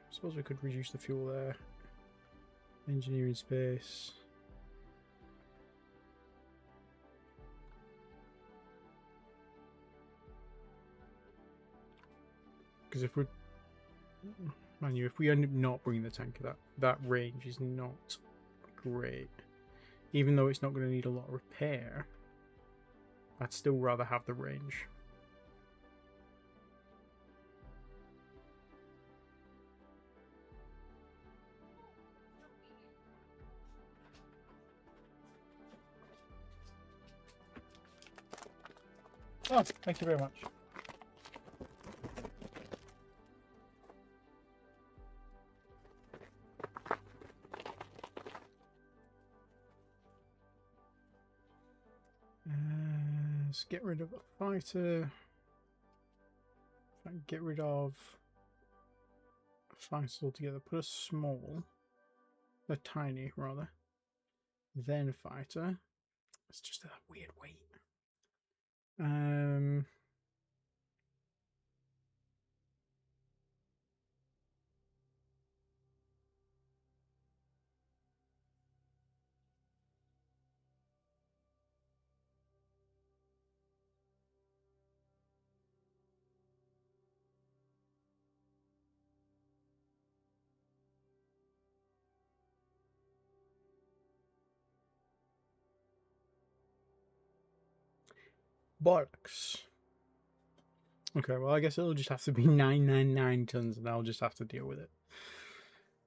Suppose we could reduce the fuel there. Engineering space. Because if we're, mind you, if we end up not bringing the tanker, that range is not great. Even though it's not going to need a lot of repair, I'd still rather have the range. Oh, thank you very much. Let's get rid of a fighter. Get rid of fighters altogether. Put a small, a tiny rather, then a fighter. It's just that weird weight. Bollocks. Okay, well, I guess it'll just have to be 999 tons and I'll just have to deal with it.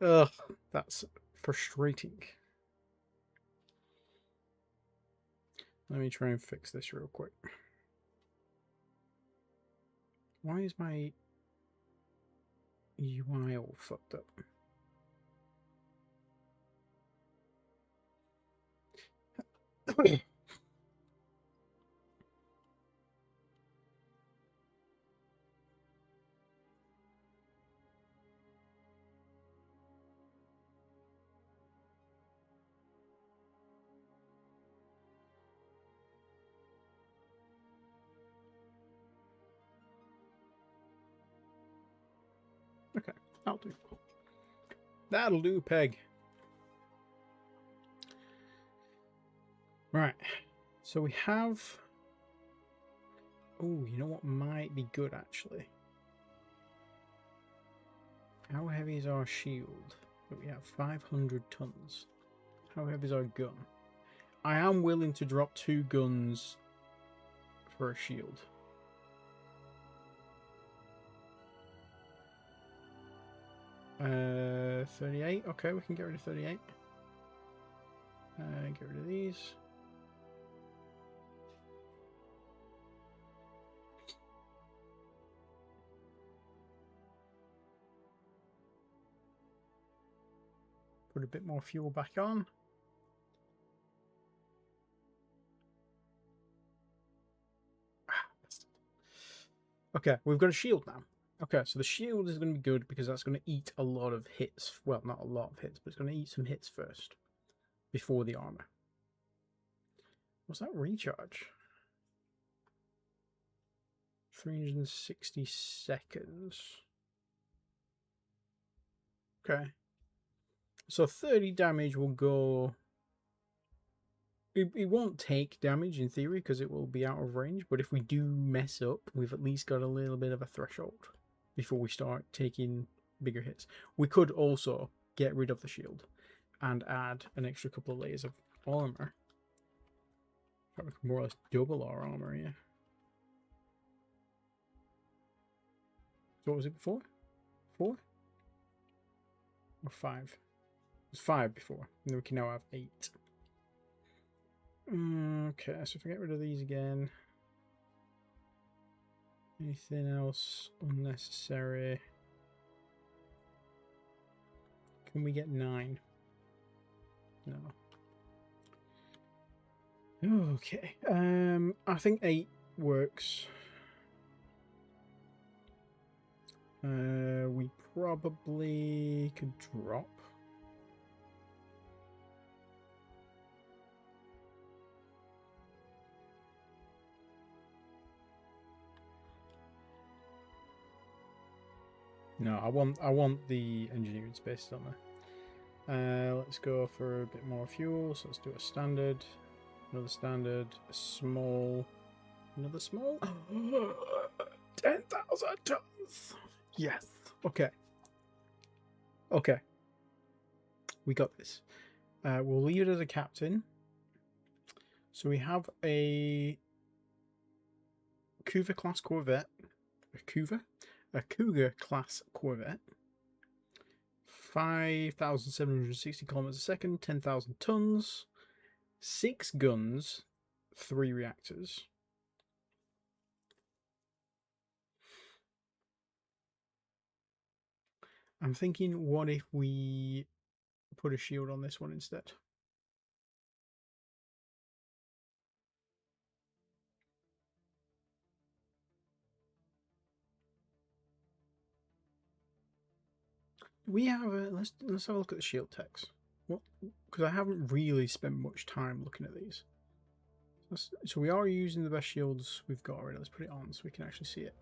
Ugh, that's frustrating. Let me try and fix this real quick. Why is my UI all fucked up? Okay, that'll do. That'll do, Peg. Right, so we have... Oh, you know what might be good, actually? How heavy is our shield? We have 500 tons. How heavy is our gun? I am willing to drop 2 guns for a shield. Uh, 38. Okay, we can get rid of 38. Get rid of these. Put a bit more fuel back on. Okay, we've got a shield now. Okay, so the shield is going to be good because that's going to eat a lot of hits. Well, not a lot of hits, but it's going to eat some hits first before the armor. What's that recharge? 360 seconds. Okay. So 30 damage will go... It won't take damage in theory because it will be out of range, but if we do mess up, we've at least got a little bit of a threshold before we start taking bigger hits. We could also get rid of the shield and add an extra couple of layers of armor. We can more or less double our armor here. So what was it before? 4? Or 5? It was 5 before, and then we can now have 8. Okay, so if I get rid of these again. Anything else unnecessary? Can we get 9? No. Okay. I think 8 works. We probably could drop. No, I want the engineering space on there. Let's go for a bit more fuel. So let's do a standard, another standard, a small, another small. 10,000 tons. Yes. Okay. Okay. We got this. We'll leave it as a captain. So we have a Cougar class corvette. A Cougar class corvette. 5,760 kilometers a second, 10,000 tons, 6 guns, 3 reactors. I'm thinking, what if we put a shield on this one instead? We have a let's have a look at the shield text. What? Because I haven't really spent much time looking at these. So we are using the best shields we've got already. Let's put it on so we can actually see it.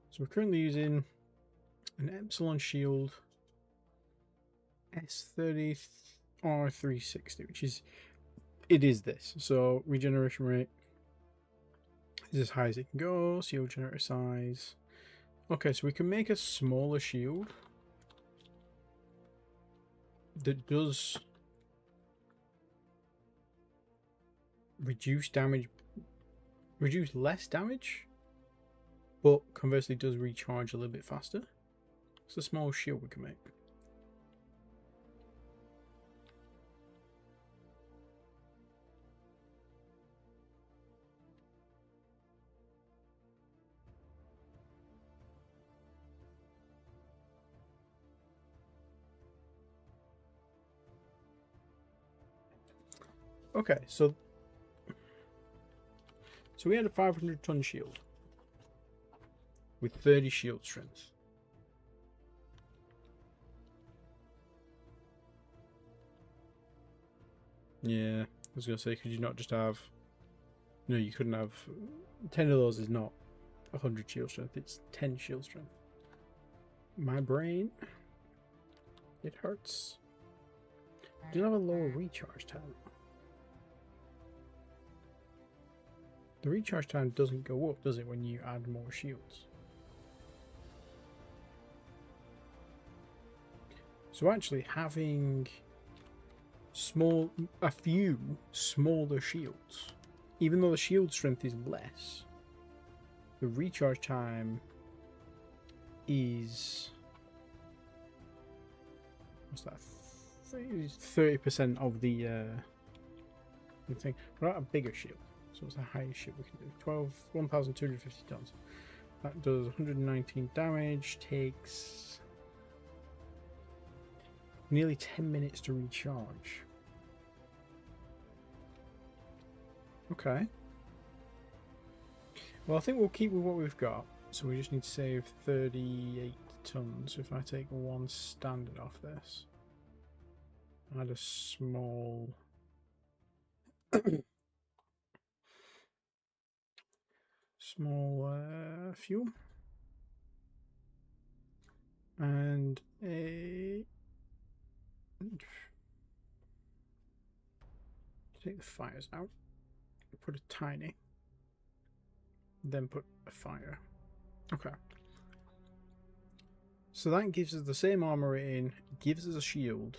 So we're currently using an Epsilon shield S30 R360, which is this. So regeneration rate is as high as it can go. Shield generator size. Okay, so we can make a smaller shield that does reduce less damage, but conversely does recharge a little bit faster. It's a small shield we can make. Okay, so we had a 500-ton shield with 30 shield strength. Yeah, I was gonna say, could you not just have? No, you couldn't have. 10 of those is not 100 shield strength. It's 10 shield strength. My brain, it hurts. Do you have a lower recharge time? The recharge time doesn't go up, does it, when you add more shields? So actually having a few smaller shields, even though the shield strength is less, the recharge time is, what's that, 30% of the thing. What about a bigger shield? So what's the highest shield we can do? 1,250 tons. That does 119 damage, takes nearly 10 minutes to recharge. Okay. Well, I think we'll keep with what we've got. So we just need to save 38 tons. If I take one standard off this, add a small fuel and a take the fires out, put a tiny, then put a fire. Okay, so that gives us the same armor rating, gives us a shield.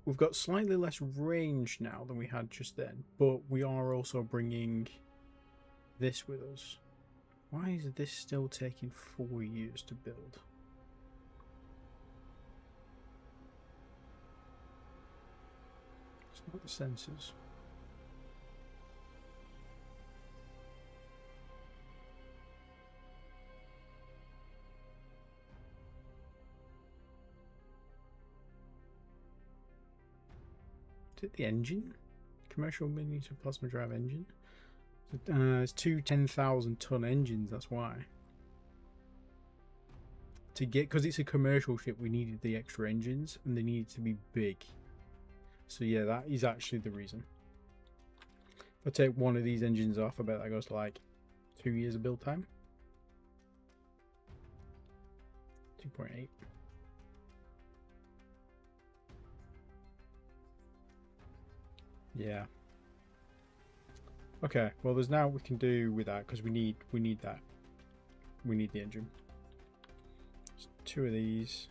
We've got slightly less range now than we had just then, but we are also bringing this with us. Why is this still taking 4 years to build? It's not the sensors. Is it the engine? Commercial miniature plasma drive engine? It's two 10,000 ton engines, that's why. To get, because it's a commercial ship, we needed the extra engines and they needed to be big. So yeah, that is actually the reason. If I take one of these engines off, I bet that goes to like 2 years of build time. 2.8. Yeah. Okay, well there's now we can do with that because we need that. We need the engine. So 2 of these.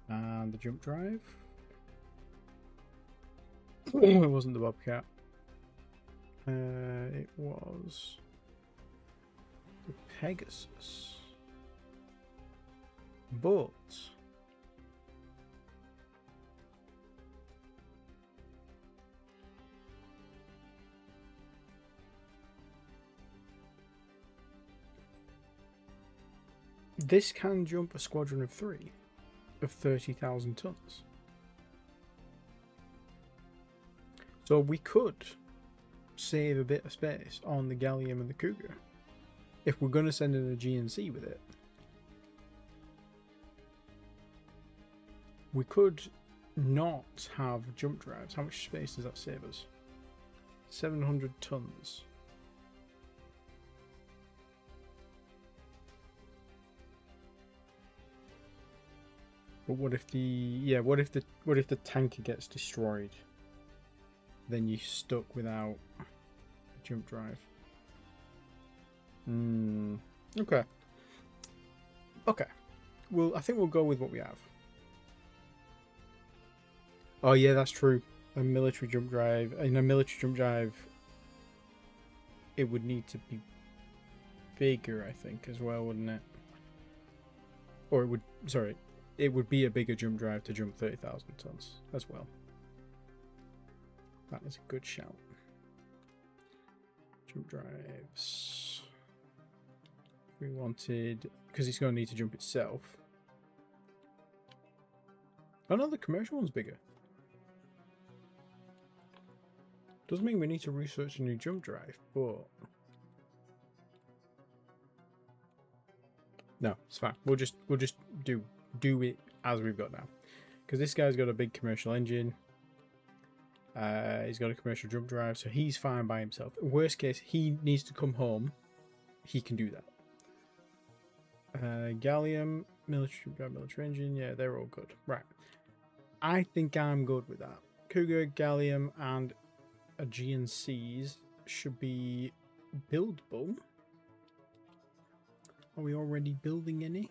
And the jump drive. It wasn't the Bobcat. It was the Pegasus. But this can jump a squadron of 3 of 30,000 tons. So we could save a bit of space on the Gallium and the Cougar if we're going to send in a GNC with it. We could not have jump drives. How much space does that save us? 700 tons. But what if the tanker gets destroyed? Then you're stuck without a jump drive. Okay. Okay. Well, I think we'll go with what we have. Oh yeah, that's true. A military jump drive. In a military jump drive, it would need to be bigger, I think, as well, wouldn't it? Or it would. Sorry, it would be a bigger jump drive to jump 30,000 tons as well. That is a good shout. Jump drives. We wanted, because it's going to need to jump itself. Oh no, the commercial one's bigger. Doesn't mean we need to research a new jump drive, but no, it's fine. We'll just do it as we've got now, because this guy's got a big commercial engine. He's got a commercial jump drive, so he's fine by himself. Worst case, he needs to come home. He can do that. Gallium, military engine. Yeah, they're all good. Right. I think I'm good with that. Cougar, Gallium, and Aegean Seas should be buildable. Are we already building any?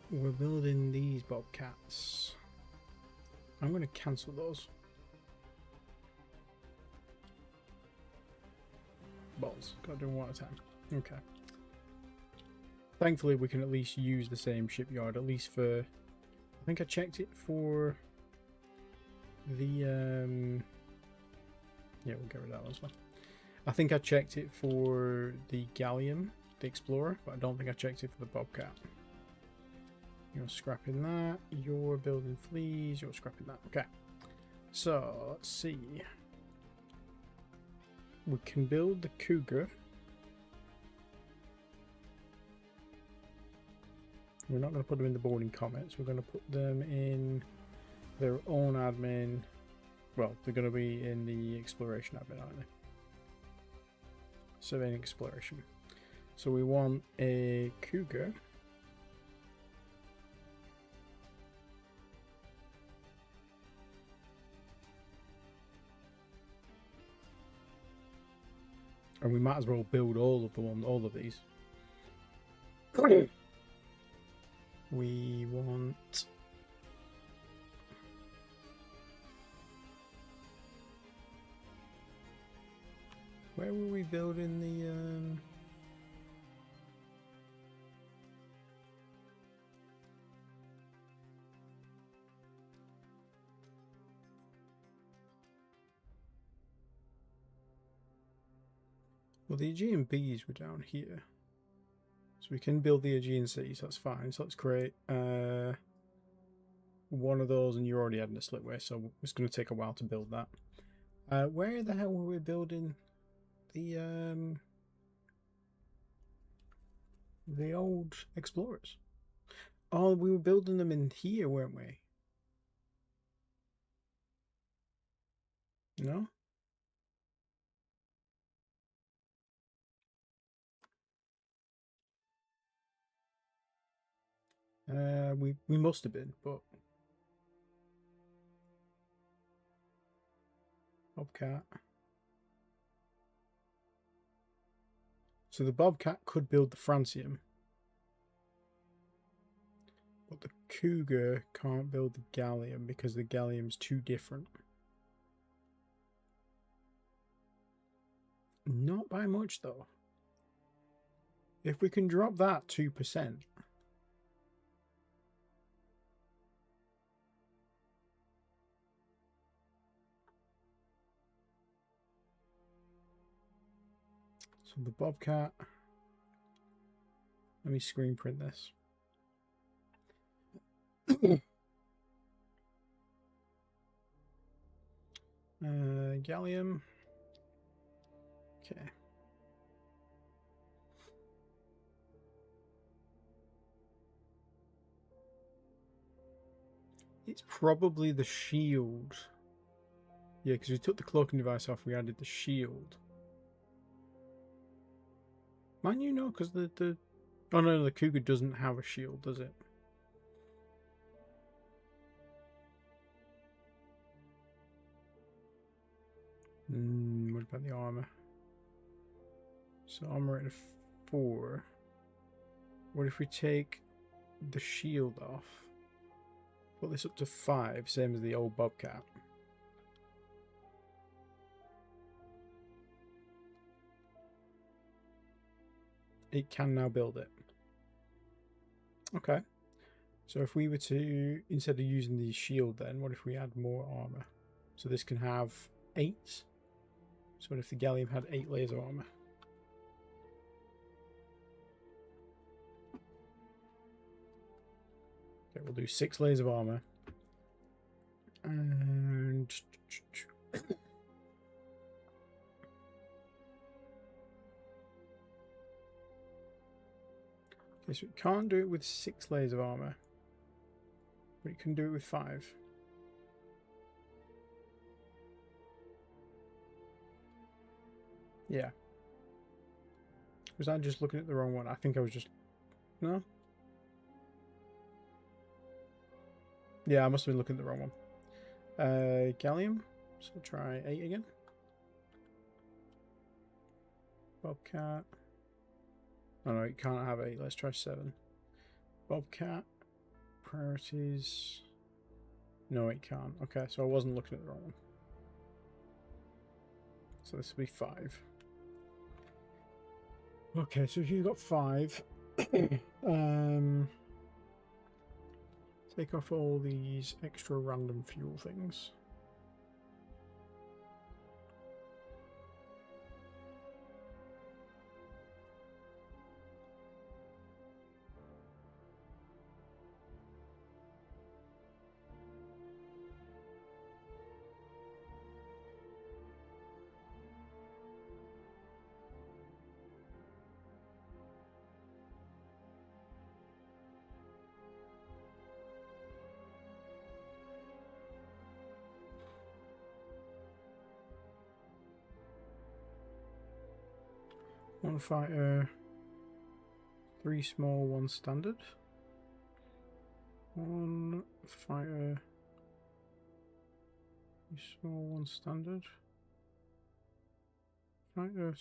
We're building these Bobcats. I'm going to cancel those. Balls. Gotta do them one at a time. Okay. Thankfully, we can at least use the same shipyard, at least for... I think I checked it for the... Yeah, we'll get rid of that one as well. I think I checked it for the Gallium, the Explorer, but I don't think I checked it for the Bobcat. You're scrapping that. You're building fleas. You're scrapping that. Okay. So, let's see. We can build the Cougar. We're not going to put them in the boarding comments. We're going to put them in their own admin. Well, they're going to be in the exploration admin, aren't they? Surveying exploration. So we want a Cougar. And we might as well build all of these. We want... Where were we building the... Well, the Aegean Bs were down here. So we can build the Aegean Seas, that's fine. So let's create one of those, and you're already adding a slipway, so it's going to take a while to build that. Where the hell were we building the old Explorers? Oh, we were building them in here, weren't we? No? We must have been, but Bobcat. So the Bobcat could build the Francium, but the Cougar can't build the Gallium because the Gallium's too different. Not by much though. If we can drop that 2%. So the Bobcat, let me screen print this. Gallium. Okay. It's probably the shield. Yeah, because we took the cloaking device off, we added the shield. Mind you, no, because the... Oh no, the Cougar doesn't have a shield, does it? What about the armor? So armor at a 4. What if we take the shield off? Put this up to 5, same as the old Bobcat. It can now build it. Okay. So if we were to, instead of using the shield then, what if we add more armor? So this can have 8. So what if the Gallium had 8 layers of armor? Okay, we'll do 6 layers of armor. And Okay, so it can't do it with 6 layers of armor, but it can do it with 5. Yeah. Was I just looking at the wrong one? I think I was just... No? Yeah, I must have been looking at the wrong one. Gallium. So we'll try 8 again. Bobcat. Oh no, it can't have 8. Let's try 7. Bobcat. Priorities. No, it can't. Okay, so I wasn't looking at the wrong one. So this will be 5. Okay, so if you've got 5, take off all these extra random fuel things. One fighter, 3 small, 1 standard. 1 fighter, 3 small, 1 standard. Fighter,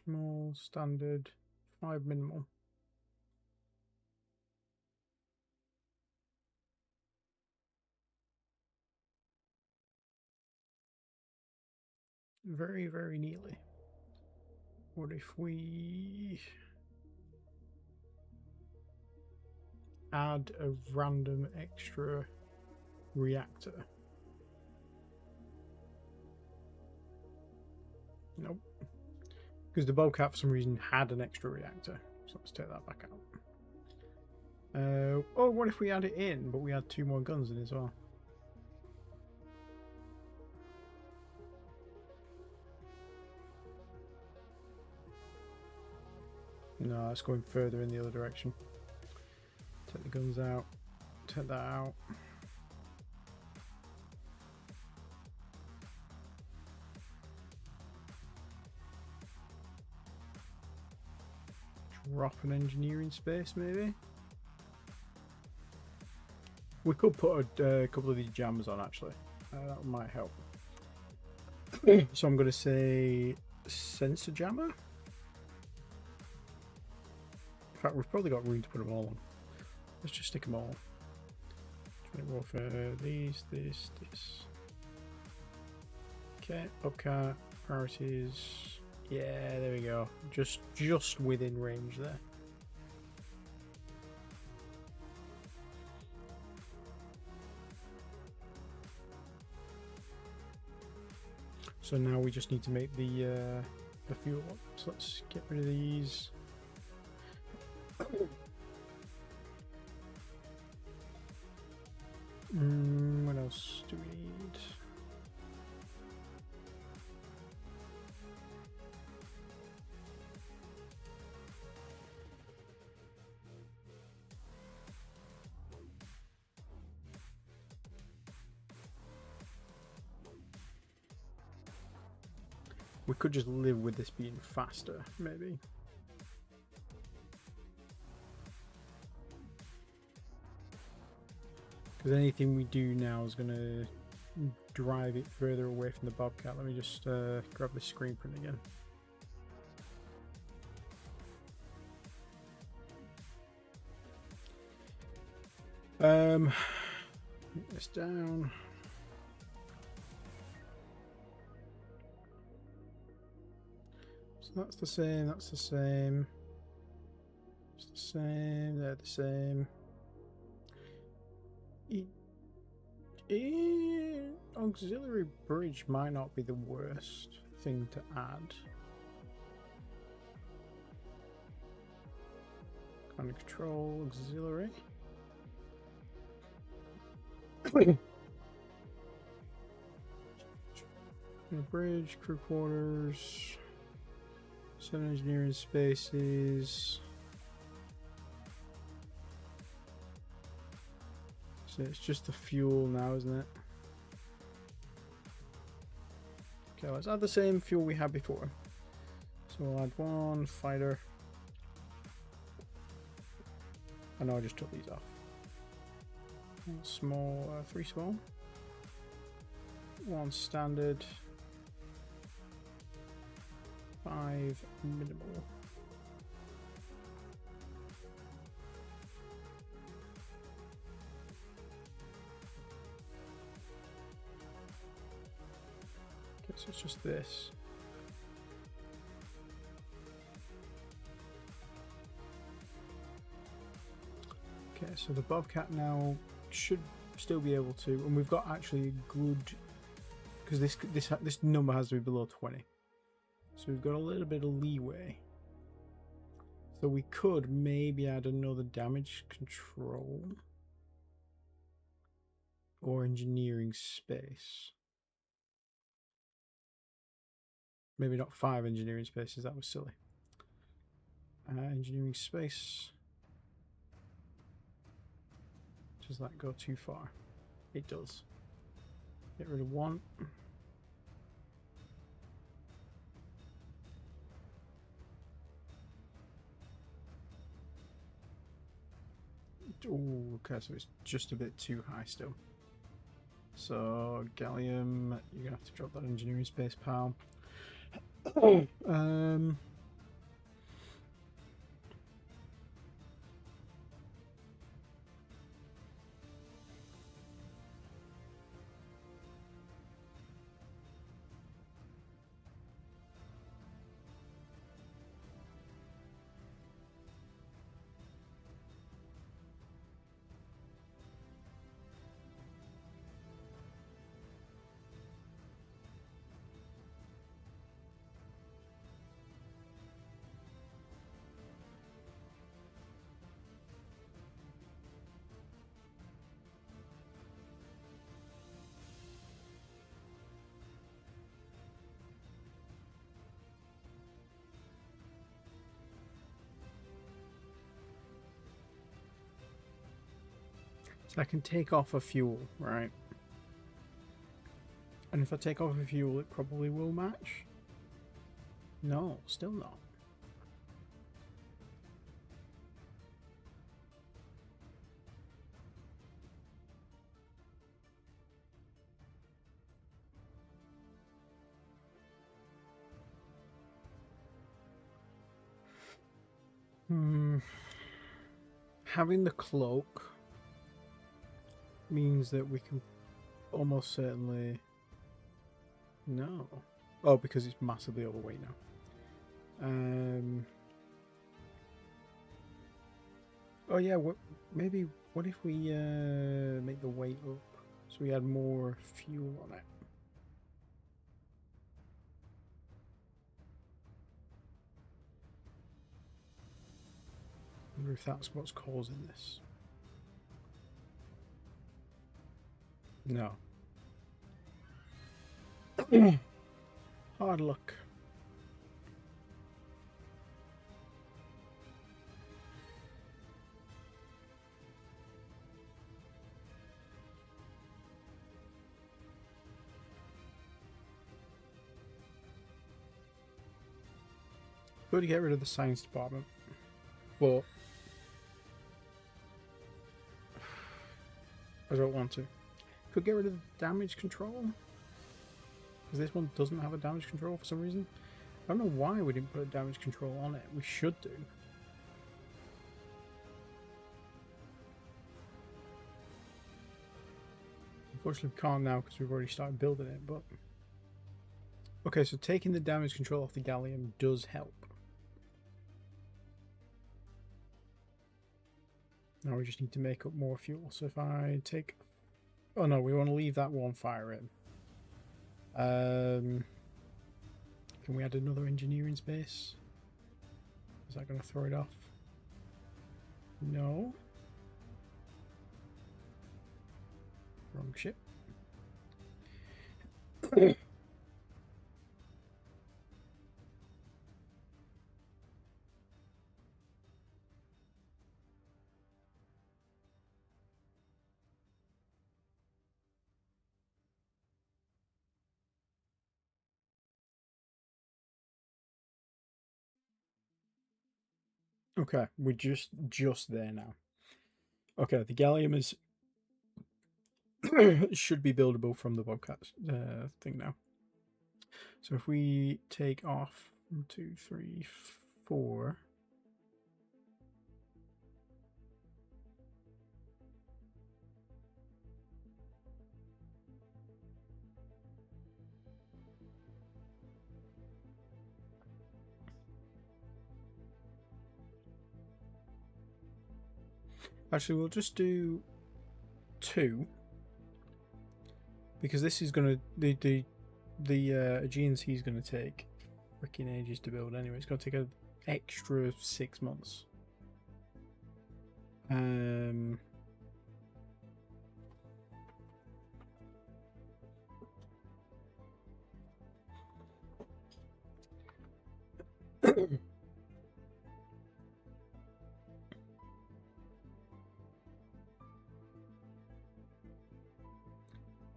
small, standard, 5 minimal. Very, very neatly. What if we add a random extra reactor? Nope. Because the Bobcat for some reason had an extra reactor. So let's take that back out. Oh, what if we add it in, but we add 2 more guns in as well? No, it's going further in the other direction. Take the guns out. Take that out. Drop an engineering space, maybe? We could put a couple of these jams on, actually. That might help. So I'm going to say sensor jammer. In fact, we've probably got room to put them all on. Let's just stick them all. Joint warfare, these, this. Okay, Bobcat, priorities. Yeah, there we go. Just within range there. So now we just need to make the fuel up. So let's get rid of these. What else do we need? We could just live with this being faster, maybe. Because anything we do now is going to drive it further away from the Bobcat. Let me just grab this screen print again. Put this down. So that's the same, that's the same. It's the same, they're the same. Auxiliary bridge might not be the worst thing to add. Kind of control auxiliary. Bridge, crew quarters, 7 engineering spaces. So it's just the fuel now, isn't it? Okay, let's add the same fuel we had before. So we'll add 1 fighter. I know I just took these off. 1 small, 3 small. 1 standard. 5 minimal. Okay, so it's just this. Okay, so the Bobcat now should still be able to, and we've got actually a good, because this number has to be below 20. So we've got a little bit of leeway. So we could maybe add another damage control or engineering space. Maybe not 5 engineering spaces, that was silly. Engineering space. Does that go too far? It does. Get rid of 1. Oh, okay, so it's just a bit too high still. So, gallium, you're gonna have to drop that engineering space, pal. So I can take off a fuel, right? And if I take off a fuel, it probably will match. No, still not. Having the cloak means that we can almost certainly... No. Oh, because it's massively overweight now. Oh yeah, maybe what if we make the weight up so we add more fuel on it? I wonder if that's what's causing this. No. Hard luck. Could get rid of the science department, but I don't want to. Could get rid of the damage control, because this one doesn't have a damage control for some reason. I don't know why we didn't put a damage control on it. We should do. Unfortunately, we can't now because we've already started building it. But okay, so taking the damage control off the gallium does help. Now we just need to make up more fuel. So if I take... Oh no, we want to leave that one fire in. Can we add another engineering space? Is that going to throw it off? No. Wrong ship. Okay, we're just there now. Okay, the gallium is should be buildable from the Bobcat thing now. So if we take off 1, 2, 3, 4. Actually, we'll just do 2 because this is gonna the GNC is gonna take freaking ages to build anyway. It's gonna take an extra 6 months.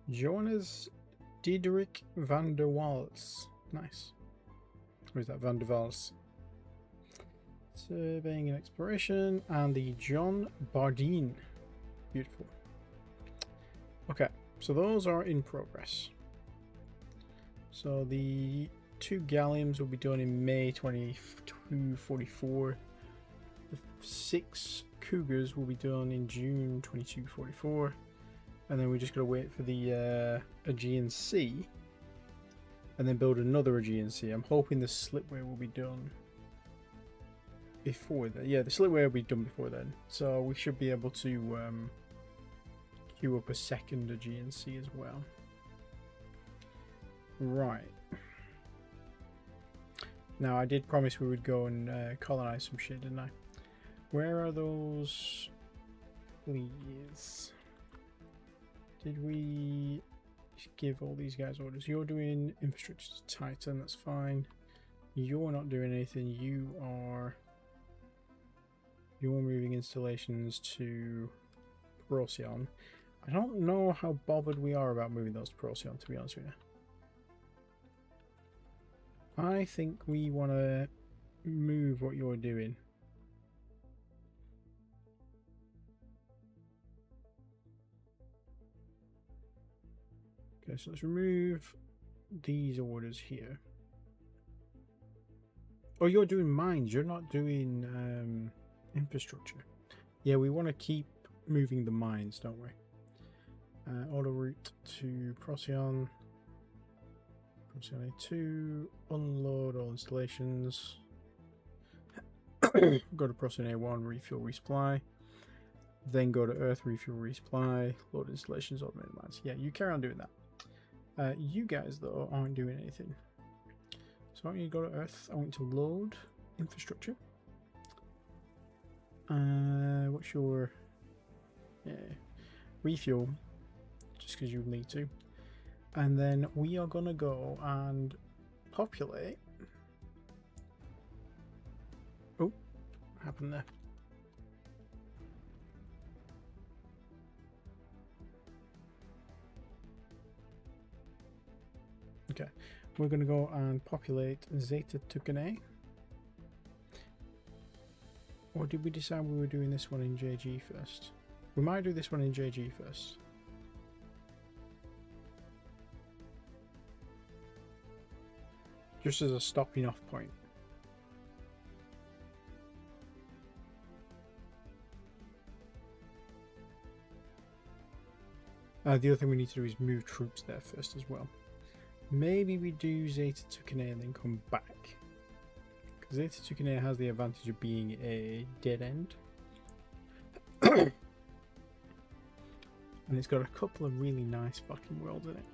Jonas Diederik van der Waals. Nice. Or is that Van der Waals? Surveying and exploration, and the John Bardeen. Beautiful. Okay, so those are in progress. So the 2 galliums will be done in May 2244. The 6 cougars will be done in June 2244. And then we just gotta wait for the Aegean Sea, and then build another Aegean Sea. I'm hoping the slipway will be done before that. Yeah, the slipway will be done before then, so we should be able to queue up a second Aegean Sea as well. Right. Now, I did promise we would go and colonize some shit, didn't I? Where are those? Please. Did we give all these guys orders? You're doing infrastructure to Titan, that's fine. You're not doing anything. You're moving installations to Procyon. I don't know how bothered we are about moving those to Procyon, to be honest with you. I think we want to move what you're doing. Okay, so let's remove these orders here. Oh, you're doing mines. You're not doing infrastructure. Yeah, we want to keep moving the mines, don't we? Auto route to Procyon. Procyon A2. Unload all installations. Go to Procyon A1, refuel, resupply. Then go to Earth, refuel, resupply. Load installations, automated mines. Yeah, you carry on doing that. You guys, though, aren't doing anything. So I want you to go to Earth. I want you to load infrastructure. What's your... Yeah. Refuel. Just because you need to. And then we are going to go and populate. Oh, what happened there? Okay, we're going to go and populate Zeta Tucanae. Or did we decide we were doing this one in JG first? We might do this one in JG first. Just as a stopping off point. The other thing we need to do is move troops there first as well. Maybe we do Zeta Tucanae and then come back. Because Zeta Tucanae has the advantage of being a dead end. And it's got a couple of really nice fucking worlds in it.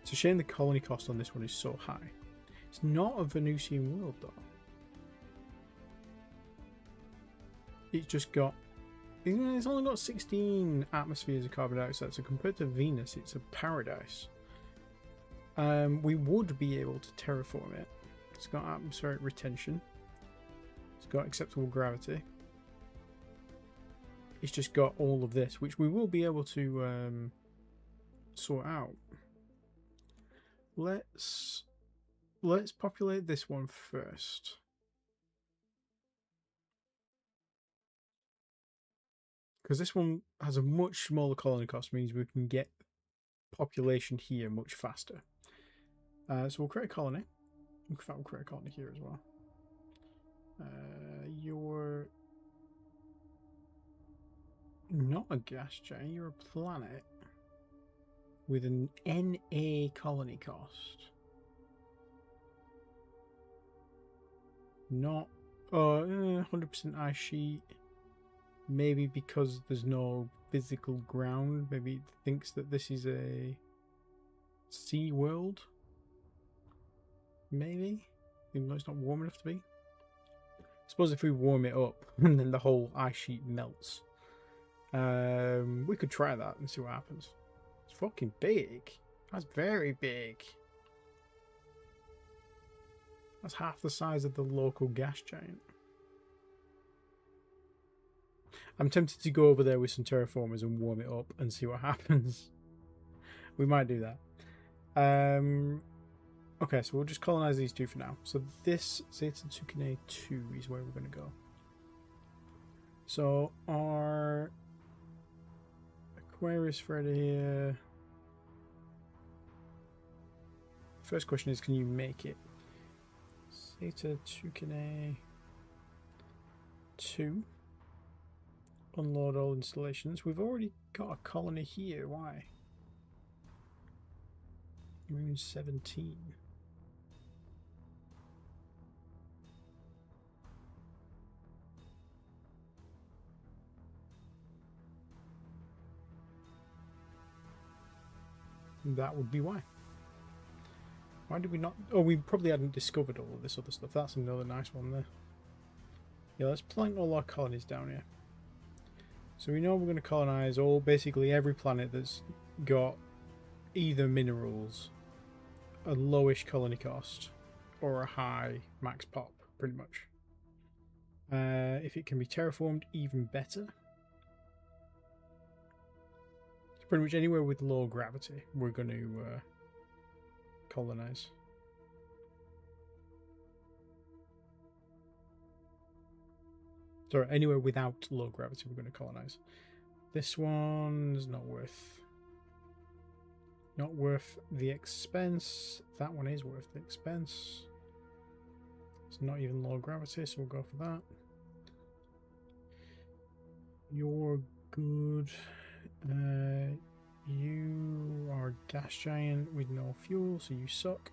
It's a shame the colony cost on this one is so high. It's not a Venusian world though. It's just got... It's only got 16 atmospheres of carbon dioxide, so compared to Venus, it's a paradise. We would be able to terraform it. It's got atmospheric retention. It's got acceptable gravity. It's just got all of this, which we will be able to sort out. let's populate this one first. Because this one has a much smaller colony cost, means we can get population here much faster. So we'll create a colony. In fact, we'll create a colony here as well. You're not a gas giant, you're a planet with an NA colony cost. Not 100% ice sheet. Maybe because there's no physical ground, maybe it thinks that this is a sea world. Maybe, even though it's not warm enough to be. I suppose if we warm it up and then the whole ice sheet melts, we could try that and see what happens. It's fucking big. That's very big. That's half the size of the local gas giant. I'm tempted to go over there with some terraformers and warm it up and see what happens. We might do that. Okay, so we'll just colonize these two for now. So this Zeta Tukane 2 is where we're going to go. So our Aquarius thread here. First question is, can you make it? Zeta Tukane 2. Unload all installations. We've already got a colony here. Why? Moon 17. That would be why. Why did we not? Oh, we probably hadn't discovered all of this other stuff. That's another nice one there. Yeah, let's plant all our colonies down here. So we know we're going to colonize basically every planet that's got either minerals, a lowish colony cost, or a high max pop, pretty much. If it can be terraformed, even better. So pretty much anywhere with low gravity, we're going to colonize. Sorry, anywhere without low gravity, we're going to colonize. This one's not worth the expense. That one is worth the expense. It's not even low gravity, so we'll go for that. You're good. You are a gas giant with no fuel, so you suck.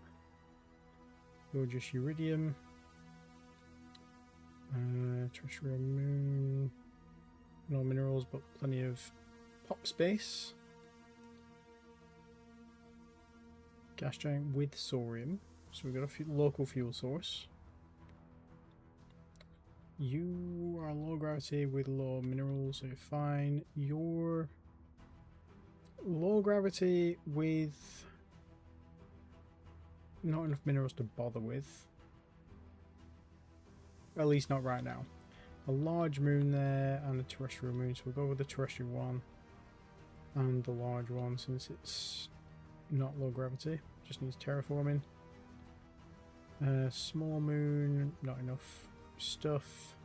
You're just iridium. Terrestrial moon. No minerals, but plenty of pop space. Gas giant with thorium. So we've got a local fuel source. You are low gravity with low minerals, so you're fine. You're low gravity with not enough minerals to bother with. At least not right now. A large moon there and a terrestrial moon, so we'll go with the terrestrial one and the large one since it's not low gravity, just needs terraforming. Small moon, not enough stuff.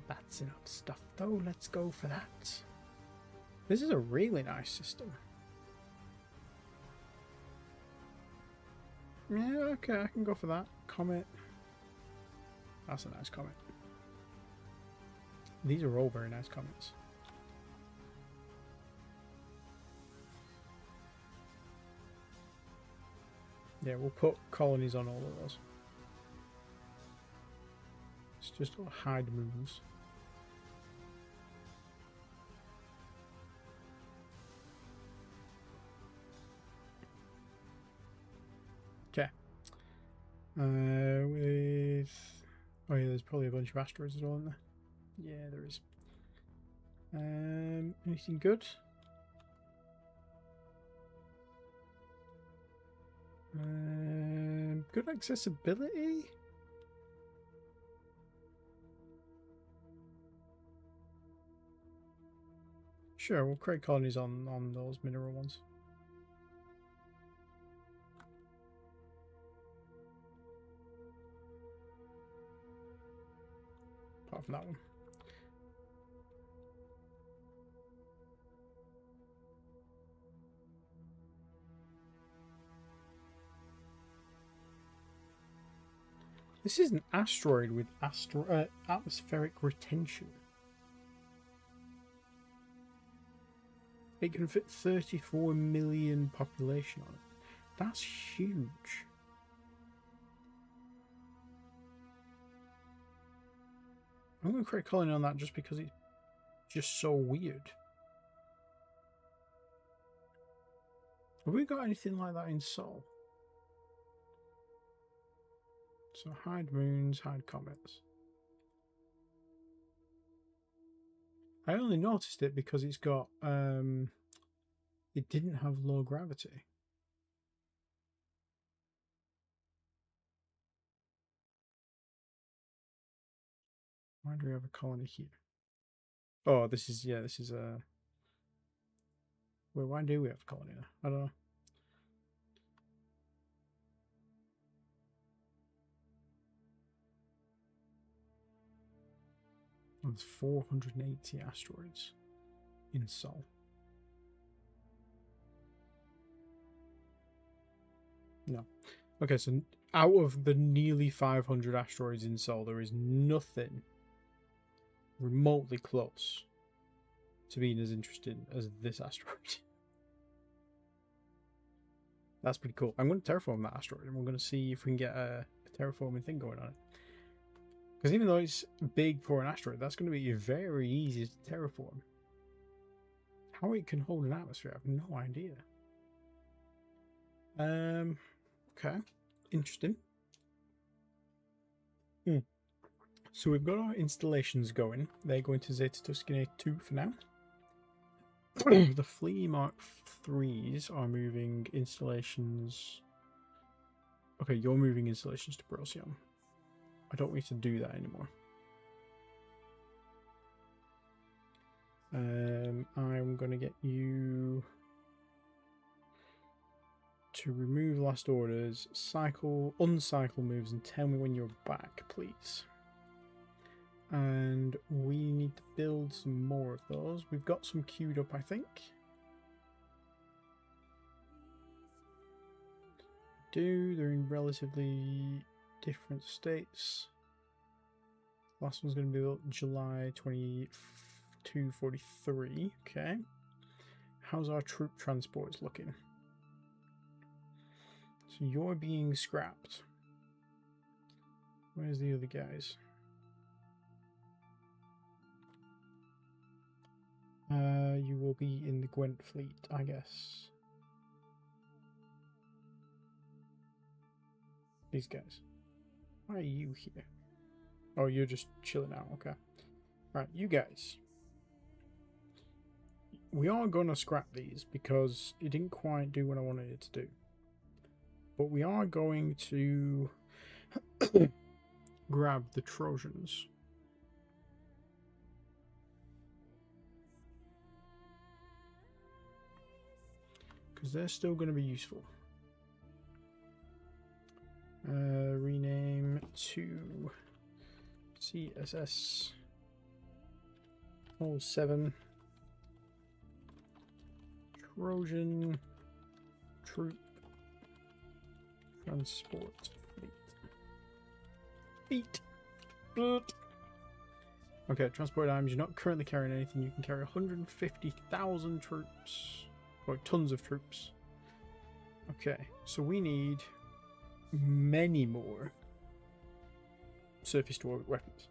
That's enough stuff though, let's go for that. This is a really nice system. Yeah, okay, I can go for that. Comet. That's a nice comet. These are all very nice comets. Yeah, we'll put colonies on all of those. It's just hide moons. Okay. Oh yeah, there's probably a bunch of asteroids as well, isn't there? Yeah, there is. Anything good? Good accessibility? Sure, we'll create colonies on those mineral ones. apart from that one. This is an asteroid with atmospheric retention. It can fit 34 million population on it. That's huge. I'm going to create a colony on that just because it's just so weird. Have we got anything like that in Sol? So hide moons, hide comets. I only noticed it because it's got it didn't have low gravity. Why do we have a colony here? Oh, this is a well, why do we have a colony there? I don't know. There's 480 asteroids in Sol. No. Okay, so out of the nearly 500 asteroids in Sol, there is nothing remotely close to being as interesting as this asteroid. That's pretty cool. I'm going to terraform that asteroid, and we're going to see if we can get a terraforming thing going on it. Because even though it's big for an asteroid, that's going to be very easy to terraform. How it can hold an atmosphere, I have no idea. Okay, interesting. So we've got our installations going. They're going to Zeta Tuscany 2 for now. The Flea Mark 3s are moving installations. Okay, you're moving installations to Procyon. I don't need to do that anymore. I'm going to get you to remove last orders, uncycle moves, and tell me when you're back, please. And we need to build some more of those. We've got some queued up, I think. They're in relatively different states. Last one's going to be built July 2243. Okay. How's our troop transports looking? So you're being scrapped. Where's the other guys? You will be in the Gwent fleet, I guess. These guys. Why are you here? Oh, you're just chilling out. Okay. Right, you guys. We are going to scrap these because it didn't quite do what I wanted it to do. But we are going to grab the Trojans. Because they're still going to be useful. Rename to CSS 07 Trojan Troop Transport Fleet. Okay, transport items. You're not currently carrying anything. You can carry 150,000 troops. Or tons of troops. Okay, so we need many more surface to orbit weapons.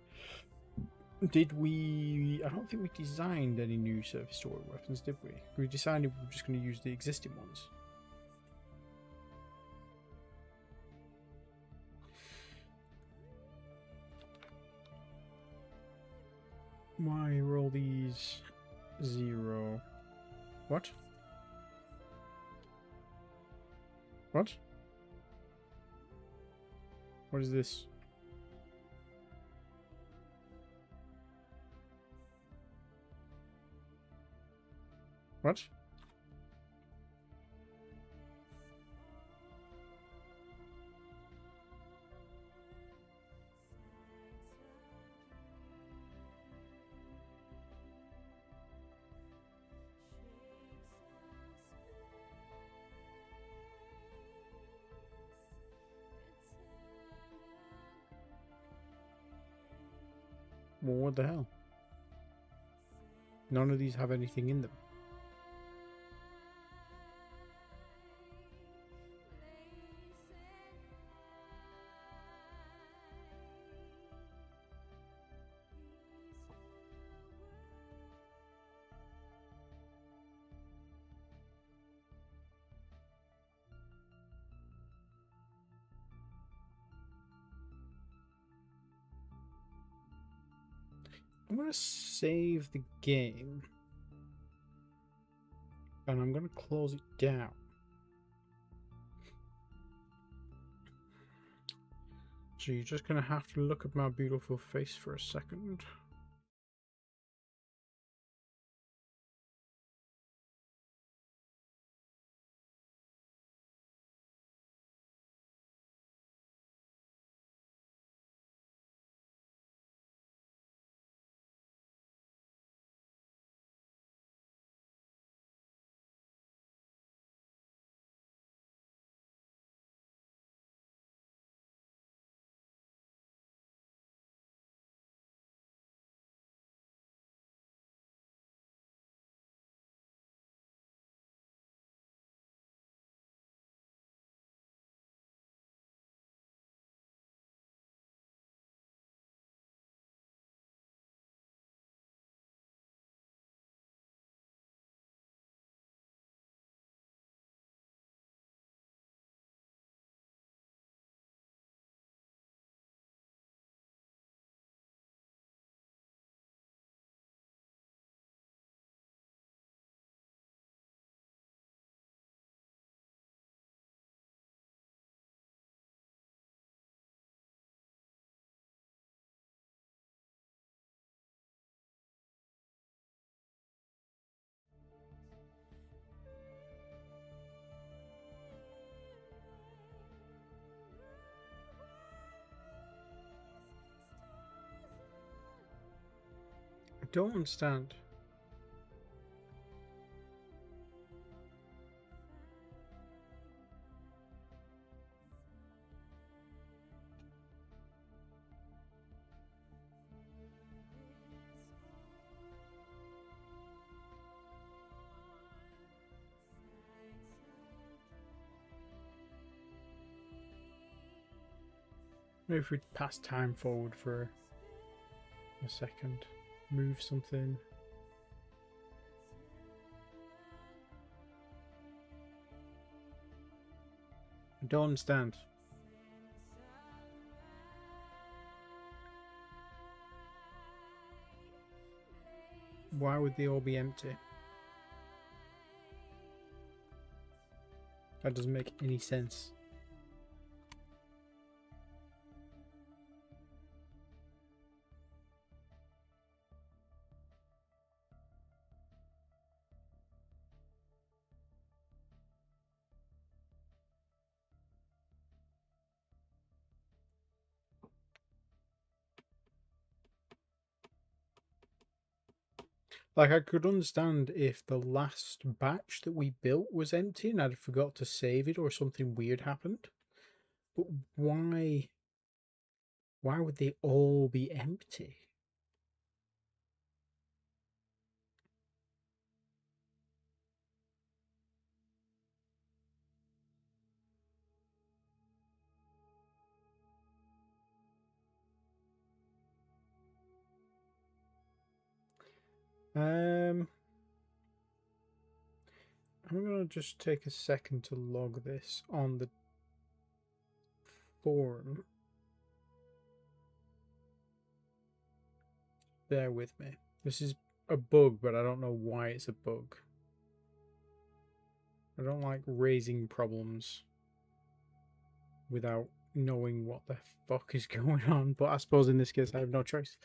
Did we... I don't think we designed any new surface to orbit weapons, did we? We decided we were just going to use the existing ones. Why are all these 0? What? What? What is this? What? Well, what the hell? None of these have anything in them. I'm going to save the game. And I'm going to close it down. So you're just going to have to look at my beautiful face for a second. I don't understand. Maybe if we pass time forward for a second. Move something. I don't understand. Why would they all be empty? That doesn't make any sense. Like, I could understand if the last batch that we built was empty and I'd forgot to save it or something weird happened. But why would they all be empty? I'm gonna just take a second to log this on the forum. Bear with me. This is a bug, but I don't know why it's a bug. I don't like raising problems without knowing what the fuck is going on, but I suppose in this case I have no choice.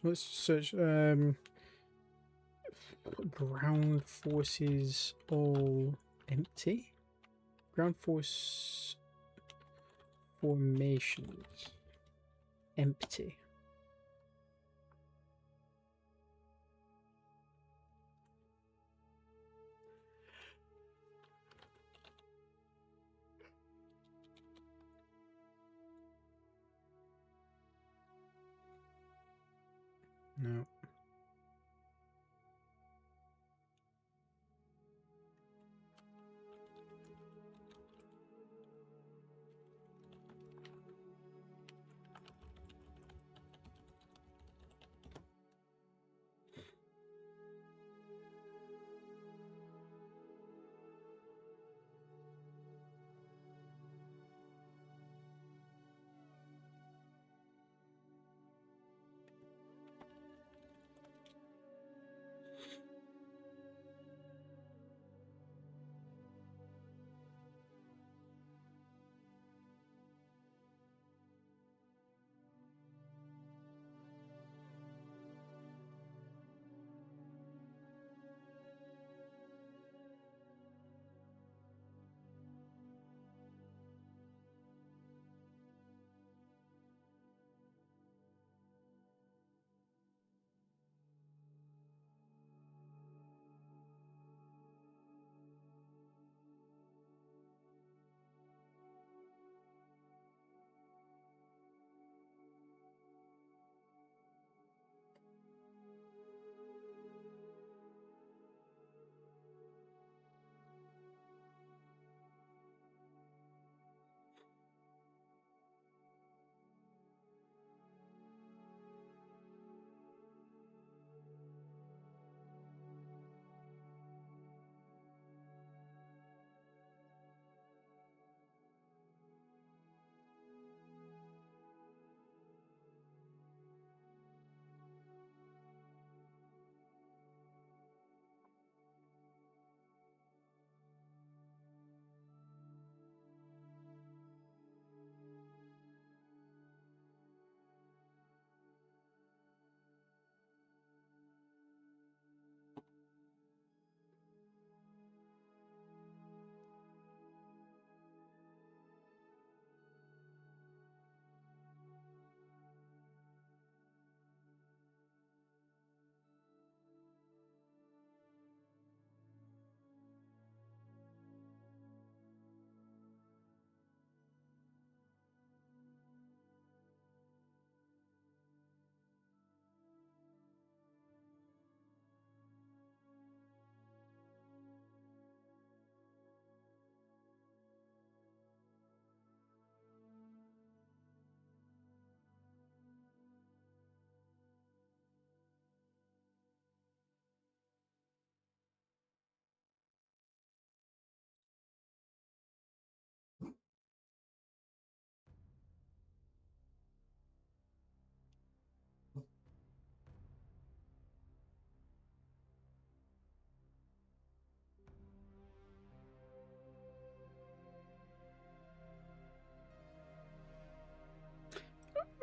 Let's search ground forces all empty. Ground force formations empty. No.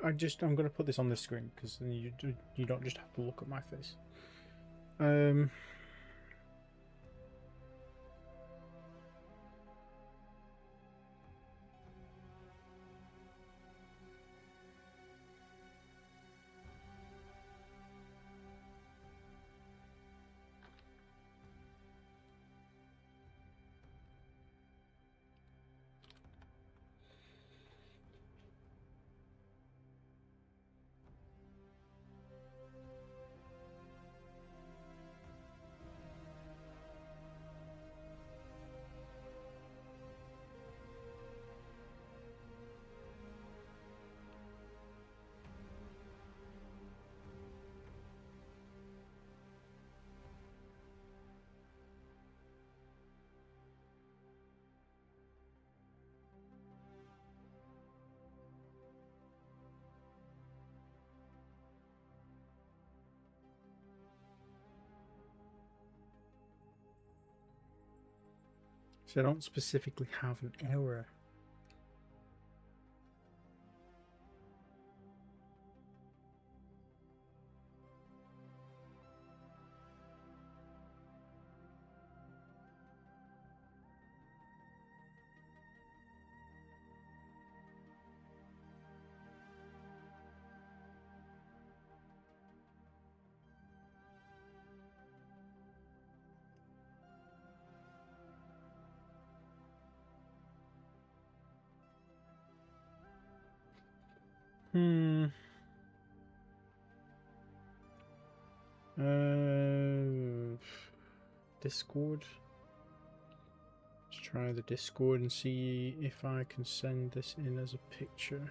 I'm going to put this on the screen because you don't just have to look at my face. So I don't specifically have an error. Discord. Let's try the Discord and see if I can send this in as a picture.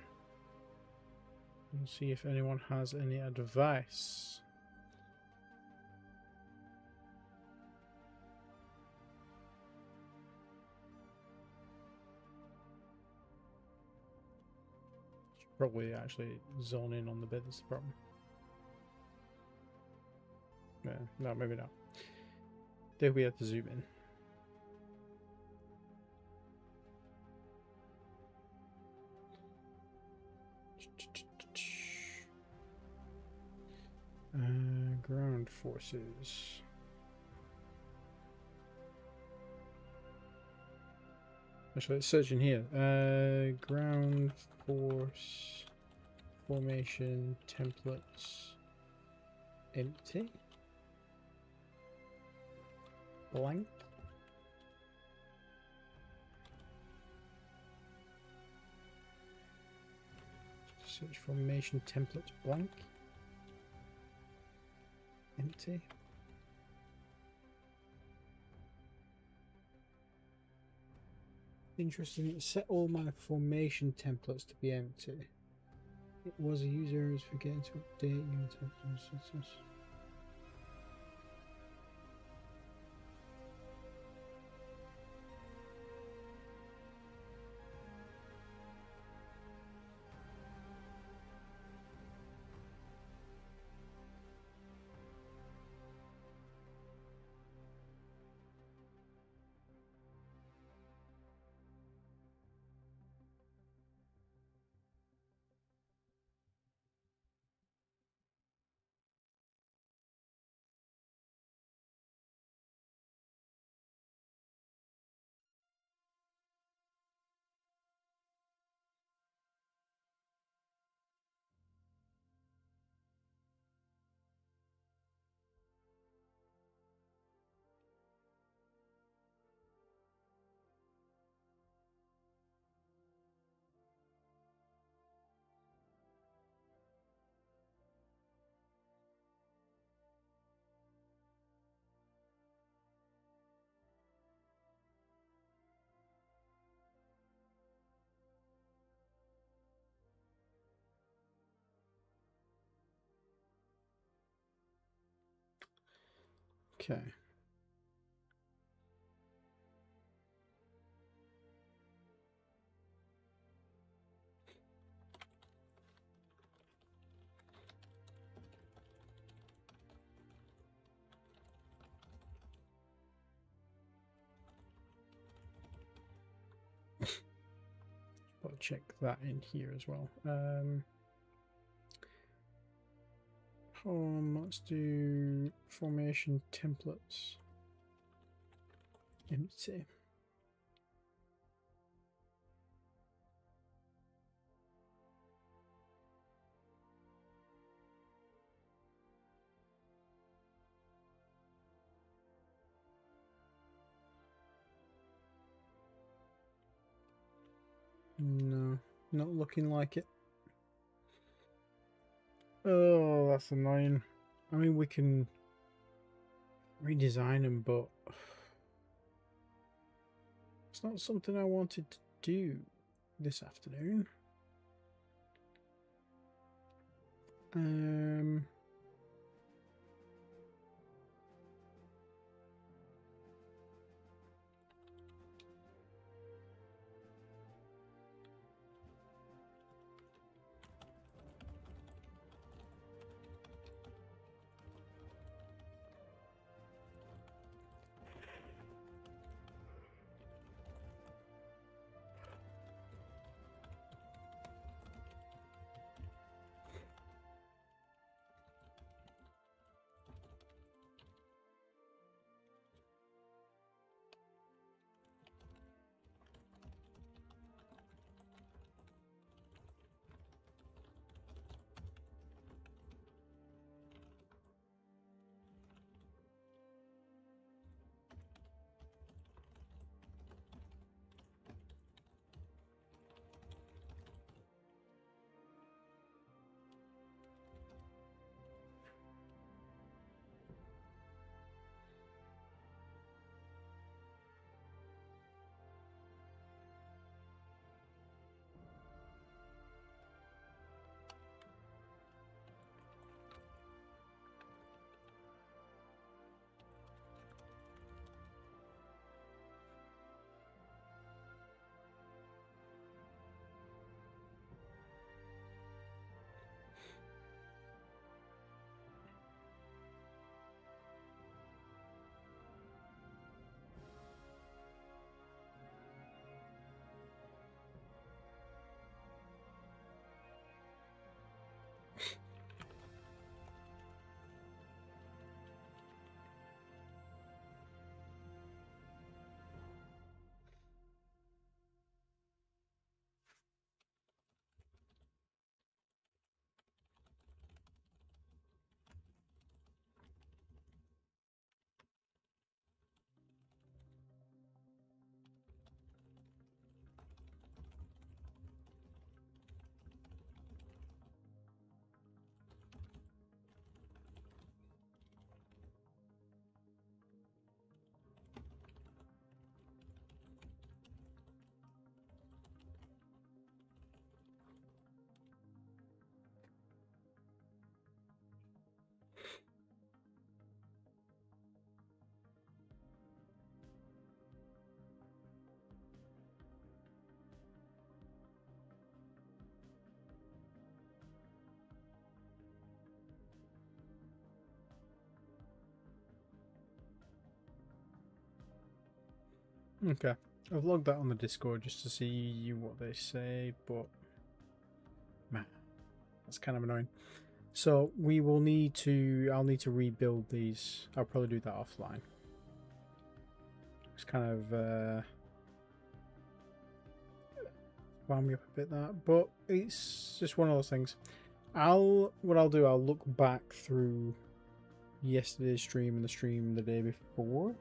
And see if anyone has any advice. Should probably actually zone in on the bit that's the problem. Yeah, no, maybe not. There we have to zoom in. Ground forces. Actually, let's search in here. Ground force formation templates empty. Blank. Search formation templates blank. Empty. Interesting. It set all my formation templates to be empty. It was a user who was forgetting to update your templates. Okay. I'll check that in here as well. Let's do formation templates. Empty. No, not looking like it. Oh, that's annoying. I mean, we can redesign them, but it's not something I wanted to do this afternoon. Okay. I've logged that on the Discord just to see what they say, but man, that's kind of annoying. So we will need to, I'll need to rebuild these. I'll probably do that offline. It's kind of wound me up a bit, that, but it's just one of those things. What I'll do, I'll look back through yesterday's stream and the stream the day before,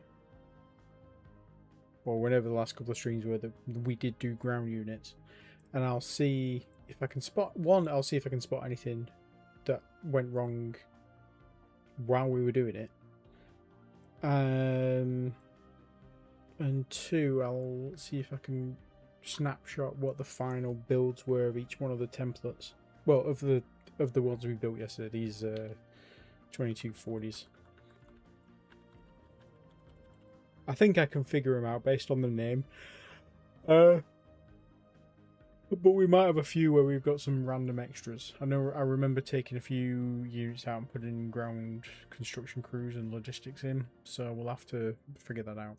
or whenever the last couple of streams were that we did do ground units, and I'll see if I can spot I'll see if I can spot anything that went wrong while we were doing it, and two, I'll see if I can snapshot what the final builds were of each one of the templates. Well, of the ones we built yesterday, these 2240s. I think I can figure them out based on the name. But we might have a few where we've got some random extras. I remember taking a few units out and putting ground construction crews and logistics in, so we'll have to figure that out.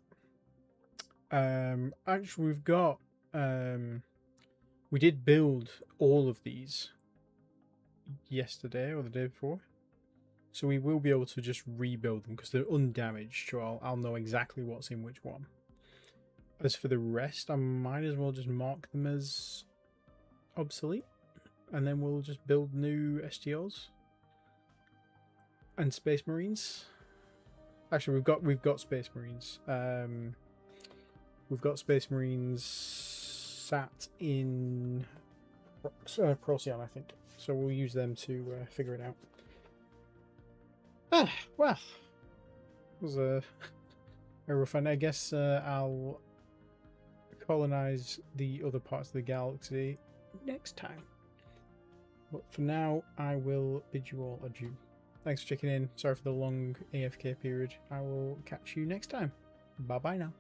Actually, we've got we did build all of these yesterday or the day before, so we will be able to just rebuild them because they're undamaged, so I'll know exactly what's in which one. As for the rest, I might as well just mark them as obsolete, and then we'll just build new STOs and Space Marines. Actually, we've got Space Marines. We've got Space Marines sat in Procyon, I think. So we'll use them to figure it out. Well, it was a rough one. I guess I'll colonize the other parts of the galaxy next time. But for now, I will bid you all adieu. Thanks for checking in. Sorry for the long AFK period. I will catch you next time. Bye-bye now.